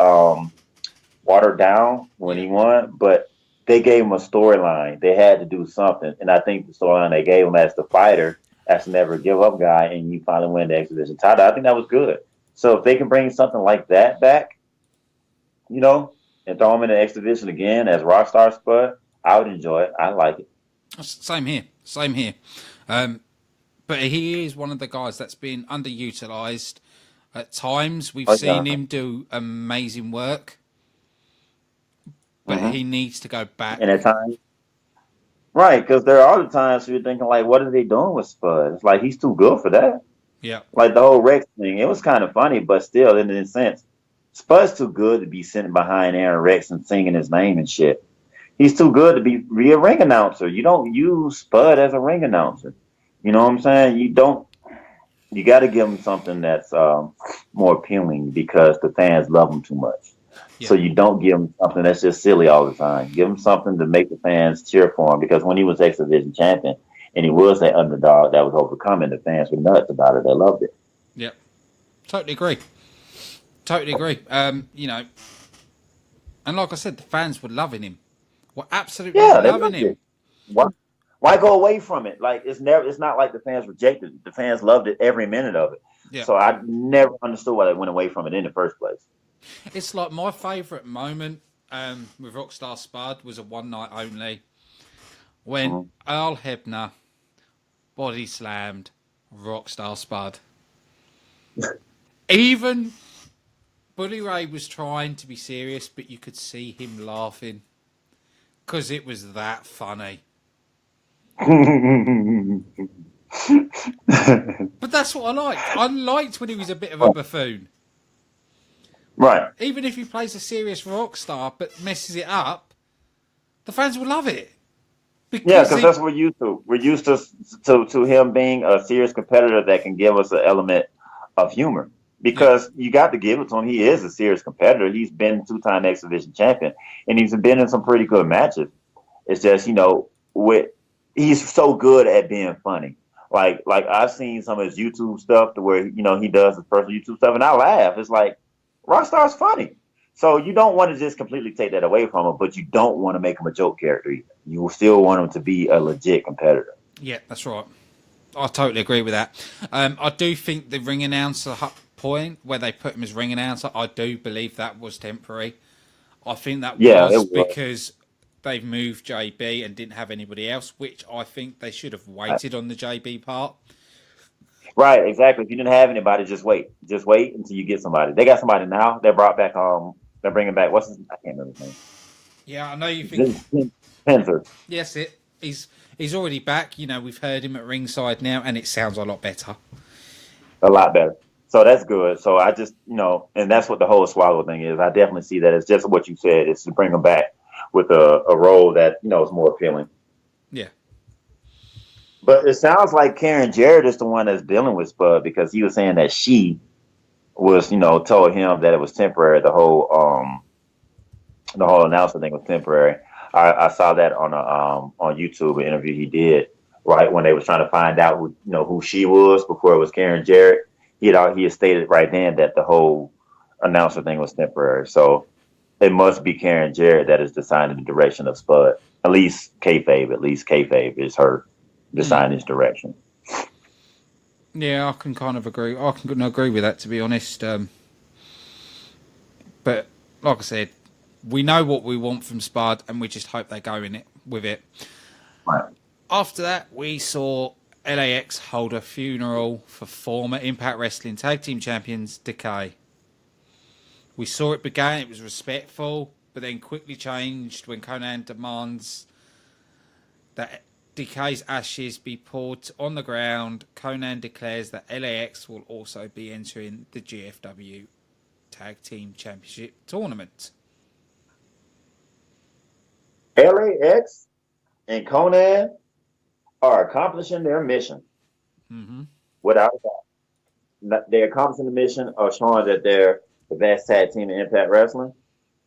watered down when he won, but they gave him a storyline. They had to do something, and I think the storyline they gave him as the fighter, as the never give up guy, and you finally win the X Division title, I think that was good. So if they can bring something like that back, and throw him in the X Division again as Rockstar Spud, I would enjoy it. I like it. Same here. But he is one of the guys that's been underutilized. At times, we've seen him do amazing work, but he needs to go back. And at times, because there are the times you're thinking, like, what are they doing with Spud? It's like, he's too good for that. Yeah. Like the whole Rex thing, it was kind of funny, but still, in a sense, Spud's too good to be sitting behind Aaron Rex and singing his name and shit. He's too good to be a ring announcer. You don't use Spud as a ring announcer. You know what I'm saying? You got to give him something that's more appealing, because the fans love him too much. Yeah. So you don't give him something that's just silly all the time. Give him something to make the fans cheer for him, because when he was X Division champion and he was that underdog that was overcoming, the fans were nuts about it. They loved it. Yep. Totally agree. And like I said, the fans were loving him. Were absolutely Yeah, they loving loved him. it. Why go away from it? Like it's not like the fans rejected it. The fans loved it every minute of it. Yeah. So I never understood why they went away from it in the first place. It's like my favourite moment with Rockstar Spud was a one night only when Earl Hebner body slammed Rockstar Spud. Even Bully Ray was trying to be serious, but you could see him laughing because it was that funny. But that's what I liked. I liked when he was a bit of a buffoon. Right. Even if he plays a serious rock star but messes it up, the fans will love it. Because that's what we're used to. We're used to him being a serious competitor that can give us an element of humor. Because you got to give it to him. He is a serious competitor. He's been 2-time X Division champion, and he's been in some pretty good matches. It's just, he's so good at being funny. Like I've seen some of his YouTube stuff to where, he does his personal YouTube stuff, and I laugh. It's like, Rockstar's funny. So you don't want to just completely take that away from him, but you don't want to make him a joke character either. You still want him to be a legit competitor. Yeah, that's right. I totally agree with that. I do think the ring announcer point where they put him as ring announcer, I do believe that was temporary. I think that was because they've moved JB and didn't have anybody else, which I think they should have waited on the JB part. Right, exactly. If you didn't have anybody, just wait. Just wait until you get somebody. They got somebody now. They brought back. They're bringing back. What's his? I can't remember his name. Yeah, I know you think. Penzer. Yes, he's already back. We've heard him at ringside now, and it sounds a lot better. A lot better. So that's good. So I just, and that's what the whole Swallow thing is. I definitely see that as just what you said. It's to bring them back with a role that is more appealing. Yeah. But it sounds like Karen Jarrett is the one that's dealing with Spud because he was saying that she was, told him that it was temporary. The whole announcement thing was temporary. I saw that on YouTube, an interview he did right when they was trying to find out who she was before it was Karen Jarrett. He had stated right then that the whole announcer thing was temporary. So it must be Karen Jarrett that is deciding the direction of Spud. At least kayfabe is her deciding his direction. Yeah, I can kind of agree. I can agree with that, to be honest. But like I said, we know what we want from Spud, and we just hope they go in it with it. Right. After that, we saw LAX hold a funeral for former Impact Wrestling Tag Team Champions Decay. We saw it began, it was respectful, but then quickly changed when Conan demands that Decay's ashes be poured on the ground. Conan declares that LAX will also be entering the GFW Tag Team Championship Tournament. LAX and Conan are accomplishing their mission. Mm-hmm. Without a doubt. They're accomplishing the mission of showing that they're the best tag team in Impact Wrestling,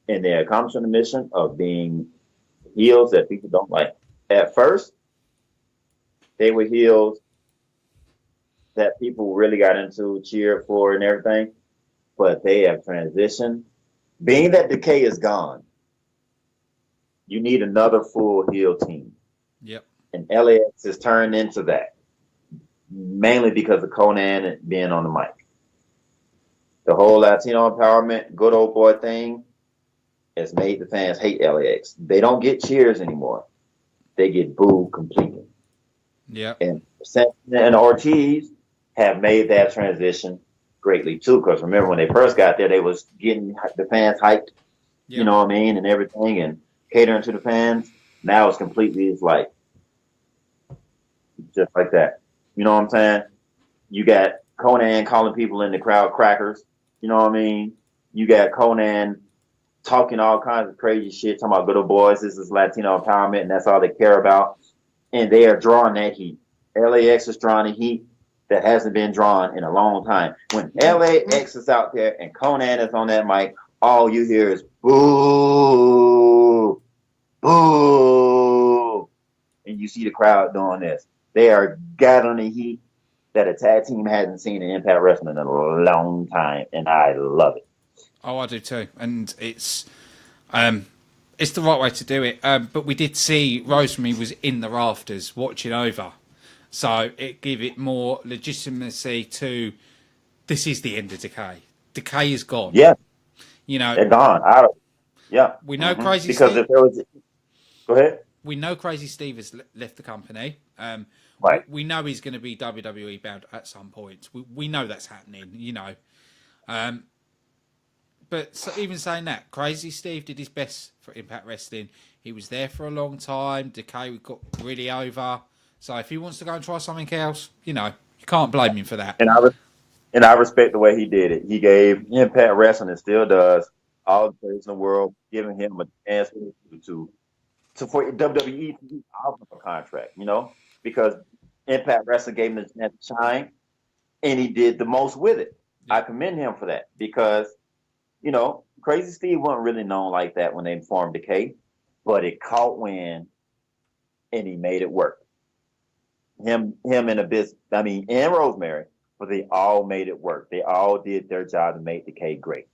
and they're accomplishing the mission of being heels that people don't like. At first, they were heels that people really got into, cheered for, and everything, but they have transitioned. Being that Decay is gone, you need another full heel team. Yep. And LAX has turned into that, mainly because of Conan being on the mic. The whole Latino empowerment, good old boy thing has made the fans hate LAX. They don't get cheers anymore. They get booed completely. Yeah. And Santana and Ortiz have made that transition greatly too. Because remember when they first got there, they was getting the fans hyped, you know what I mean, and everything, and catering to the fans. Now it's like just like that. You know what I'm saying? You got Conan calling people in the crowd crackers. You know what I mean? You got Conan talking all kinds of crazy shit, talking about good old boys. This is Latino empowerment, and that's all they care about. And they are drawing that heat. LAX is drawing a heat that hasn't been drawn in a long time. When LAX is out there and Conan is on that mic, all you hear is boo, boo. And you see the crowd doing this. They are gathering the heat that a tag team hasn't seen in Impact Wrestling in a long time, and I love it. Oh, I do too. And it's It's the right way to do it. But we did see Rosemary was in the rafters watching over. So it gave it more legitimacy to this is the end of Decay. Decay is gone. Yeah, You know, they're gone. Out of yeah. we know hmm Crazy Because Steve. if there was, go ahead. We know Crazy Steve has left the company. Right. We know he's going to be WWE bound at some point. We know that's happening, you know. But so even saying that, Crazy Steve did his best for Impact Wrestling. He was there for a long time. Decay got really over. So if he wants to go and try something else, you know, you can't blame him for that. And I respect the way he did it. He gave Impact Wrestling and still does all the praise in the world, giving him a chance to for WWE to be out of a contract, you know, because Impact Wrestling gave him the chance to shine, and he did the most with it. Yeah. I commend him for that because, you know, Crazy Steve wasn't really known like that when they formed Decay, but it caught wind, and he made it work. Him and Abyss, and Rosemary, but they all made it work. They all did their job to make Decay great.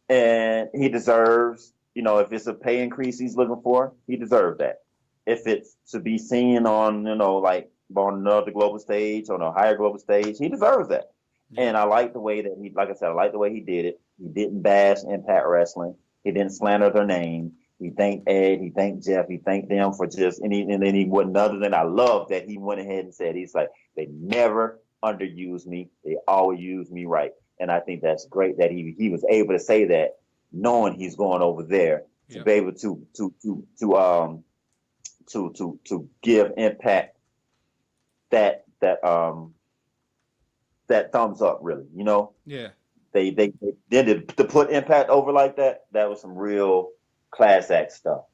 And he deserves, you know, if it's a pay increase he's looking for, he deserves that. If it's to be seen on, you know, like on another global stage, on a higher global stage, he deserves that. Yeah. And I like the way that like I said, I like the way he did it. He didn't bash Impact Wrestling. He didn't slander their name. He thanked Ed. He thanked Jeff. He thanked them for just, and then he wasn't other than I love that he went ahead and said, he's like, they never underused me. They always used me right. And I think that's great that he was able to say that, knowing he's going over there to be able to give Impact that thumbs up, really. You know, they did to put Impact over like that. That was some real class act stuff.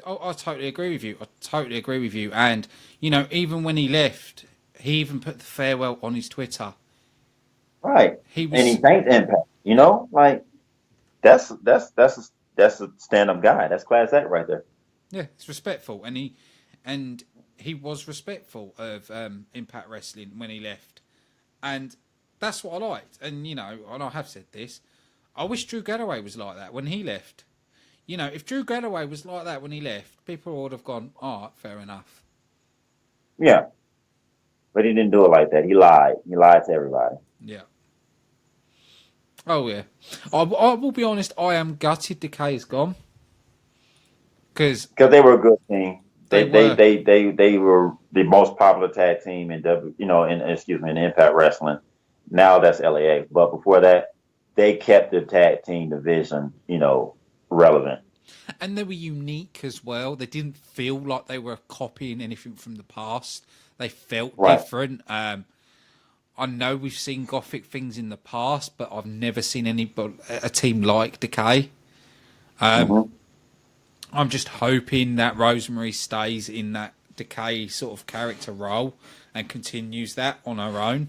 I totally agree with you. And you know, even when he left, he even put the farewell on his Twitter. Right. And he thanked Impact. You know, like that's a stand-up guy. That's class act right there. Yeah, it's respectful, and he was respectful of Impact Wrestling when he left, and that's what I liked. And you know, and I have said this, I wish Drew Galloway was like that when he left. You know, if Drew Galloway was like that when he left, people would have gone, "Oh, fair enough." Yeah, but he didn't do it like that. He lied. He lied to everybody. Yeah. Oh yeah, I will be honest. I am gutted Decay is gone because they were a good team. They were the most popular tag team in in Impact Wrestling. Now that's LAX, but before that, they kept the tag team division, you know, relevant. And they were unique as well. They didn't feel like they were copying anything from the past. They felt different. I know we've seen Gothic things in the past, but I've never seen a team like Decay. I'm just hoping that Rosemary stays in that Decay sort of character role and continues that on her own.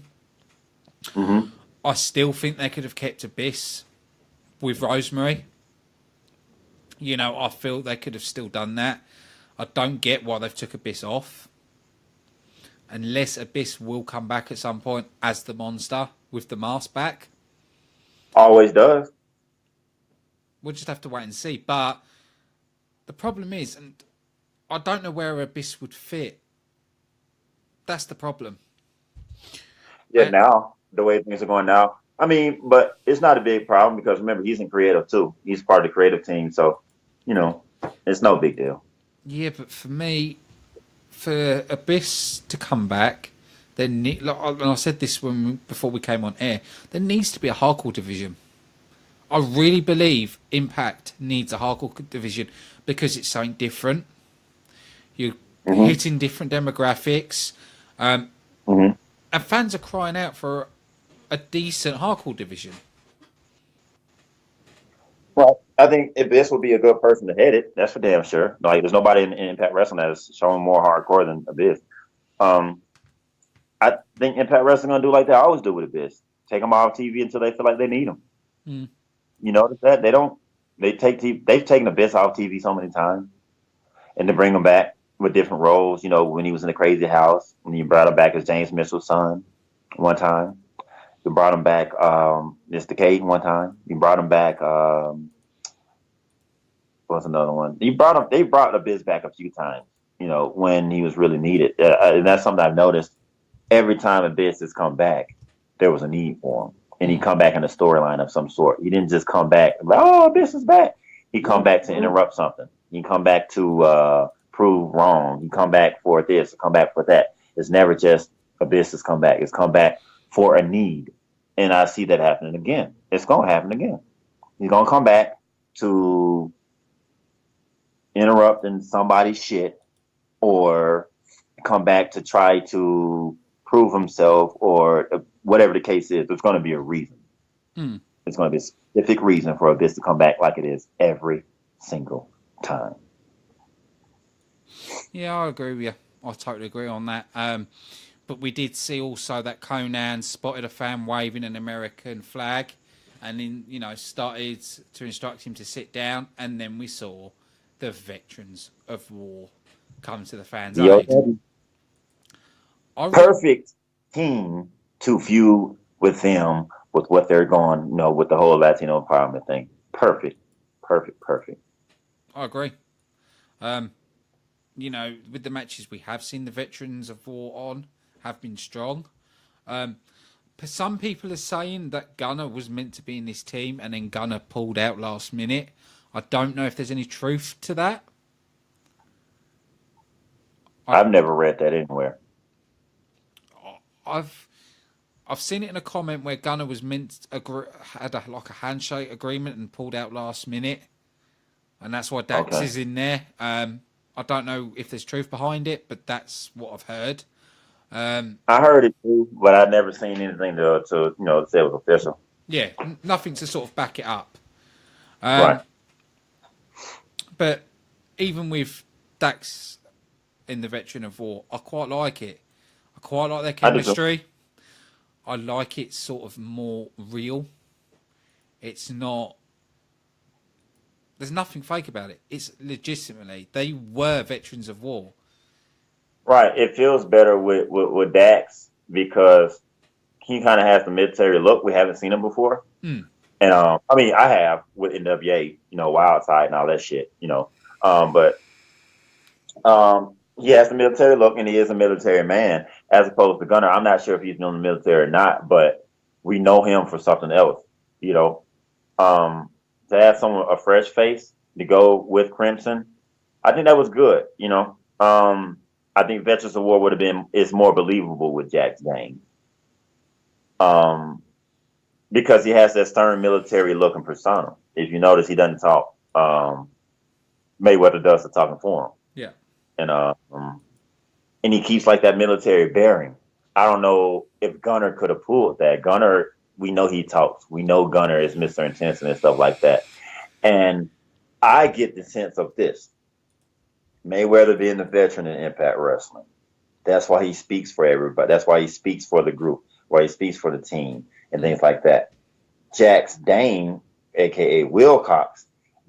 I still think they could have kept Abyss with Rosemary. You know, I feel they could have still done that. I don't get why they've took Abyss off. Unless Abyss will come back at some point as the monster with the mask back. Always does. We'll just have to wait and see. But the problem is, and I don't know where Abyss would fit. That's the problem. Yeah, now, the way things are going now. I mean, but it's not a big problem because remember, he's in creative too. He's part of the creative team. So, you know, it's no big deal. Yeah, but for me, for Abyss to come back, and I said this before we came on air, there needs to be a hardcore division. I really believe Impact needs a hardcore division because it's something different. You're hitting different demographics, and fans are crying out for a decent hardcore division. Well, I think Abyss would be a good person to head it. That's for damn sure. Like, there's nobody in Impact Wrestling that's showing more hardcore than Abyss. I think Impact Wrestling gonna do like they always do with Abyss: take them off TV until they feel like they need them. You notice that they've taken Abyss off TV so many times, and to bring them back with different roles. You know, when he was in the Crazy House, when you brought him back as James Mitchell's son, one time. You brought him back, Mr. Cade one time. You brought him back what's another one? They brought Abyss back a few times, when he was really needed. And that's something I've noticed. Every time Abyss has come back, there was a need for him. And he come back in a storyline of some sort. He didn't just come back like, oh, Abyss is back. He come back to interrupt something. He come back to prove wrong. He come back for this, come back for that. It's never just Abyss has come back. It's come back for a need. And I see that happening again. It's going to happen again. He's going to come back to interrupting somebody's shit or come back to try to prove himself or whatever the case is. There's going to be a reason. There's going to be a specific reason for Abyss to come back like it is every single time. Yeah, I agree with you. I totally agree on that. But we did see also that Conan spotted a fan waving an American flag and then, started to instruct him to sit down. And then we saw the Veterans of War come to the fans' aid. Perfect team to feud with them with what they're going, with the whole Latino empowerment thing. Perfect. I agree. With the matches we have seen the Veterans of War on have been strong. Some people are saying that Gunner was meant to be in this team and then Gunner pulled out last minute. I don't know if there's any truth to that. I've never read that anywhere. I've seen it in a comment where Gunner was meant to had a handshake agreement and pulled out last minute, and that's why Dax is in there. I don't know if there's truth behind it, but that's what I've heard. I heard it too, but I've never seen anything to say it was official. Yeah, nothing to sort of back it up. Right. But even with Dax in the Veteran of War, I quite like it. I quite like their chemistry. I like it sort of more real. It's not... There's nothing fake about it. It's legitimately... They were Veterans of War. Right. It feels better with Dax because he kind of has the military look. We haven't seen him before. And, I have with NWA, Wild Side and all that shit, but he has the military look and he is a military man as opposed to Gunner. I'm not sure if he's in the military or not, but we know him for something else, to have a fresh face to go with Crimson. I think that was good. I think Veterans of War is more believable with Jax Dane. Because he has that stern military look and persona. If you notice, he doesn't talk. Mayweather does the talking for him. Yeah. And he keeps like that military bearing. I don't know if Gunner could have pulled that. Gunner, we know he talks. We know Gunner is Mr. Intense and stuff like that. And I get the sense of this. Mayweather being the veteran in Impact Wrestling. That's why he speaks for everybody. That's why he speaks for the group, why he speaks for the team and things like that. Jax Dane, a.k.a. Wilcox,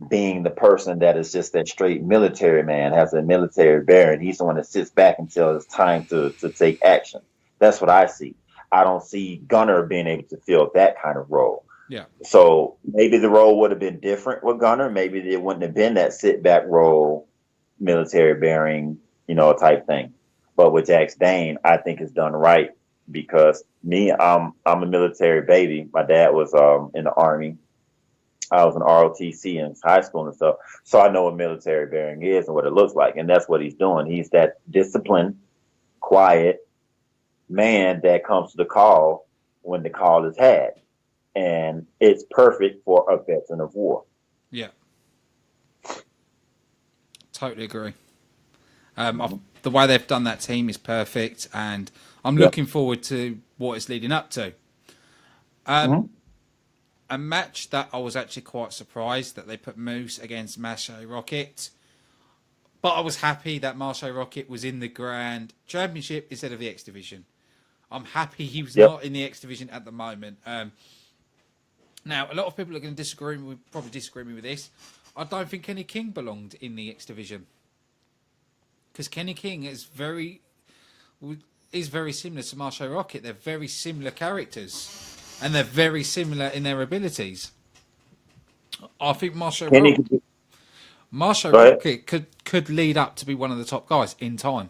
being the person that is just that straight military man, has a military bearing. He's the one that sits back until it's time to take action. That's what I see. I don't see Gunner being able to fill that kind of role. Yeah. So maybe the role would have been different with Gunner. Maybe it wouldn't have been that sit back role, military bearing, type thing. But with Jax Dane, I think it's done right because I'm a military baby. My dad was in the Army. I was in ROTC in high school and stuff. So I know what military bearing is and what it looks like. And that's what he's doing. He's that disciplined, quiet man that comes to the call when the call is had. And it's perfect for a veteran of war. Yeah. Totally agree. The way they've done that team is perfect. And I'm looking forward to what it's leading up to. A match that I was actually quite surprised that they put Moose against Mache Rocket. But I was happy that Mache Rocket was in the Grand Championship instead of the X Division. I'm happy he was not in the X Division at the moment. Now, a lot of people are going to probably disagree with me with this. I don't think Kenny King belonged in the X Division. Because Kenny King is very similar to Mache Rocket. They're very similar characters. And they're very similar in their abilities. I think Marsha Go ahead. Rocket could lead up to be one of the top guys in time.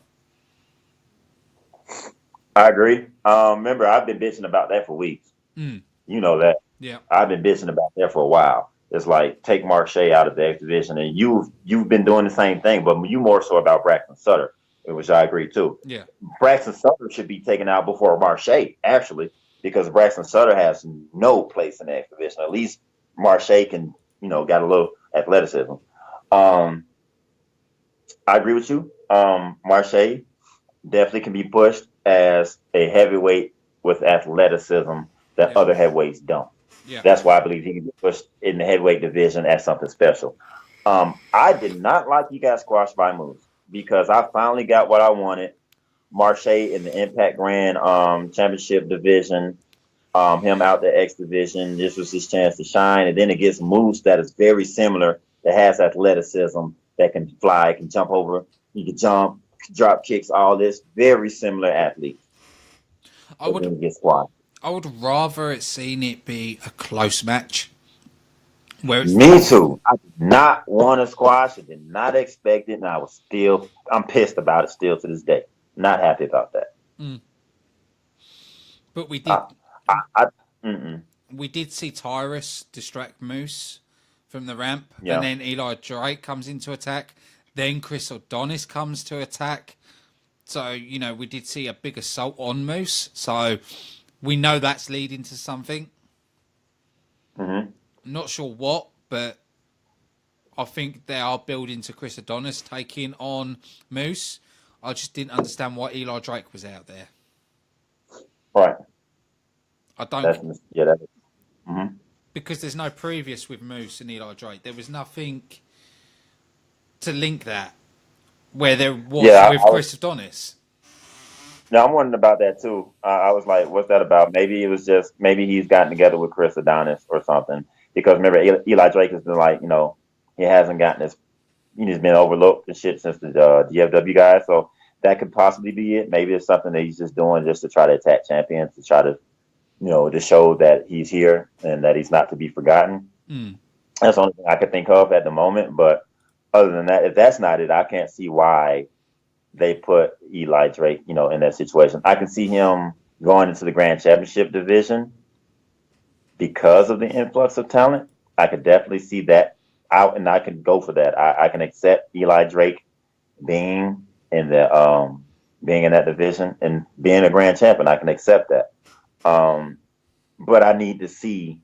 I agree. Remember, I've been bitching about that for weeks. Mm. You know that. Yeah. I've been bitching about that for a while. It's like take Mark Shea out of the X division, and you've been doing the same thing, but you more so about Braxton Sutter, which I agree too. Yeah. Braxton Sutter should be taken out before Mark Shea, actually, because Braxton Sutter has no place in the X division. At least Mark Shea can, got a little athleticism. I agree with you. Marche definitely can be pushed as a heavyweight with athleticism that Yeah. other heavyweights don't. Yeah. That's why I believe he can be pushed in the heavyweight division as something special. I did not like he got squashed by Moose because I finally got what I wanted. Marche in the Impact Grand Championship division, him out the X division. This was his chance to shine. And then it gets Moose that is very similar, that has athleticism, that can fly, can jump over, he can jump, drop kicks, all this. Very similar athlete. I would Get squashed. I would rather it seen it be a close match. Where it's Me too. I did not want to squash. I did not expect it, and I'm pissed about it still to this day. Not happy about that. But we did I mm-mm. we did see Tyrus distract Moose from the ramp, Yeah. and then Eli Drake comes into attack. Then Chris Adonis comes to attack. So, we did see a big assault on Moose. So we know that's leading to something. Mm-hmm. Not sure what, but I think they are building to Chris Adonis taking on Moose. I just didn't understand why Eli Drake was out there. Right. I don't. That is. Mm-hmm. Because there's no previous with Moose and Eli Drake. There was nothing to link that where there was with Chris Adonis. No, I'm wondering about that too. I was like, what's that about? Maybe it was just, maybe he's gotten together with Chris Adonis or something. Because remember, Eli Drake has been like, he hasn't gotten his, he's been overlooked and shit since the DFW guys. So that could possibly be it. Maybe it's something that he's just doing just to try to attack champions, to try to, to show that he's here and that he's not to be forgotten. That's the only thing I could think of at the moment. But other than that, if that's not it, I can't see why they put Eli Drake, in that situation. I can see him going into the Grand Championship division because of the influx of talent. I could definitely see that out, and I can go for that. I can accept Eli Drake being in that division and being a grand champion. I can accept that. But I need to see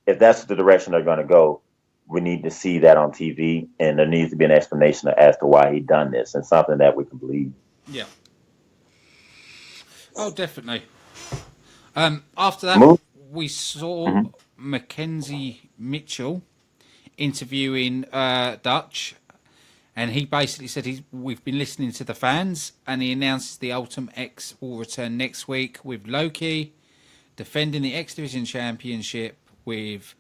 if that's the direction they're going to go. We need to see that on TV, and there needs to be an explanation as to why he done this, and something that we can believe. Yeah. Oh, definitely. After that, we saw Mackenzie Mitchell interviewing Dutch, and he basically said we've been listening to the fans, and he announces the Ultimate X will return next week with Loki defending the X Division Championship with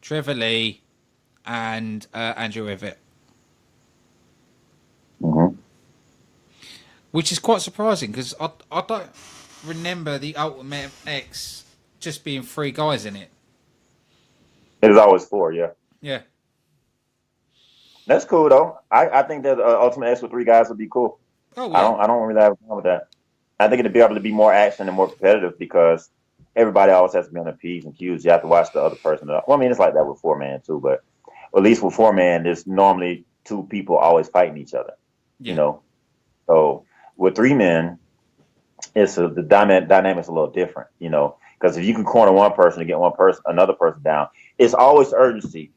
Trevor Lee and Andrew Everett. Which is quite surprising because I don't remember the Ultimate X just being 3 guys in it. It was always 4, yeah. Yeah. That's cool though. I think that Ultimate X with 3 guys would be cool. Oh yeah. I don't really have a problem with that. I think it'd be able to be more action and more competitive because everybody always has to be on the P's and Q's. You have to watch the other person. Well, I mean, it's like that with 4-man too, but at least with 4-man, there's normally 2 people always fighting each other. Yeah. So with 3 men, the dynamic's a little different. Because if you can corner one person to get another person down, it's always urgency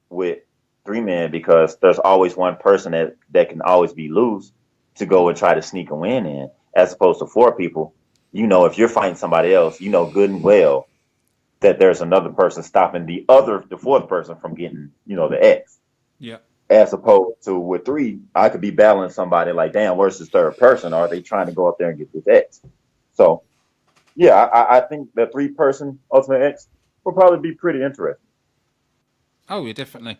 with 3 men because there's always one person that can always be loose to go and try to sneak a win in, as opposed to 4 people. If you're fighting somebody else, good and well that there's another person stopping the 4th person from getting, the X. Yeah. As opposed to with 3, I could be battling somebody like, damn, where's this 3rd person? Or are they trying to go up there and get this X? So, yeah, I think the 3-person Ultimate X will probably be pretty interesting. Oh, yeah, definitely.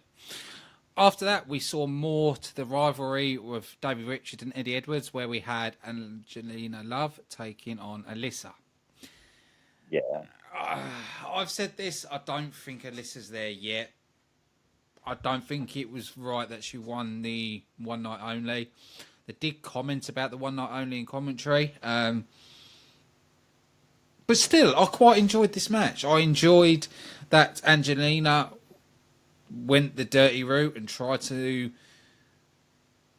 After that, we saw more to the rivalry with David Richards and Eddie Edwards, where we had Angelina Love taking on Alyssa. Yeah. I've said this. I don't think Alyssa's there yet. I don't think it was right that she won the one night only. They did comment about the one night only in commentary. But still, I quite enjoyed this match. I enjoyed that Angelina went the dirty route and tried to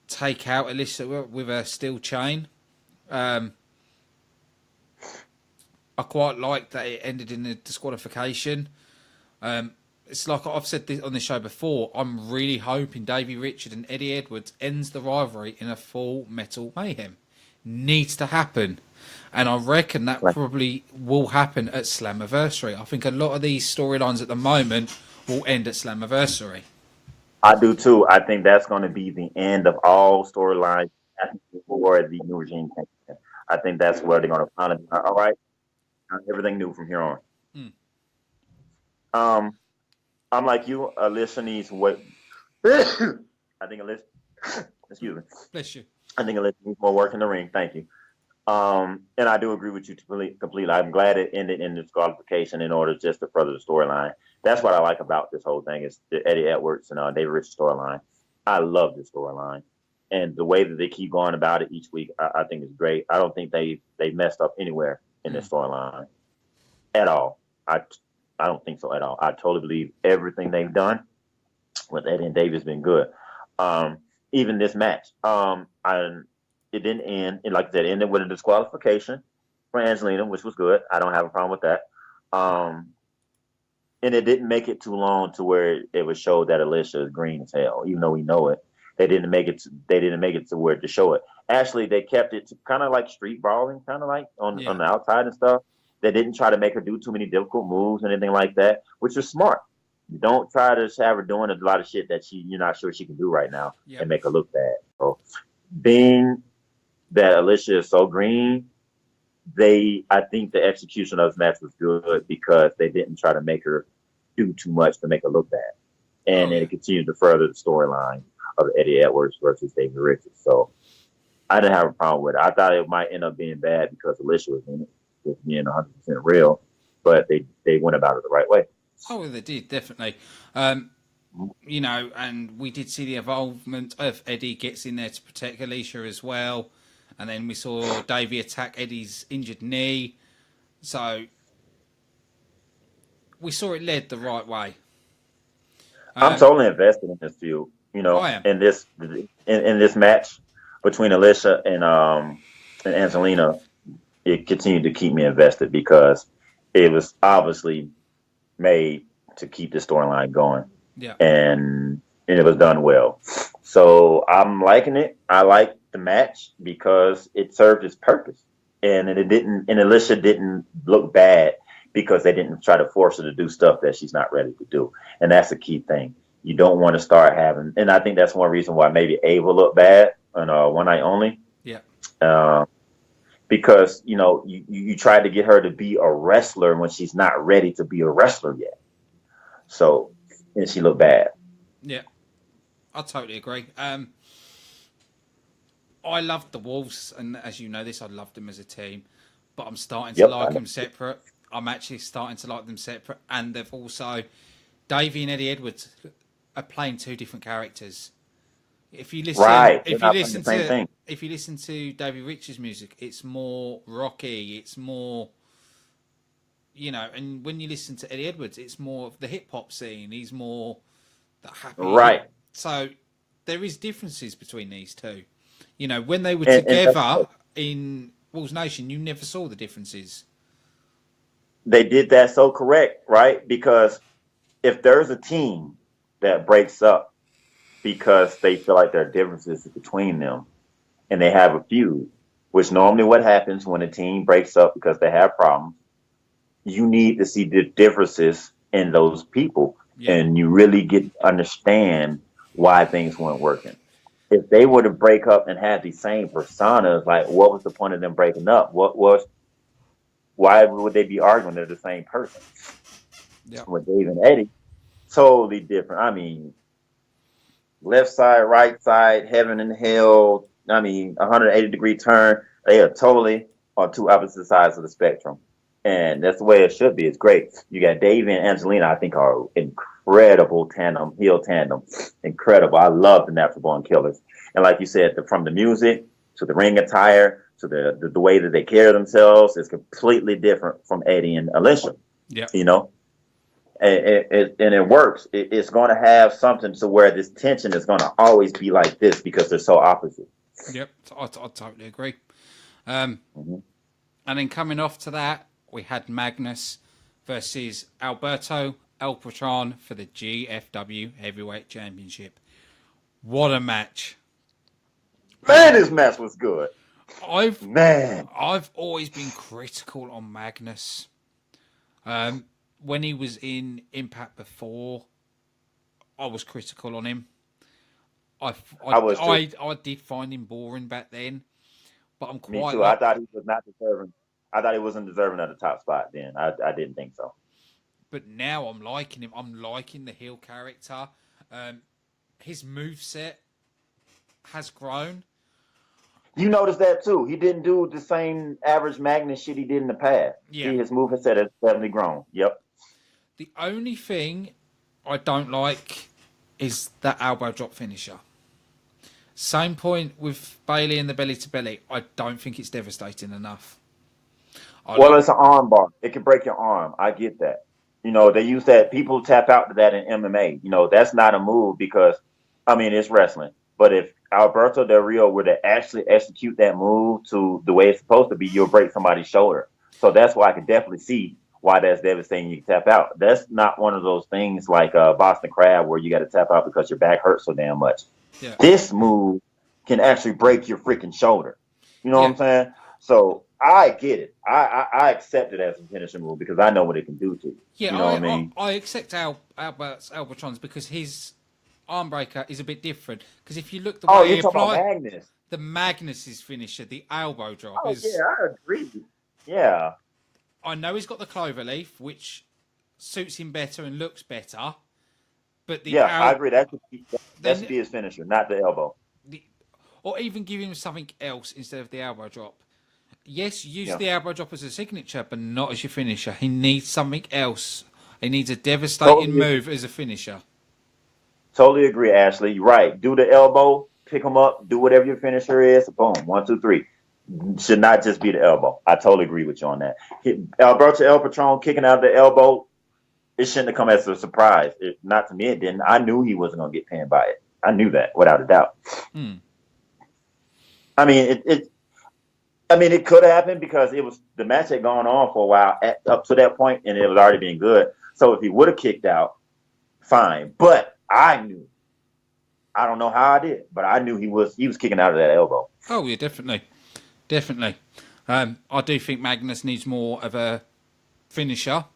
take out Alyssa with a steel chain. I quite liked that it ended in a disqualification. It's like I've said this on the show before. I'm really hoping Davey Richard and Eddie Edwards ends the rivalry in a full Metal Mayhem. Needs to happen. And I reckon that probably will happen at Slammiversary. I think a lot of these storylines at the moment will end at Slammiversary. I do too. I think that's going to be the end of all storylines before the new regime comes in. I think that's where they're going to finally. All right, everything new from here on. I'm like you. Alyssa needs what? I think Alyssa. Excuse me. Bless you. I think Alyssa needs more work in the ring. Thank you. And I do agree with you completely. I'm glad it ended in disqualification in order just to further the storyline. That's what I like about this whole thing is the Eddie Edwards and David Richards storyline. I love this storyline, and the way that they keep going about it each week, I think is great. I don't think they messed up anywhere in this storyline at all. I don't think so at all. I totally believe everything they've done with Eddie and David has been good. Even this match, it didn't end, and like I said, it ended with a disqualification for Angelina, which was good. I don't have a problem with that. And it didn't make it too long to where it would show that Alyssa is green as hell, even though we know it. They didn't make it to where to show it. Actually, they kept it kind of like street brawling, kind of like on the outside and stuff. They didn't try to make her do too many difficult moves or anything like that, which is smart. You don't try to have her doing a lot of shit that you're not sure she can do right now and make her look bad. So, being that Alyssa is so green, I think the execution of this match was good because they didn't try to make her do too much to make her look bad. And then it continued to further the storyline of Eddie Edwards versus David Richards. So I didn't have a problem with it. I thought it might end up being bad because Alyssa was in it, with being 100% real, but they went about it the right way. Oh, they did, definitely. You know, and we did see the involvement of Eddie gets in there to protect Alicia as well. And then we saw Davey attack Eddie's injured knee. So we saw it led the right way. I'm totally invested in this feud. You know, in this match between Alicia and Angelina, it continued to keep me invested because it was obviously made to keep the storyline going. Yeah. And it was done well. So I'm liking it. I like the match because it served its purpose. And Alicia didn't look bad because they didn't try to force her to do stuff that she's not ready to do. And that's the key thing. You don't want to start having, and I think that's one reason why maybe Ava looked bad on One Night Only. Yeah. Because, you know, you tried to get her to be a wrestler when she's not ready to be a wrestler yet. So, and she looked bad. Yeah. I totally agree. I loved the Wolves, and as you know this, I loved them as a team, but I'm starting to like them separate. I'm actually starting to like them separate, and they've also, Davey and Eddie Edwards are playing two different characters. If you listen, if you listen to Davey Richards' music, it's more rocky, it's more, you know, and when you listen to Eddie Edwards, it's more of the hip hop scene. He's more the happy. Right. So there is differences between these two. You know, when they were together in Wolves Nation, you never saw the differences. They did that so correct, right? Because if there's a team that breaks up because they feel like there are differences between them and they have a feud, which normally what happens when a team breaks up because they have problems, you need to see the differences in those people and you really get to understand why things weren't working. If they were to break up and have the same personas, like what was the point of them breaking up? Why would they be arguing? They're the same person. Yeah. With Dave and Eddie, totally different. I mean, left side, right side, heaven and hell. I mean, 180-degree turn. They are totally on two opposite sides of the spectrum. And that's the way it should be. It's great. You got Dave and Angelina, I think, are incredible tandem, heel tandem. Incredible. I love the Natural Born Killers. And like you said, from the music to the ring attire to the way that they carry themselves is completely different from Eddie and Alicia. Yeah. You know? And it works. It's going to have something to where this tension is going to always be like this because they're so opposite. Yep, I totally agree. And then coming off to that, we had Magnus versus Alberto El Patron for the GFW Heavyweight Championship. What a match! Man, this match was good. I've always been critical on Magnus. When he was in Impact before, I was critical on him. I did find him boring back then, but I'm quite. Me too. I thought he was not deserving. I thought he wasn't deserving of the top spot then. I didn't think so. But now I'm liking him. I'm liking the heel character. His moveset has grown. You noticed that too. He didn't do the same average Magnus shit he did in the past. Yeah. His moveset has definitely grown. Yep. The only thing I don't like is that elbow drop finisher. Same point with Bailey and the belly to belly. I don't think it's devastating enough. It's an arm bar. It can break your arm. I get that. You know, they use that. People tap out to that in MMA. You know, that's not a move because, I mean, it's wrestling. But if Alberto Del Rio were to actually execute that move to the way it's supposed to be, you'll break somebody's shoulder. So that's why I can definitely see why that's devastating. You can tap out. That's not one of those things like Boston Crab where you got to tap out because your back hurts so damn much. Yeah. This move can actually break your freaking shoulder. You know what I'm saying? So I get it. I accept it as a finishing move because I know what it can do to you. Yeah, you know what I mean? I accept Albertron's because his arm breaker is a bit different. Because if you look the way he applied the Magnus's finisher, the elbow drop is. Yeah, I agree. Yeah. I know he's got the cloverleaf, which suits him better and looks better. But I agree. That should be his finisher, not the elbow. Or even give him something else instead of the elbow drop. Yes, use the elbow drop as a signature, but not as your finisher. He needs something else. He needs a devastating move as a finisher. Totally agree, Ashley. You're right. Do the elbow, pick him up, do whatever your finisher is. Boom. 1, 2, 3. Should not just be the elbow. I totally agree with you on that. Alberto El Patron kicking out the elbow, it shouldn't have come as a surprise. Not to me, it didn't. I knew he wasn't going to get pinned by it. I knew that without a doubt. I mean, it could have happened because the match had gone on for a while up to that point, and it was already being good. So if he would have kicked out, fine. But I knew. I don't know how I did, but I knew he was kicking out of that elbow. Oh yeah, definitely. I do think Magnus needs more of a finisher.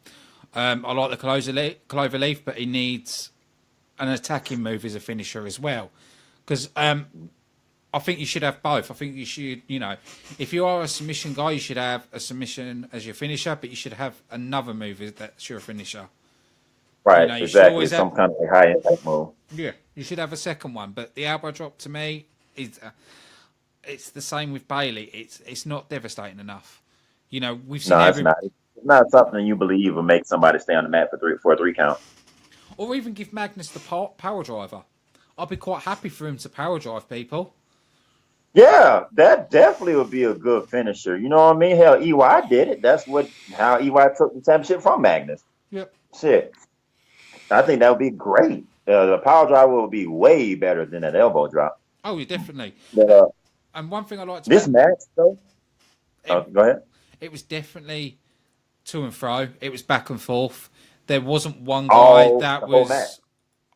I like the cloverleaf, but he needs an attacking move as a finisher as well. Because I think you should have both. I think you should, if you are a submission guy, you should have a submission as your finisher, but you should have another move that's your finisher. Right, exactly. Some kind of high impact move. Yeah, you should have a second one. But the elbow drop to me is... it's the same with Bailey. It's not devastating enough. We've seen it's not. It's not something you believe will make somebody stay on the mat for a 3 count. Or even give Magnus the power driver. I'd be quite happy for him to power drive people. Yeah, that definitely would be a good finisher. You know what I mean? Hell, EY did it. That's how EY took the championship from Magnus. Yep. Shit. I think that would be great. The power driver would be way better than that elbow drop. Oh, yeah, definitely. And one thing I liked about this match, though. Go ahead. It was definitely to and fro. It was back and forth. There wasn't one guy that was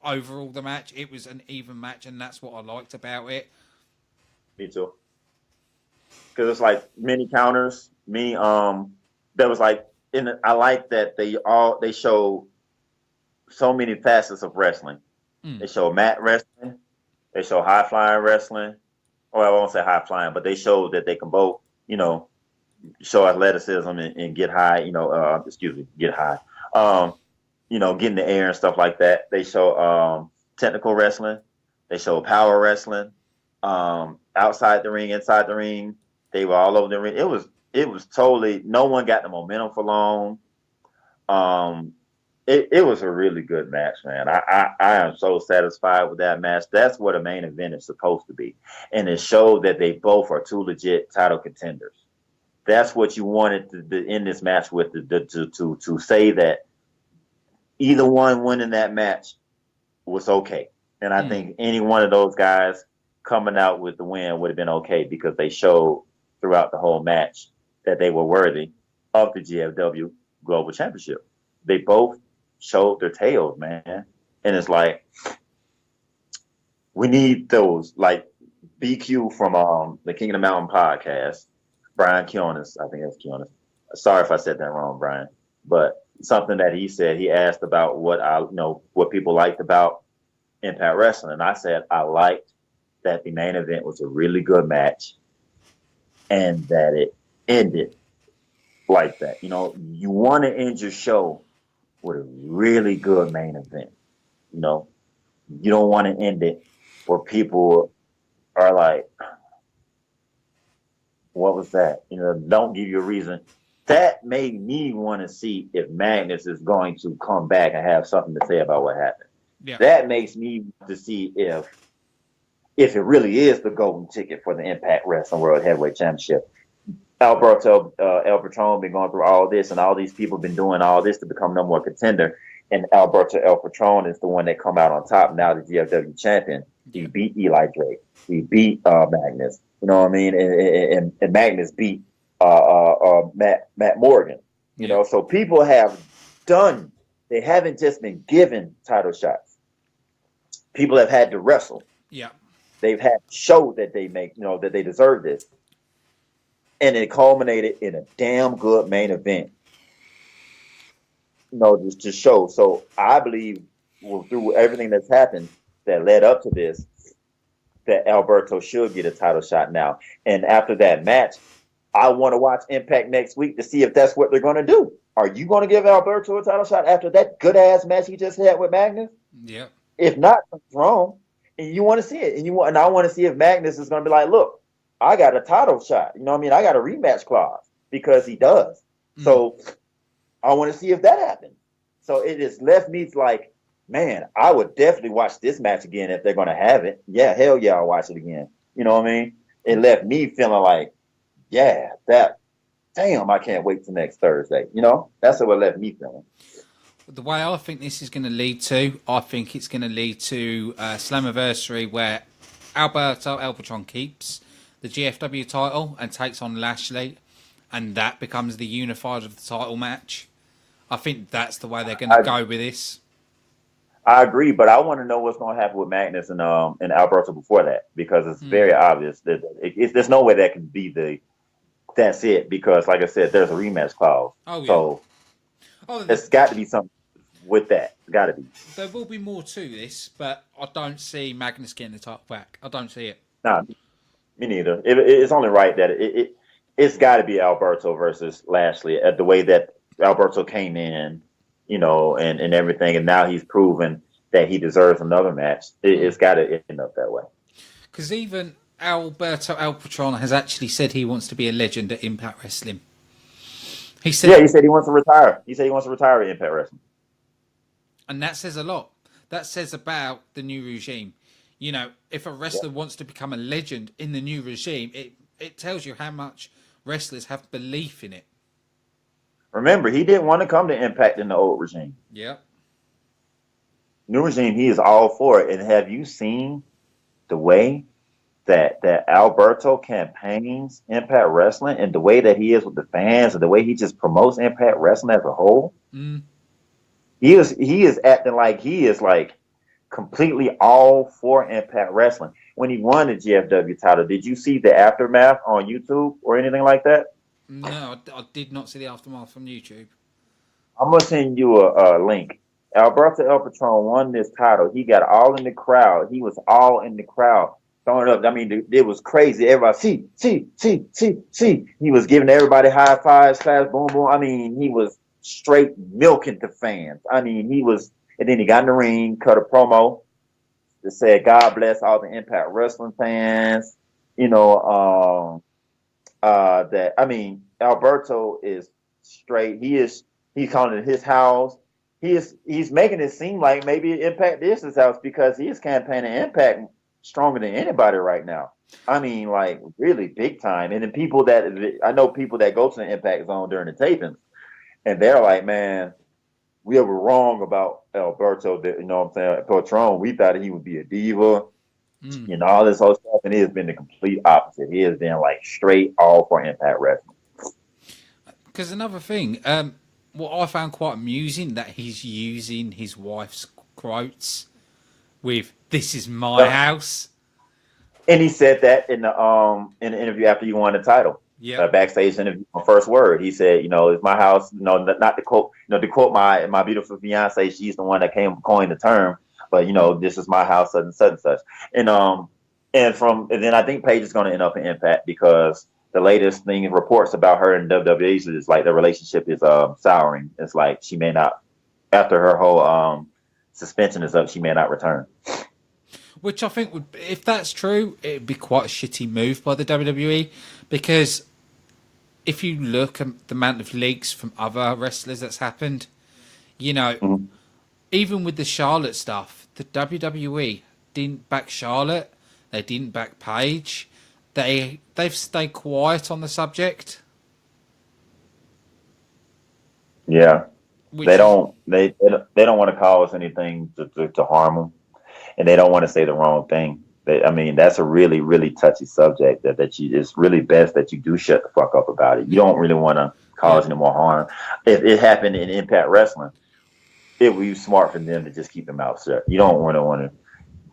over all the match. It was an even match, and that's what I liked about it. Me too. Because it's like many counters. That was like I like that they show so many facets of wrestling. They show mat wrestling. They show high flying wrestling. Well, I won't say high flying, but they show that they can both, show athleticism and get high, get high. Get in the air and stuff like that. They show technical wrestling. They show power wrestling. Outside the ring, inside the ring. They were all over the ring. It was totally, no one got the momentum for long. it was a really good match, man. I am so satisfied with that match. That's what a main event is supposed to be. And it showed that they both are two legit title contenders. That's what you wanted to end this match with, to say that either one winning that match was okay. And I think any one of those guys coming out with the win would have been okay because they showed throughout the whole match that they were worthy of the GFW Global Championship. They both showed their tails, man. And it's like, we need those, like BQ from the King of the Mountain podcast, Brian Kionis, I think that's Kionis. Sorry if I said that wrong, Brian. But something that he said, he asked about what people liked about Impact Wrestling. And I said, I liked that the main event was a really good match and that it ended like that. You know, you want to end your show with a really good main event. You know, you don't want to end it where people are like, what was that? You know, don't give you a reason. That made me want to see if Magnus is going to come back and have something to say about what happened. Yeah. That makes me want to see if it really is the golden ticket for the Impact Wrestling World Heavyweight Championship. Alberto El Patron been going through all this, and all these people been doing all this to become no more contender. And Alberto El Patron is the one that come out on top now, the GFW champion. He beat Eli Drake. He beat Magnus. You know what I mean? And Magnus beat Matt Morgan. You know, so people have done. They haven't just been given title shots. People have had to wrestle. Yeah, they've had to show that they that they deserve this, and it culminated in a damn good main event. You know, just to show. So I believe through everything that's happened that led up to this, that Alberto should get a title shot now. And after that match, I want to watch Impact next week to see if that's what they're going to do. Are you going to give Alberto a title shot after that good ass match he just had with Magnus? Yeah. If not, something's wrong. And you want to see it. And I want to see if Magnus is going to be like, look, I got a title shot. You know what I mean? I got a rematch clause, because he does. So I want to see if that happens. So it has left me like, man, I would definitely watch this match again if they're going to have it. Yeah, hell yeah, I'll watch it again. You know what I mean? It left me feeling like, yeah, damn, I can't wait till next Thursday. You know, that's what left me feeling. The way I think this is going to lead to, I think it's going to lead to Slammiversary, where Alberto El Patron keeps the GFW title and takes on Lashley, and that becomes the unified of the title match. I think that's the way they're going to go with this. I agree, but I want to know what's going to happen with Magnus and Alberto before that, because it's very obvious that there's no way that can be that's it, because like I said, there's a rematch clause. Oh, yeah. So it's got to be something with that. It's got to be. There will be more to this, but I don't see Magnus getting the title back. I don't see it. Nah, me neither. It's only right that it's got to be Alberto versus Lashley, at the way that Alberto came in, you know, and everything, and now he's proven that he deserves another match. It's got to end up that way. Because even Alberto El Patron has actually said he wants to be a legend at Impact Wrestling. He said he wants to retire. He said he wants to retire at Impact Wrestling. And that says a lot. That says about the new regime. You know, if a wrestler wants to become a legend in the new regime, it tells you how much wrestlers have belief in it. Remember, he didn't want to come to Impact in the old regime. Yeah. New regime, he is all for it. And have you seen the way that Alberto campaigns Impact Wrestling, and the way that he is with the fans, and the way he just promotes Impact Wrestling as a whole? He is acting like he is like completely all for Impact Wrestling. When he won the GFW title, did you see the aftermath on YouTube or anything like that? No, I did not see the aftermath from YouTube. I'm going to send you a link. Alberto El Patron won this title. He got all in the crowd. He was all in the crowd, throwing it up. I mean, it was crazy. Everybody, see. He was giving everybody high fives, fast, boom, boom. I mean, he was straight milking the fans. I mean, he was, and then he got in the ring, cut a promo that said, God bless all the Impact Wrestling fans. You know, that, I mean, Alberto is straight. He's calling it his house. he's making it seem like maybe Impact is his house because he is campaigning Impact stronger than anybody right now. I mean, like really big time. And then people that I know people that go to the Impact Zone during the tapings, and they're like, man, we were wrong about Alberto. You know what I'm saying? Patron, we thought he would be a diva, you know, all this whole stuff, and he has been the complete opposite. He has been like straight all for Impact Wrestling. Because another thing, what I found quite amusing that he's using his wife's quotes with "This is my house," and he said that in the interview after you won the title. Yeah, backstage interview, my first word. He said, you know, it's my house. You know, not to quote, you know, to quote my beautiful fiance. She's the one that coined the term. But you know, this is my house, such and such and such. And then I think Paige is going to end up in Impact because the latest thing reports about her and WWE is like the relationship is souring. It's like she may not, after her whole suspension is up, she may not return. Which I think would, if that's true, it'd be quite a shitty move by the WWE because if you look at the amount of leaks from other wrestlers that's happened, you know, even with the Charlotte stuff, the WWE didn't back Charlotte, they didn't back Paige, they've stayed quiet on the subject. Yeah, they don't want to cause anything to harm them, and they don't want to say the wrong thing. I mean, that's a really, really touchy subject that it's really best that you do shut the fuck up about it. You don't really want to cause any more harm. If it happened in Impact Wrestling, it would be smart for them to just keep their mouth shut. You don't want to.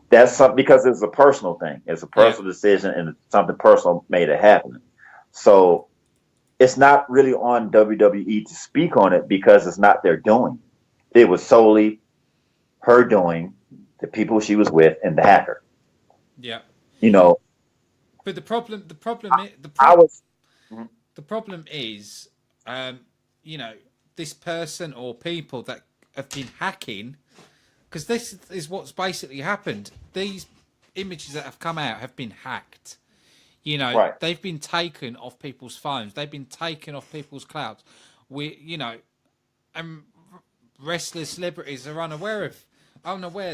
That's something because it's a personal thing. It's a personal decision, and something personal made it happen. So it's not really on WWE to speak on it because it's not their doing. It was solely her doing, the people she was with, and the hacker. Yeah, you know. But the problem is, you know, this person or people that have been hacking, because this is what's basically happened. These images that have come out have been hacked. You know, they've been taken off people's phones. They've been taken off people's clouds. And wrestlers, celebrities are unaware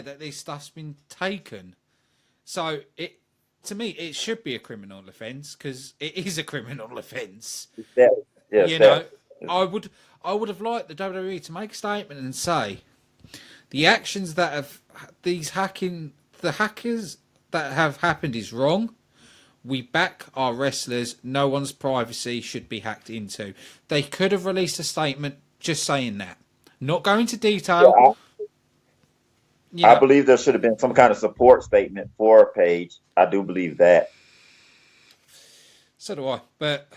that this stuff's been taken. So to me, it should be a criminal offence because it is a criminal offence. I would have liked the WWE to make a statement and say the actions that have the hackers that have happened is wrong. We back our wrestlers. No one's privacy should be hacked into. They could have released a statement just saying that, not going into detail. I believe there should have been some kind of support statement for Paige. I do believe that. So do I. But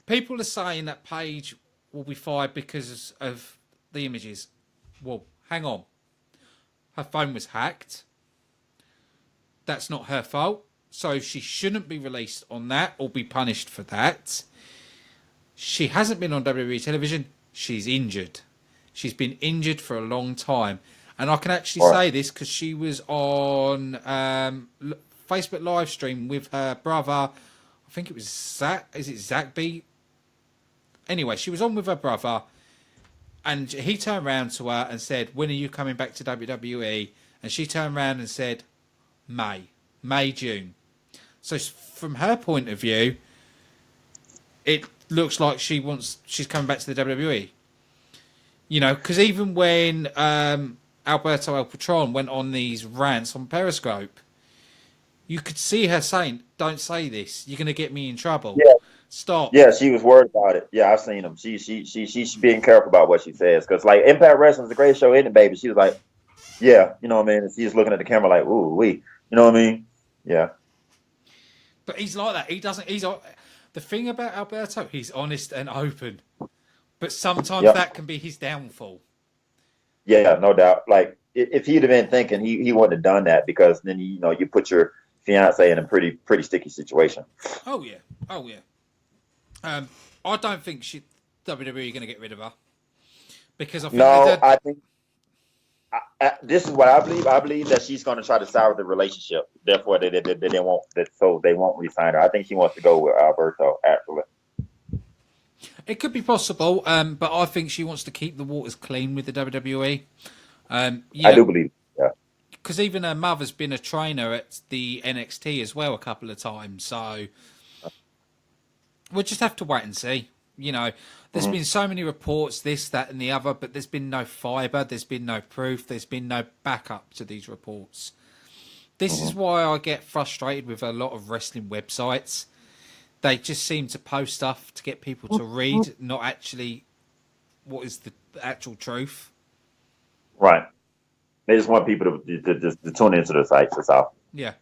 people are saying that Paige will be fired because of the images. Well, hang on. Her phone was hacked. That's not her fault. So she shouldn't be released on that or be punished for that. She hasn't been on WWE television. She's injured. She's been injured for a long time. And I can actually say this because she was on Facebook live stream with her brother. I think it was Zach. Is it Zach B? Anyway, she was on with her brother. And he turned around to her and said, when are you coming back to WWE? And she turned around and said, May, June. So from her point of view, it looks like she's coming back to the WWE. You know, because even when Alberto El Patron went on these rants on Periscope, you could see her saying, don't say this. You're going to get me in trouble. Yeah. Stop. Yeah, she was worried about it. Yeah, I've seen them. She's being careful about what she says. Because, like, Impact Wrestling is a great show, isn't it, baby? She was like, yeah, you know what I mean? And she's looking at the camera like, ooh, wee. You know what I mean? Yeah. But he's like that. The thing about Alberto, he's honest and open. But sometimes that can be his downfall. Yeah, no doubt. Like, if he'd have been thinking, he wouldn't have done that because then, you put your fiance in a pretty sticky situation. Oh, yeah. I don't think WWE are going to get rid of her. Because I think this is what I believe. I believe that she's going to try to sour the relationship. Therefore, they won't resign her. I think she wants to go with Alberto, actually. It could be possible, but I think she wants to keep the waters clean with the WWE. I do believe, yeah. Because even her mother's been a trainer at the NXT as well a couple of times, so we'll just have to wait and see. There's been so many reports, this, that, and the other, but there's been no fibre, there's been no proof, there's been no backup to these reports. This is why I get frustrated with a lot of wrestling websites. They just seem to post stuff to get people to read, not actually what is the actual truth. Right. They just want people to tune into the sites. That's all. Yeah.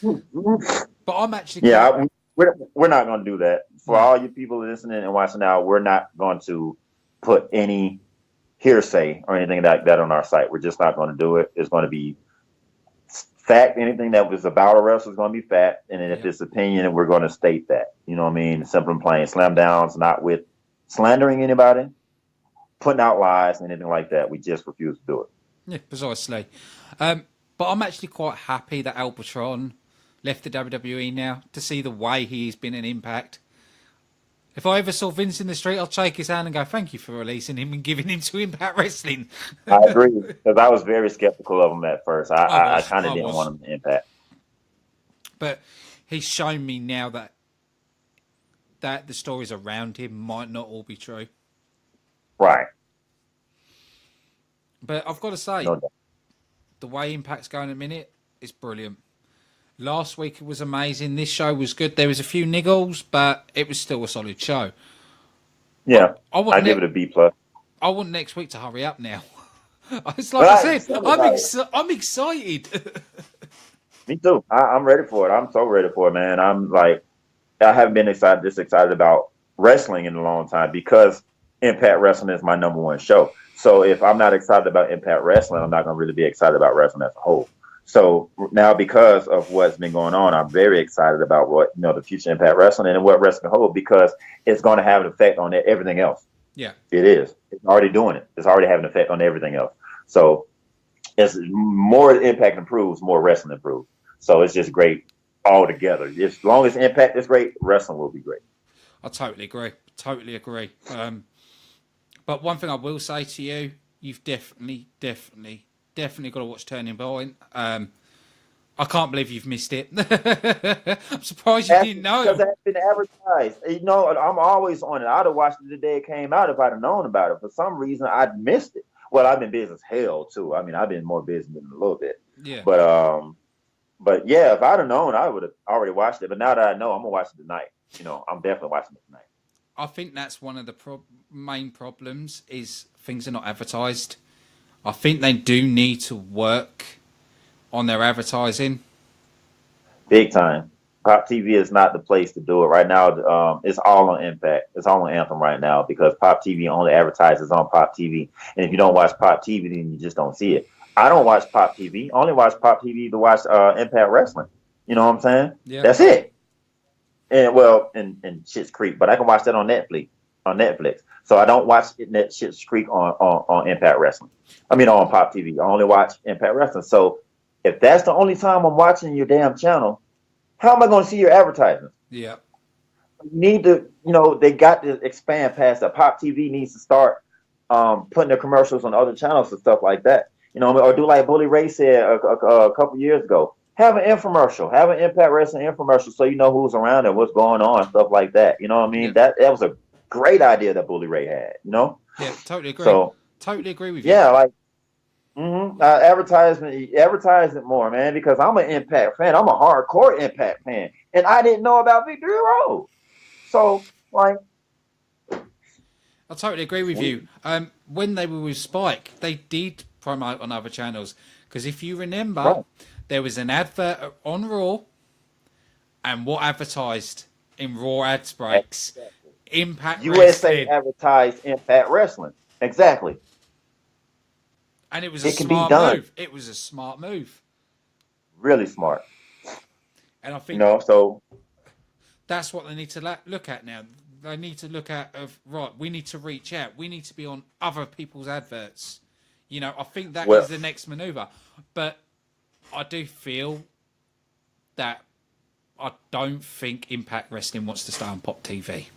But I'm actually... Yeah, we're not going to do that. For all you people listening and watching now, we're not going to put any hearsay or anything like that on our site. We're just not going to do it. It's going to be fact. Anything that was about a wrestler is going to be fact. And then if it's opinion, we're going to state that. You know what I mean? Simple and plain. Slam downs, not with slandering anybody, putting out lies, anything like that. We just refuse to do it. Yeah, precisely. But I'm actually quite happy that Albatron left the WWE now, to see the way he's been an Impact. If I ever saw Vince in the street, I'd shake his hand and go, thank you for releasing him and giving him to Impact Wrestling. I agree, because I was very skeptical of him at first. I kind of didn't want him to Impact. But he's shown me now that the stories around him might not all be true. Right. But I've got to say, the way Impact's going at the minute is brilliant. Last week it was amazing. This show was good. There was a few niggles, but it was still a solid show. Yeah, I give it a B+. I want next week to hurry up now. It's like I said, I'm excited. Me too. I'm ready for it. I'm so ready for it, man. I haven't been this excited about wrestling in a long time, because Impact Wrestling is my number one show. So if I'm not excited about Impact Wrestling, I'm not going to really be excited about wrestling as a whole. So now, because of what's been going on, I'm very excited about what, the future Impact Wrestling and what wrestling holds, because it's going to have an effect on everything else. Yeah, it is. It's already doing it. It's already having an effect on everything else. So as more Impact improves, more wrestling improves. So it's just great all together. As long as Impact is great, wrestling will be great. I totally agree. Totally agree. But one thing I will say to you, you've definitely got to watch Turning Point. I can't believe you've missed it. I'm surprised you didn't know. Because that's been advertised. I'm always on it. I'd have watched it the day it came out if I'd have known about it. For some reason, I'd missed it. Well, I've been busy as hell, too. I mean, I've been more busy than a little bit. Yeah. But yeah, if I'd have known, I would have already watched it. But now that I know, I'm going to watch it tonight. I'm definitely watching it tonight. I think that's one of the main problems is things are not advertised. I think they do need to work on their advertising. Big time. Pop TV is not the place to do it right now. It's all on Impact. It's all on Anthem right now, because Pop TV only advertises on Pop TV. And if you don't watch Pop TV, then you just don't see it. I don't watch Pop TV. I only watch Pop TV to watch Impact Wrestling. You know what I'm saying? Yeah. That's it. And Schitt's Creek, but I can watch that on Netflix. So I don't watch Schitt's Creek on Impact Wrestling. I mean, on Pop TV. I only watch Impact Wrestling. So if that's the only time I'm watching your damn channel, how am I going to see your advertisements? Yeah. You need to, they got to expand past that. Pop TV needs to start putting their commercials on other channels and stuff like that. Or do like Bully Ray said a couple years ago. Have an infomercial. Have an Impact Wrestling infomercial so you know who's around and what's going on, stuff like that. You know what I mean? Yeah. That was a great idea that Bully Ray had, Yeah, totally agree. Totally agree with you. Yeah, advertise it more, man, because I'm an Impact fan. I'm a hardcore Impact fan. And I didn't know about Victory Road. So, I totally agree with you. When they were with Spike, they did promote on other channels. Because if you remember, there was an advert on Raw, and what advertised in Raw ads breaks? Impact USA Wrestling. Advertised Impact Wrestling. Exactly. And it was a smart move. It was a smart move. Really smart. And I think so that's what they need to look at now. They need to look at we need to reach out. We need to be on other people's adverts. I think that is the next maneuver. But I do feel that I don't think Impact Wrestling wants to stay on Pop TV.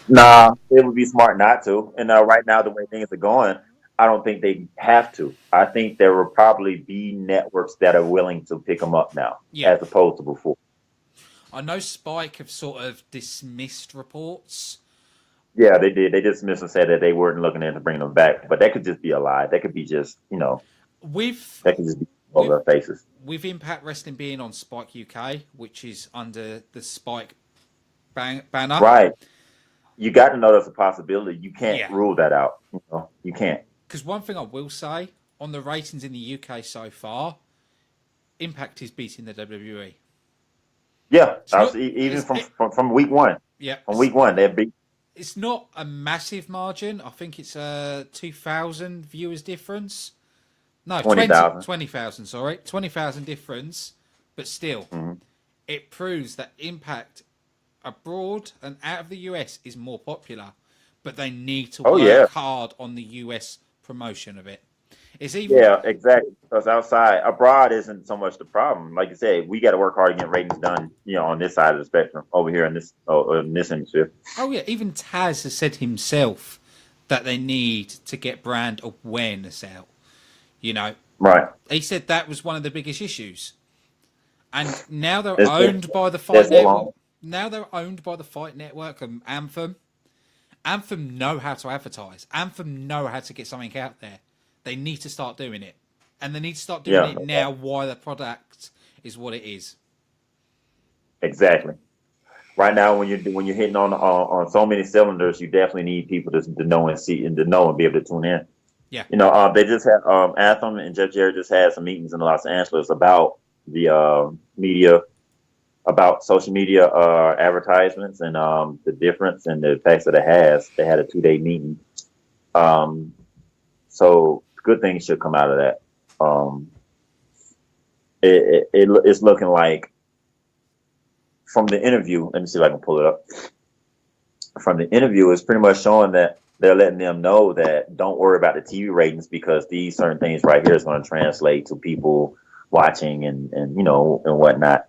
Nah, it would be smart not to. And right now, the way things are going, I don't think they have to. I think there will probably be networks that are willing to pick them up now, Yeah. as opposed to before. I know Spike have sort of dismissed reports. Yeah, they did. They dismissed and said that they weren't looking into bringing them back, but that could just be a lie. That could be just, With that could just be over with their faces. with Impact Wrestling being on Spike UK, which is under the Spike banner. Right. You got to know that's a possibility. You can't Yeah. rule that out. You can't. Because one thing I will say on the ratings in the UK so far, Impact is beating the WWE. Yeah, It's not, even from week one. yeah, From week one, they're beat it's not a massive margin. I think it's a 2,000 viewers difference. No, 20,000. 20,000, sorry. 20,000 difference. But still, Mm-hmm. it proves that Impact abroad and out of the US is more popular. But they need to work hard on the US promotion of it. It's even Yeah, exactly. Because outside, abroad isn't so much the problem. Like you said, we got to work hard to get ratings done, on this side of the spectrum, over here in this hemisphere. Oh yeah, even Taz has said himself that they need to get brand awareness out. Right. He said that was one of the biggest issues. And now they're It's owned by the Fight Network. Now they're owned by the Fight Network and Anthem. Anthem know how to advertise. Anthem know how to get something out there. They need to start doing it. And they need to start doing it now while the product is what it is. Exactly. Right now, when you're hitting on so many cylinders, you definitely need people to know and see and to know and be able to tune in. Yeah. They just had Anthem and Jeff Jarrett just had some meetings in Los Angeles about the media, about social media advertisements and the difference and the effects that it has. They had a 2-day meeting. So good things should come out of that. It's looking like from the interview. Let me see if I can pull it up. From the interview, it's pretty much showing that they're letting them know that don't worry about the TV ratings because these certain things right here is going to translate to people watching and whatnot.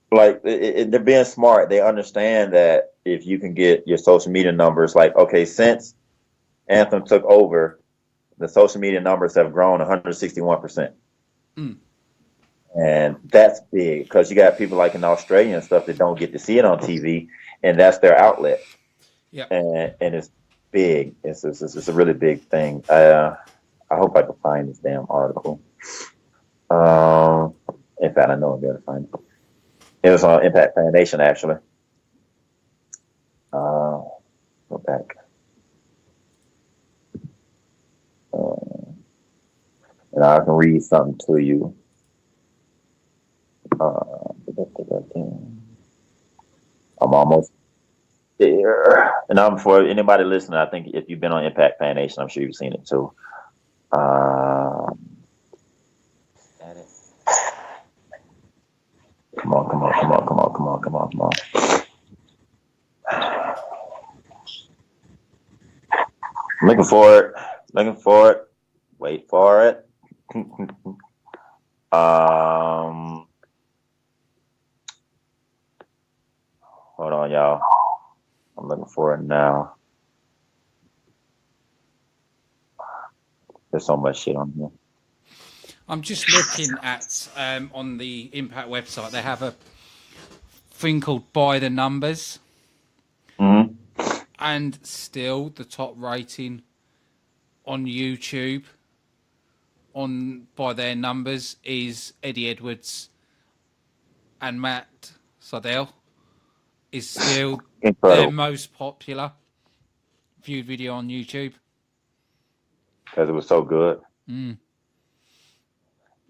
They're being smart. They understand that if you can get your social media numbers, since Anthem took over, the social media numbers have grown 161%. And that's big because you got people like in Australia and stuff that don't get to see it on TV, and that's their outlet. Yeah. And it's big. It's a really big thing. I hope I can find this damn article. In fact, I know I'll be able to find it. It was on Impact Fan Nation, actually. Go back. And I can read something to you. I'm almost there. And for anybody listening, I think if you've been on Impact Fan Nation, I'm sure you've seen it too. Come on. Looking for it. Wait for it. Hold on, y'all. I'm looking for it now. There's so much shit on here. I'm just looking at on the Impact website. They have a thing called By the Numbers. Mm-hmm. And still the top rating on YouTube by their numbers is Eddie Edwards and Matt Sydal is still their most popular viewed video on YouTube. Because it was so good. Mm.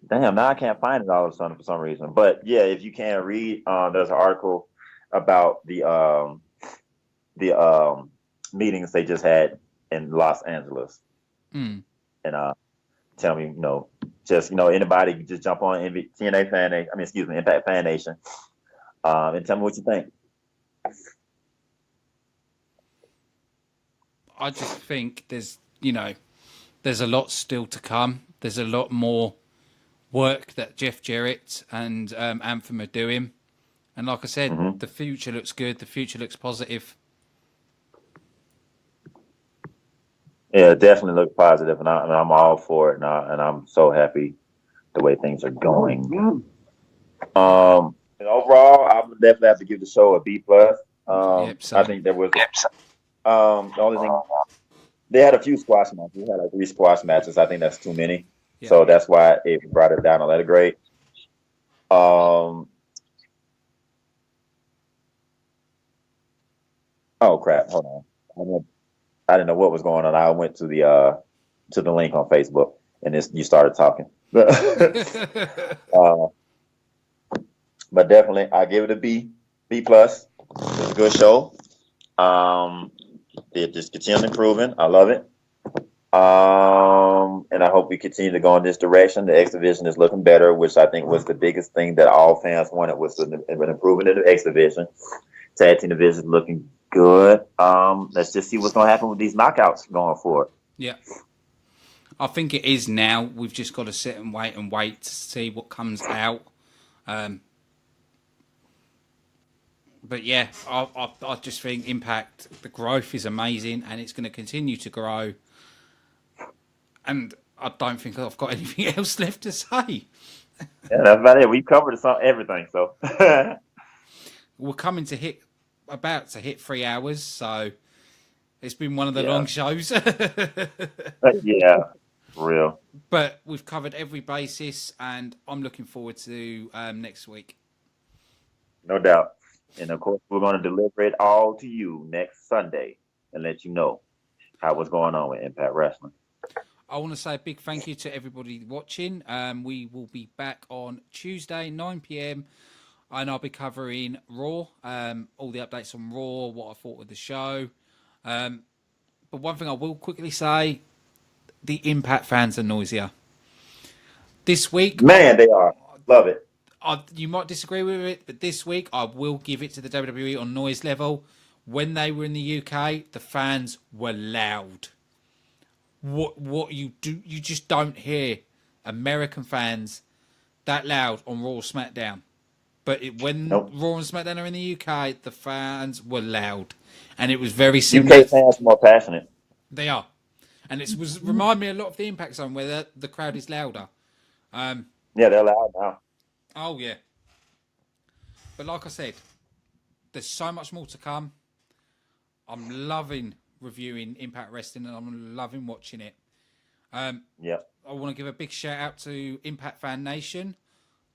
Damn, now I can't find it all of a sudden for some reason. But yeah, if you can read, there's an article about the meetings they just had in Los Angeles. Mm. And tell me, anybody can just jump on Impact Fan Nation, and tell me what you think. I just think there's a lot still to come. There's a lot more work that Jeff Jarrett and Anthem are doing, And like I said, the future looks good. The future looks positive. Yeah, it definitely looks positive, and I'm all for it now, and I'm so happy the way things are going. And overall, I would definitely have to give the show a B plus. I think there was the only thing they had a few squash matches. They had like 3 squash matches. I think that's too many, so that's why it brought it down a letter grade. Oh crap! Hold on, I didn't know what was going on. I went to the link on Facebook, and you started talking. But definitely, I give it a B plus. It was a good show. It just continued improving. I love it. And I hope we continue to go in this direction. The X Division is looking better, which I think was the biggest thing that all fans wanted, was an improvement in the X Division. Tag team division is looking good. Let's just see what's going to happen with these knockouts going forward. Yeah. I think it is now. We've just got to sit and wait to see what comes out. But yeah, I just think Impact, the growth is amazing, and it's going to continue to grow. And I don't think I've got anything else left to say. Yeah, that's about it. We covered everything. So we're about to hit 3 hours, so it's been one of the long shows. Yeah, for real. But we've covered every basis, and I'm looking forward to next week. No doubt. And of course, we're going to deliver it all to you next Sunday and let you know what's going on with Impact Wrestling. I want to say a big thank you to everybody watching. We will be back on Tuesday, 9 p.m, and I'll be covering Raw, all the updates on Raw, what I thought of the show. But one thing I will quickly say, the Impact fans are noisier. This week... Man, they are. Love it. You might disagree with it, but this week I will give it to the WWE on noise level. When they were in the UK, the fans were loud. What you do, you just don't hear American fans that loud on Raw or SmackDown. But when Raw and SmackDown are in the UK, the fans were loud, and it was very similar. UK fans are more passionate. They are, and it remind me a lot of the Impact Zone where the crowd is louder. Yeah, they're loud now. Oh, yeah. But like I said, there's so much more to come. I'm loving reviewing Impact Wrestling, and I'm loving watching it. I want to give a big shout out to Impact Fan Nation.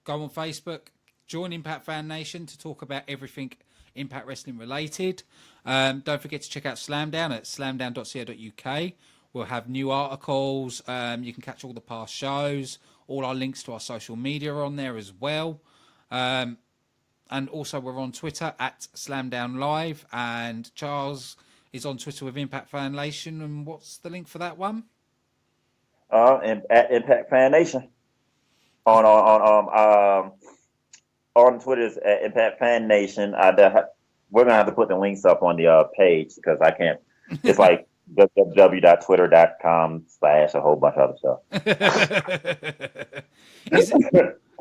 Go on Facebook, join Impact Fan Nation to talk about everything Impact Wrestling related. Don't forget to check out Slamdown at slamdown.co.uk. We'll have new articles. You can catch all the past shows. All our links to our social media are on there as well. And also we're on Twitter at Slamdown Live. And Charles is on Twitter with Impact Fan Nation. And what's the link for that one? And at Impact Fan Nation. On Twitter is at Impact Fan Nation. We're gonna have to put the links up on the page because I can't. It's like www.twitter.com/ a whole bunch of other stuff.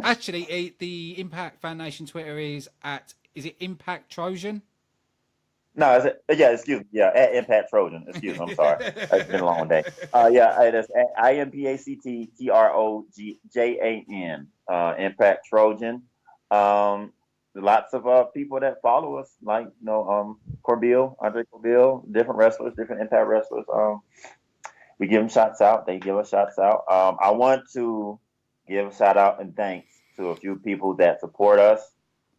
Actually, the Impact Fan Nation Twitter is it Impact Trojan? No, excuse me. Yeah, at Impact Trojan. Excuse me, I'm sorry. It's been a long day. It is at IMPACTTROJAN. Impact Trojan. Lots of people that follow us, like Andre Corbeil, different wrestlers, different Impact wrestlers. We give them shots out. They give us shots out. I want to give a shout out and thanks to a few people that support us.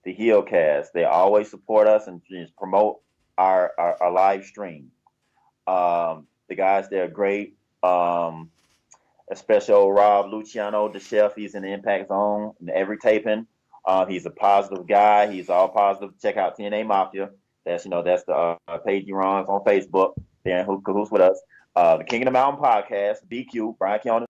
The Heel Cast, they always support us and just promote our live stream. The guys, they're great. Especially Rob Luciano, the chef. He's in the Impact Zone in every taping. He's a positive guy. He's all positive. Check out TNA Mafia. That's the page he runs on Facebook. They're in cahoots with us. The King of the Mountain podcast, BQ, Brian Keown